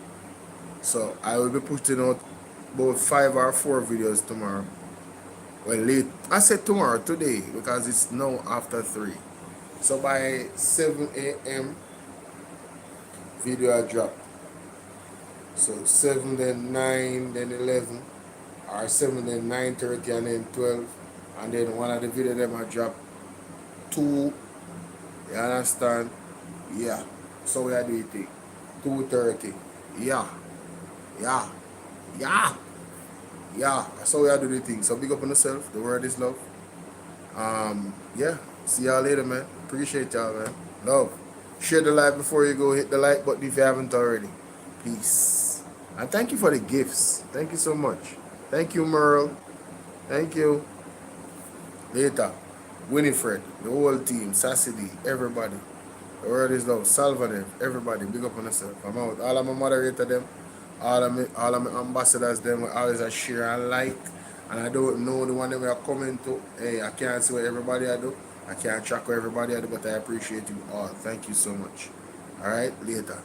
So, I will be putting out about 5 or 4 videos tomorrow. Well, late. I said tomorrow, today, because it's now after 3. So, by 7 a.m., video I drop. So 7, then 9, then 11, or 7, then 9:30, and then 12, and then one of the video them I drop 2. You understand? Yeah. So we are doing it. 2:30. Yeah. That's how we are doing the thing. So big up on yourself. The word is love. Yeah. See y'all later, man. Appreciate y'all, man. Love. Share the live before you go. Hit the like button if you haven't already. Peace. And thank you for the gifts. Thank you so much. Thank you, Merle. Thank you. Later. Winifred, the whole team, Sassidi, everybody. The word is love. Salvanev, everybody. Big up on yourself. I'm out. All of my moderator them, all of my ambassadors them, we always a share and like. And I don't know the one that we are coming to. Hey, I can't see what everybody I do. I can't track what everybody I do, but I appreciate you all. Thank you so much. All right, later.